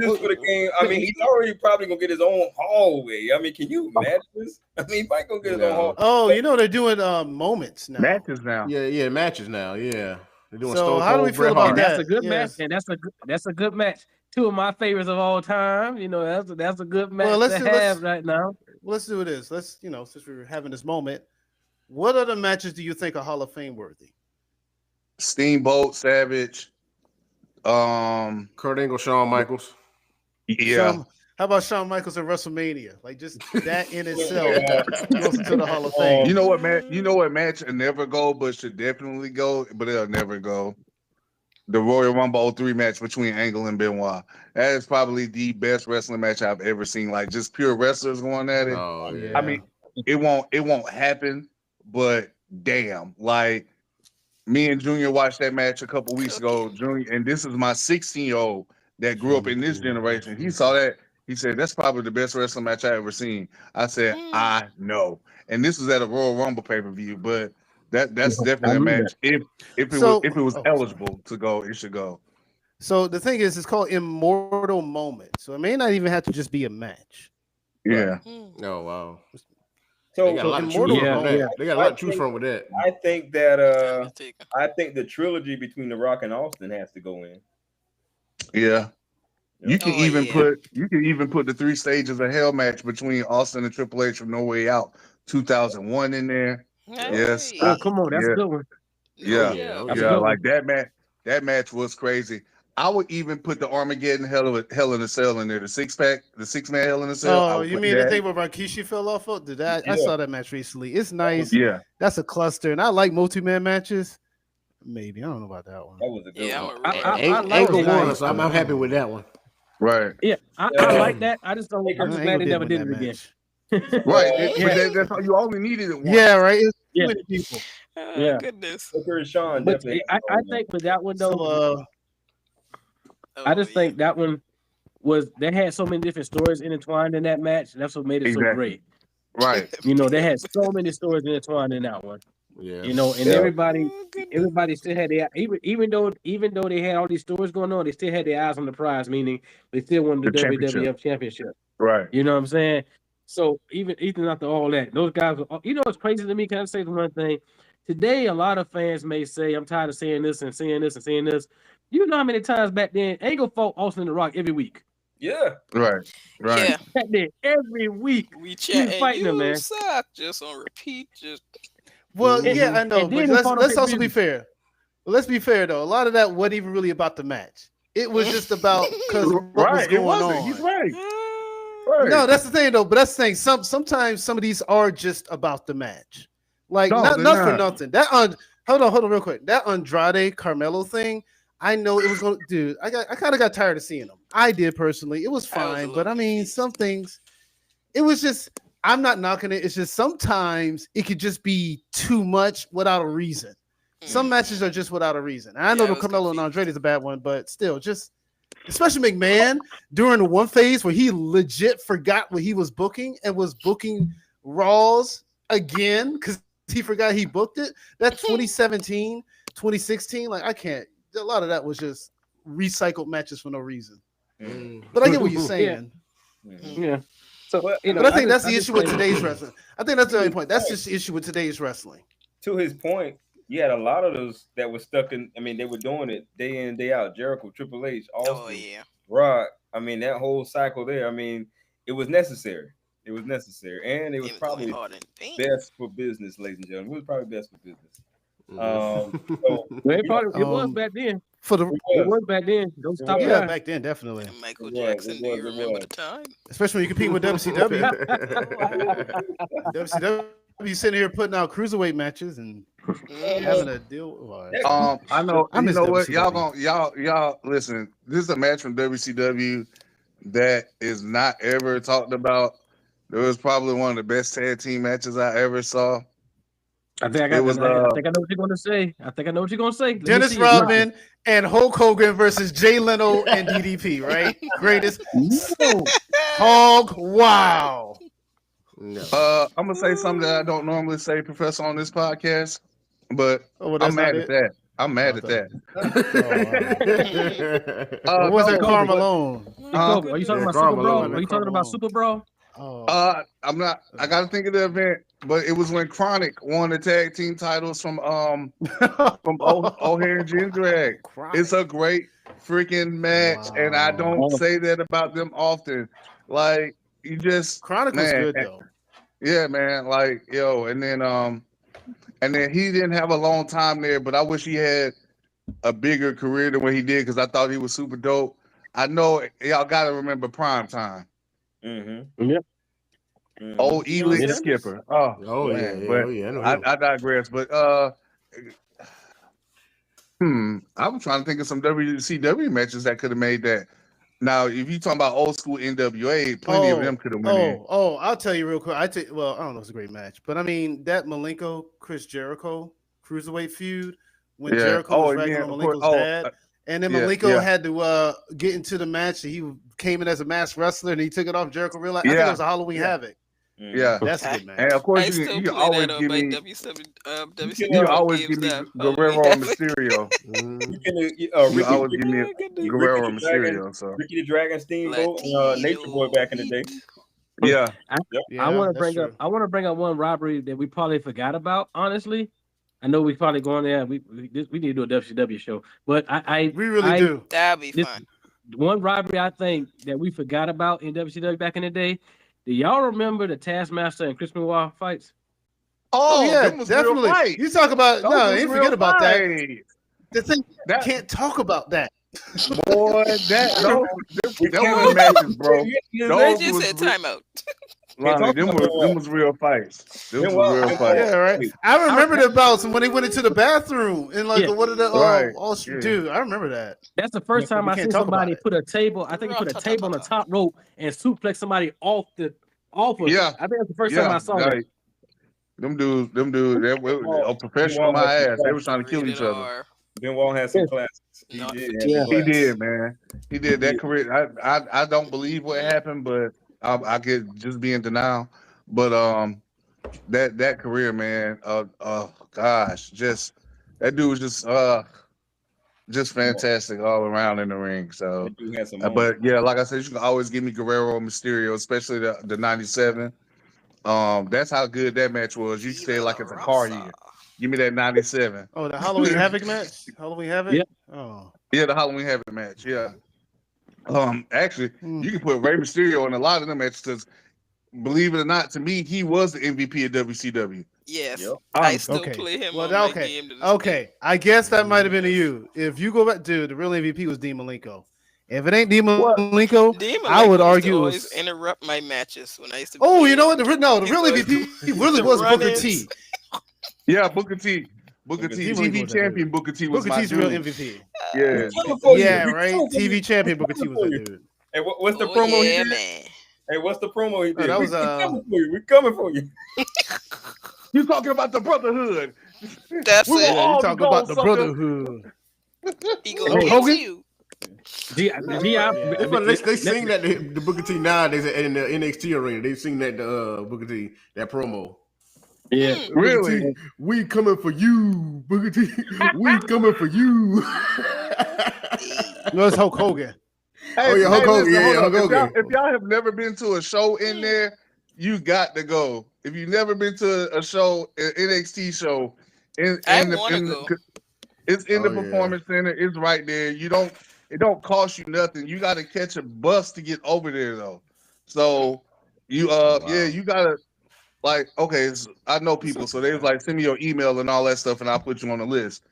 Just for the game. I mean, he's already probably gonna get his own hallway. I mean, can you imagine this? I mean, he might gonna get his own hallway. Oh, you know they're doing moments now. Matches now. Yeah, matches now. Yeah. They're doing so how do we feel about that? That's a good match, and that's a good match. Two of my favorites of all time. You know, that's a good match to have right now. Let's do this. Let's, since we're having this moment, what other matches do you think are Hall of Fame worthy? Steamboat, Savage, Kurt Angle, Shawn Michaels. Yeah. How about Shawn Michaels at WrestleMania? Like just that in itself goes into the Hall of Fame. You know what match will never go, but should definitely go, but it'll never go. The Royal Rumble 03 match between Angle and Benoit. That is probably the best wrestling match I've ever seen. Like just pure wrestlers going at it. Oh, yeah. I mean, it won't happen, but damn, like me and Junior watched that match a couple weeks ago. Junior, and this is my 16-year-old that grew up in this generation. He saw that. He said, that's probably the best wrestling match I ever seen. I said, I know. And this was at a Royal Rumble pay-per-view, but that's definitely a match. If it was eligible to go, it should go. So the thing is, it's called Immortal Moment. So it may not even have to just be a match. Yeah. Oh wow. So they got a lot to choose from with that. I think that I think the trilogy between The Rock and Austin has to go in. Yeah. You can even put the 3 stages of hell match between Austin and Triple H from No Way Out 2001 in there. Yes. Oh, come on, that's a good one. Yeah. Like that match was crazy. I would even put the Armageddon Hell in a Cell in there, the 6-man Hell in a Cell. Oh, you mean the thing where Rikishi fell off of? I saw that match recently. It's nice. Yeah. That's a cluster, and I like multi-man matches. Maybe I don't know about that one. That was a good one. I like one, so I'm happy with that one. Right. Yeah, I like that. I just don't. I'm just glad they never did it again. Right. Yeah. That's how you only needed it once. Yeah, right. It's too Yeah. many people. Yeah. Goodness. Booker Sean But definitely. I think with that one though, So I just think that one was they had so many different stories intertwined in that match, and that's what made it so Exactly. great. Right. You know, they had so many stories intertwined in that one. Yeah. You know, and Yeah. everybody still had their even though they had all these stories going on, they still had their eyes on the prize, meaning they still wanted the The championship. WWF championship. Right. You know what I'm saying? So even after all that, those guys were, you know, it's crazy to me. Can I say one thing? Today, a lot of fans may say, I'm tired of seeing this and seeing this and seeing this. You know how many times back then, Angle fought Austin the Rock every week. Yeah. Right. Right. Yeah. Back then, every week. We He was chat fighting him, you man. suck just on repeat. Just well, And- yeah, I know, and but then he fought on let's also be pay-per-view. fair. Let's be fair though. A lot of that wasn't even really about the match. It was just about because what was Right. It going wasn't. on. He's right. Right. No, that's the thing though. But that's the thing. Sometimes some of these are just about the match. Like No, not they're for not. nothing. Hold on real quick. That Andrade Carmelo thing. I know it was going to do. I kind of got tired of seeing them. I did personally. It was I was a fine, little but I mean, confused. some things. It was just. I'm not knocking it. It's just sometimes it could just be too much without a reason. Some matches are just without a reason. And I know Yeah, I the was Carmelo and confused. Andrade is a bad one, but still, just especially McMahon during the one phase where he legit forgot what he was booking and was booking Raws again because he forgot he booked it. That's 2017, 2016. Like I can't. A lot of that was just recycled matches for no reason. But I get what you're saying. Yeah. So, But- you know, But I think that's I the just issue with think- today's wrestling. I think that's the only point. That's just the issue with today's wrestling. To his point, you had a lot of those that were stuck in. I mean, they were doing it day in, day out. Jericho, Triple H, Austin, oh yeah. Rock. I mean, that whole cycle there. I mean, it was necessary. It was necessary, and it was It probably going hard in pain. best for business, ladies and gentlemen. It was probably best for business. So, Well, it was back then. For the It was back then. Those top yeah, guys. back then definitely, And Michael It was, Jackson, it do you was, it remember was. the time? especially when you compete with WCW. WCW sitting here putting out cruiserweight matches and having a deal. I know. I You miss know what? WCW. Y'all. Listen. This is a match from WCW that is not ever talked about. It was probably one of the best tag team matches I ever saw. I think I know what you're going to say. I think I know what you're going to say. Let me Dennis see it. Rodman and Hulk Hogan versus Jay Leno and DDP, right? Greatest. No. Hulk, wow. No. I'm gonna say something that I don't normally say, Professor, on this podcast, but Oh, well, that's I'm mad not at that. I'm mad at that. What was that, no, Karl but- Malone? Are you talking about Karl Super Brawl? Malone. Are you talking about Super Brawl? Oh, I'm not. I gotta think of the event, but it was when Chronic won the tag team titles from O'Haire and Jindrak. It's a great freaking match, and I don't Wow. say that about them often. Like you just Chronic was man, good though. yeah, man. Like yo, and then he didn't have a long time there, but I wish he had a bigger career than what he did because I thought he was super dope. I know y'all gotta remember Prime Time. Mm-hmm. Yep. Mm-hmm. Old Elite Sanders? Skipper. Oh man, yeah, but oh yeah. I know him. I digress, but I was trying to think of some WCW matches that could have made that. Now, if you talking about old school NWA, plenty of them could have went in. I'll tell you real quick. I don't know if it's a great match, but I mean that Malenko Chris Jericho cruiserweight feud when Jericho was ragging on Malenko's dad, and then Malenko had to get into the match, and he came in as a masked wrestler, and he took it off. Jericho realized I think it was a Halloween Havoc. Yeah, That's a good match. and of course I still you play always that give on my me WCW. you always give me Guerrero or Mysterio. You always give me Guerrero or Mysterio. So Ricky the Dragon Steamboat, Nature Boy back in the day. yeah, I want to bring up one robbery that we probably forgot about. Honestly, I know we probably going there. We need to do a WCW show, but we really do. That'd be fun. One robbery I think that we forgot about in WCW back in the day. Do y'all remember the Taskmaster and Chris Benoit fights? Oh yeah, them was real definitely. fights. You talk about Those no, was ain't real forget about that. fights. The thing you can't talk about that. Boy, that was matches, bro. They Those just was said real- timeout. Lonnie, them was real fights. Them was real fights. Yeah, right. I remember the bouts when they went into the bathroom and like one of the dude. I remember that. That's the first time I seen somebody put a table. I think he put a table on the top rope and suplex somebody off the Awful. Yeah. I think that's the first time I saw that. like, them dudes, they were a professional my ass. They were trying to kill each other. Benoit had some Yes. classes. He Not did. for Have Yeah. some He classes. did, man. He did that career. I don't believe what happened, but I could just be in denial. But that career, man. Gosh, just that dude was just fantastic all around in the ring. So, They do have some moments. but yeah, like I said, you can always give me Guerrero and Mysterio, especially the '97. That's how good that match was. You say like it's a car year. Give me that '97. Oh, the Halloween Havoc match. Halloween Havoc. Yeah. Oh. Yeah, the Halloween Havoc match. Yeah. Actually, you can put Rey Mysterio in a lot of them matches because, believe it or not, to me, he was the MVP of WCW. Yes, Yep. I still Okay. play him Well, on my okay. game. To this Okay, I guess that might have been to you. If you go back, dude, the real MVP was Dean Malenko. If it ain't Dean Malenko, day. I would Malenko used to argue. always interrupt my matches when I used to. Oh, play you know him. what? The He's real always MVP really the was Booker run-ins. T. Yeah, Booker T. Booker T. Dean Malenko TV was that champion dude. Booker T was Booker my T's the real dude. MVP. Yeah. Coming for you. Yeah, We right. coming for you. TV champion Booker T was that dude. Hey, what's the Oh, promo he yeah, did? man. Hey, what's the promo he did? that We was, coming for you. We coming for you. You talking about the brotherhood? That's We it. will Yeah, all you be talk gone, about the sucker. brotherhood. He Hulk gonna Hogan? get you. They sing that the Booker T nowadays in the NXT arena. They sing that Booker T that promo. Yeah. Really? Booker T, we coming for you, Booker T. We coming for you. No, it's Hulk Hogan. Oh, yeah, Hulk Hogan. listen, Yeah, hold Hulk up. Hogan. If y'all have never been to a show in there, you got to go. If you've never been to a show, an NXT show, I want to go. it's in the Oh, yeah. performance center. It's right there. It don't cost you nothing. You got to catch a bus to get over there though. So you yeah, you gotta like I know people, so they was like send me your email and all that stuff, and I'll put you on the list.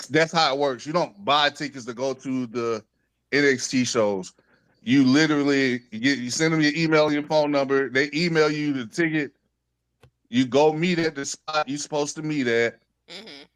That's how it works. You don't buy tickets to go to the NXT shows. You literally you send them your email and your phone number. They email you the ticket. You go meet at the spot you're supposed to meet at,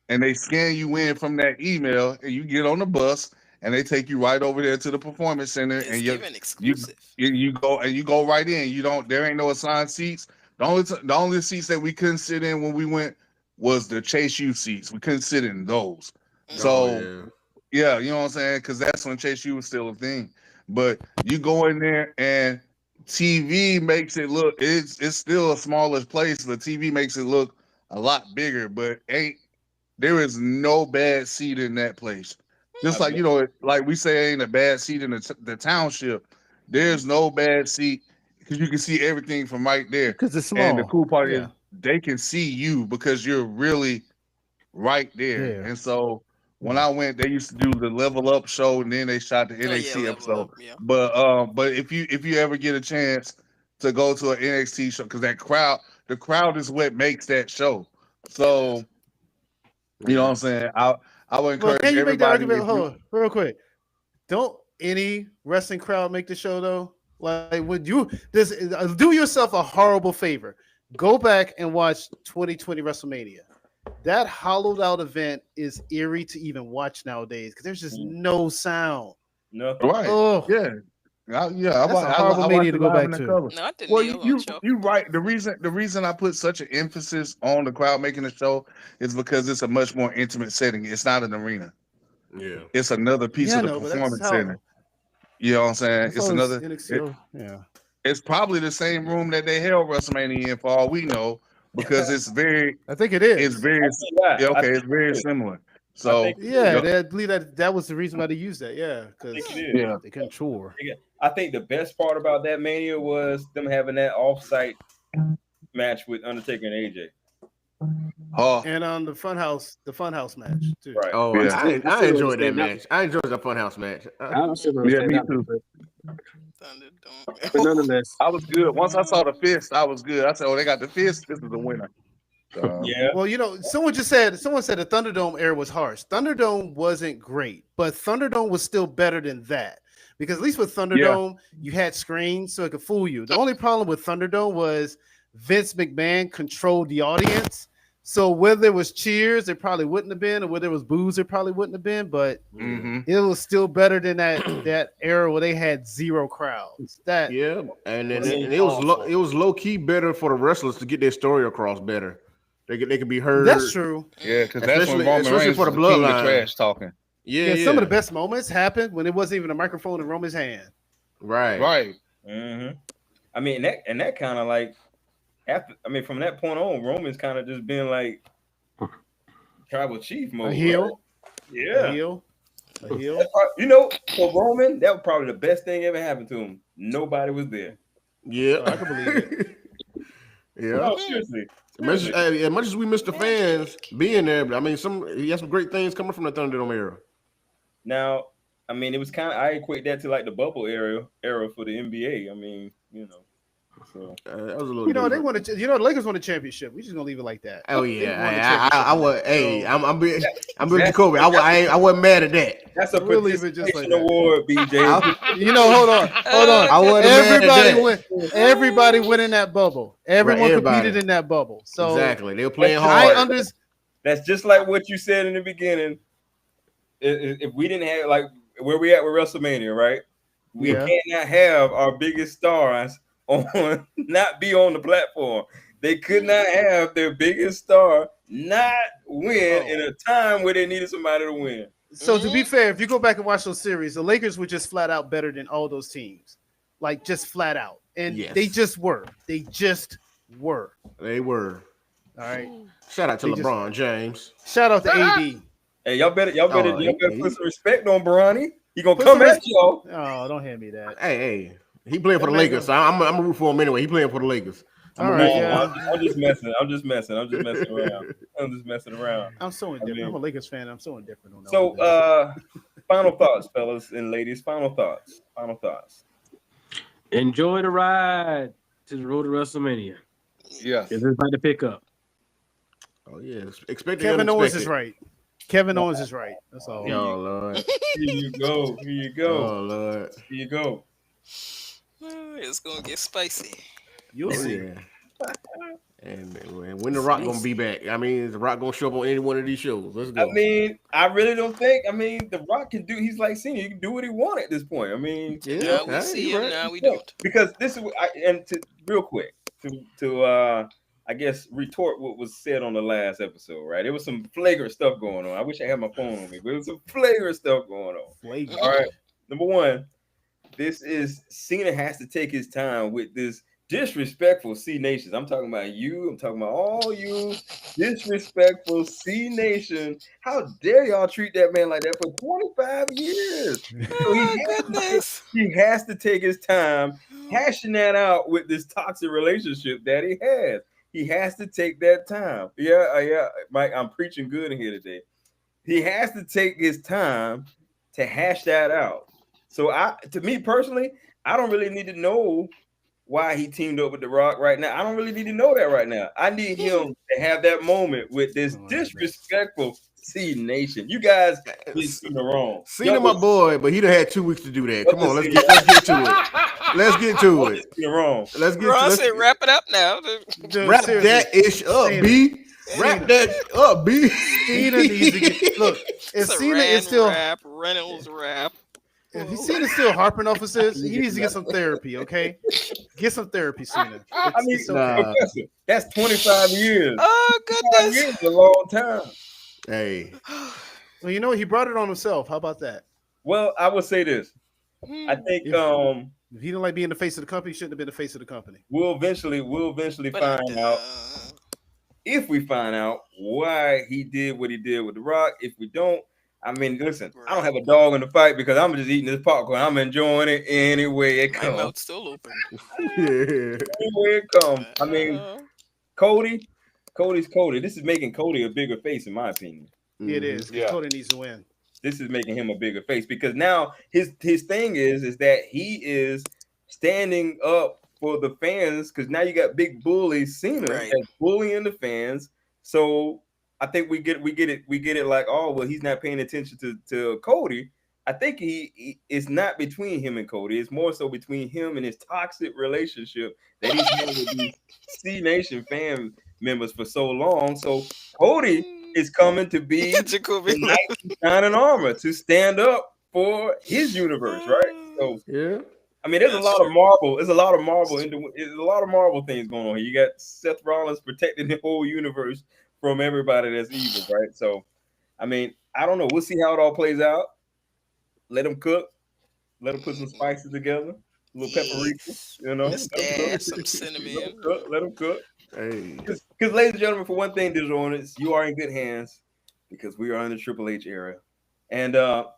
and they scan you in from that email, and you get on the bus, and they take you right over there to the performance center, It's and even exclusive. you go right in. You don't. There ain't no assigned seats. The only seats that we couldn't sit in when we went was the Chase U seats. We couldn't sit in those. So yeah, you know what I'm saying? Because that's when Chase U was still a thing. But you go in there and TV makes it look. It's still a smaller place, but TV makes it look a lot bigger. But there is no bad seat in that place. Just like like we say, ain't a bad seat in the township. There's no bad seat because you can see everything from right there. Because it's small. And the cool part is they can see you because you're really right there. Yeah. And so when I went, they used to do the Level Up show, and then they shot the NXT Level episode. Up, yeah. But if you ever get a chance to go to an NXT show, because the crowd is what makes that show. So you know what I'm saying? I would encourage Can you make that everybody. argument? Hold on, real quick. Don't any wrestling crowd make the show though? Like, would you do yourself a horrible favor? Go back and watch 2020 WrestleMania. That hollowed out event is eerie to even watch nowadays because there's just no sound. No. Right. Oh, Yeah. That's a horrible media to go back to. No, I didn't Well, kneel on you Chuck. right. The reason I put such an emphasis on the crowd making the show is because it's a much more intimate setting. It's not an arena. Yeah. It's another piece of the performance center. You know what I'm saying? It's another. It's probably the same room that they held WrestleMania in, for all we know, because it's very. I think it is. It's very. It's very similar. So I believe that was the reason why they used that. Yeah, because they couldn't tour. I think the best part about that Mania was them having that off-site match with Undertaker and AJ. And on the Funhouse match too. Right. Oh, I enjoyed that match. I enjoyed the Funhouse match. Me too. But nonetheless, I was good. Once I saw the fist, I was good. I said, "Oh, they got the fist. This is the winner." Yeah. Well, someone said the Thunderdome era was harsh. Thunderdome wasn't great, but Thunderdome was still better than that. Because at least with Thunderdome, you had screens so it could fool you. The only problem with Thunderdome was Vince McMahon controlled the audience. So whether there was cheers, it probably wouldn't have been, or whether there was booze, it probably wouldn't have been. But it was still better than that era where they had zero crowds. That and was it was low key better for the wrestlers to get their story across better. They could be heard. That's true. Yeah, because that's when Roman especially Reigns for the was the king of bloodline. trash talking. Yeah, some of the best moments happened when it wasn't even a microphone in Roman's hand. Right. Mm-hmm. I mean, that kind of like after. I mean, from that point on, Roman's kind of just been like tribal chief mode. A heel. Right? Yeah. A heel. You know, for Roman, that was probably the best thing ever happened to him. Nobody was there. Yeah, I can believe it. Yeah. No, seriously. As much as we miss the fans being there, but I mean, he has some great things coming from the Thunderdome era. Now, I mean, it was kind of I equate that to like the bubble era for the NBA. I mean, you know, so that was a little. They wanted. The Lakers won a championship. We just gonna leave it like that. Oh yeah, I was. Hey, I'm being Jacoby. I wasn't mad at that. That's a we'll leave it just like award, BJ. Hold on. I wasn't Everybody went in that bubble. Everyone competed in that bubble. So exactly, they were playing hard. That's just like what you said in the beginning. If we didn't have like where we at with WrestleMania, right? We cannot have our biggest stars not be on the platform. They could not have their biggest star not win in a time where they needed somebody to win. So to be fair, if you go back and watch those series, the Lakers were just flat out better than all those teams, like just flat out, and they just were. They were. All right. Shout out to LeBron James. Shout out to AD. Hey, y'all better put some respect on Bronny. He gonna come at y'all. Oh, don't hand me that. Hey, he playing for the Lakers, so I'm a root for him anyway. He playing for the Lakers. I'm just messing. I'm just messing around. I'm so indifferent. I'm a Lakers fan. I'm so indifferent. So, final thoughts, fellas and ladies. Final thoughts. Enjoy the ride to the road to WrestleMania. Yeah, it's about to pick up. Oh yeah, expect Kevin Owens is right. Kevin Owens is right. That's all. Oh Lord. Here you go. Oh Lord. Here you go. It's gonna get spicy. You'll see. Yeah. And when the Rock gonna be back? I mean, is the Rock gonna show up on any one of these shows? Let's go. I mean, I really don't think. I mean, the Rock can do. He's like Cena. He can do what he wants at this point. I mean, we see him now. We don't. Because this is real quick to I guess retort what was said on the last episode. Right, there was some flagrant stuff going on. I wish I had my phone on me, but there was some flagrant stuff going on. Flagrant. All right. Number one, this is Cena has to take his time with this disrespectful C Nations. I'm talking about you. I'm talking about all you disrespectful C Nation. How dare y'all treat that man like that for 25 years? So he has to take his time hashing that out with this toxic relationship that he has. He has to take that time. Yeah, Mike, I'm preaching good in here today. He has to take his time to hash that out. So to me personally, I don't really need to know why he teamed up with The Rock right now. I don't really need to know that right now. I need him to have that moment with this disrespectful C Nation. You guys did Cena wrong. Cena my boy, but he done had 2 weeks to do that. Come on, let's get to it. Let's get to it. You're wrong. Let's wrap it up now. Wrap that ish up, B. Wrap that up, B. Cena needs to get look. If Cena is still Reynolds rap. If Cena's still harping off of this, he needs to get some therapy, okay? Get some therapy, Cena. I mean, Professor, that's 25 years. Oh, goodness. 25 years is a long time. Hey. Well, you know, he brought it on himself. How about that? Well, I would say this. I think if he didn't like being the face of the company, he shouldn't have been the face of the company. We'll eventually find out. If we find out why he did what he did with The Rock, if we don't, I mean, listen, I don't have a dog in the fight because I'm just eating this popcorn. I'm enjoying it any way it comes. My mouth's still open. Any way it comes. I mean, Cody's Cody. This is making Cody a bigger face, in my opinion. It is. Yeah. Cody needs to win. This is making him a bigger face because now his thing is that he is standing up for the fans because now you got big bully Cena that's bullying the fans. So I think we get it like, oh well, he's not paying attention to Cody. I think he it's not between him and Cody. It's more so between him and his toxic relationship that he's had with these C Nation fan members for so long. So Cody is coming to be Jacoby. the knight in shining armor to stand up for his universe, right? So Yeah. I mean, there's a That's lot true. of Marvel. There's a lot of Marvel. There's a lot of Marvel things going on here. You got Seth Rollins protecting the whole universe from everybody that's evil, right? So, I mean, I don't know. We'll see how it all plays out. Let them cook. Let them put some spices together. A little paprika, Yes. you know. Just add some cinnamon. Let them cook. Hey. Because, ladies and gentlemen, for one thing, digital owners, you are in good hands because we are in the Triple H era. And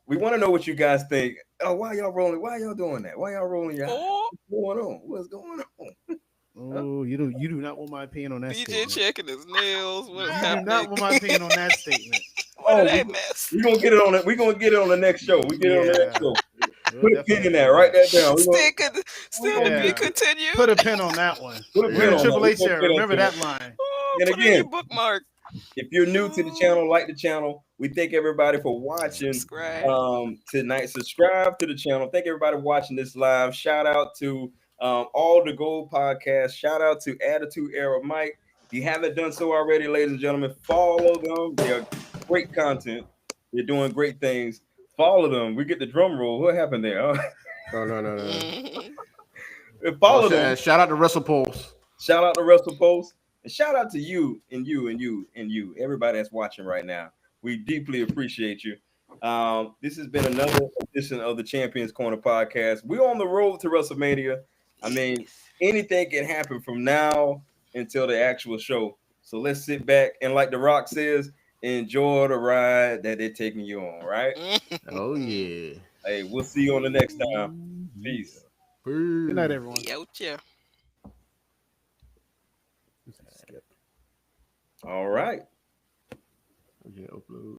we want to know what you guys think. Oh, why y'all rolling? Why y'all doing that? Why y'all rolling your eyes? Oh, What's going on? What's going on? Oh, you do not want my opinion on that BJ statement. checking his nails. What is You do happening? not want my opinion on that statement. What did Oh, I miss? we're gonna get it on it. We're gonna get it on the next show. We get it on the next show. We'll Put a pin in definitely that. do Write that down. Still to be Yeah. continued. Put a pin on that one. Put a We're pin in on Triple that. H era. Remember that line. Oh, And put it in again, your bookmark. if you're new to the channel, like the channel. We thank everybody for watching Subscribe. tonight. Subscribe to the channel. Thank everybody for watching this live. Shout out to All the Gold Podcast. Shout out to Attitude Era Mike. If you haven't done so already, ladies and gentlemen, follow them. They're great content. They're doing great things. Follow them. We get the drum roll. What happened there? No. Mhm. Follow them. Shout out to WrestlePulse. Shout out to WrestlePost. And shout out to you and you and you and you, everybody that's watching right now. We deeply appreciate you. This has been another edition of the Champions Corner podcast. We're on the road to WrestleMania. I mean, anything can happen from now until the actual show. So let's sit back and, like The Rock says, enjoy the ride that they're taking you on, right? Oh yeah. Hey, we'll see you on the next time. Peace. Good night, everyone. Oucha. All right. Yeah, upload.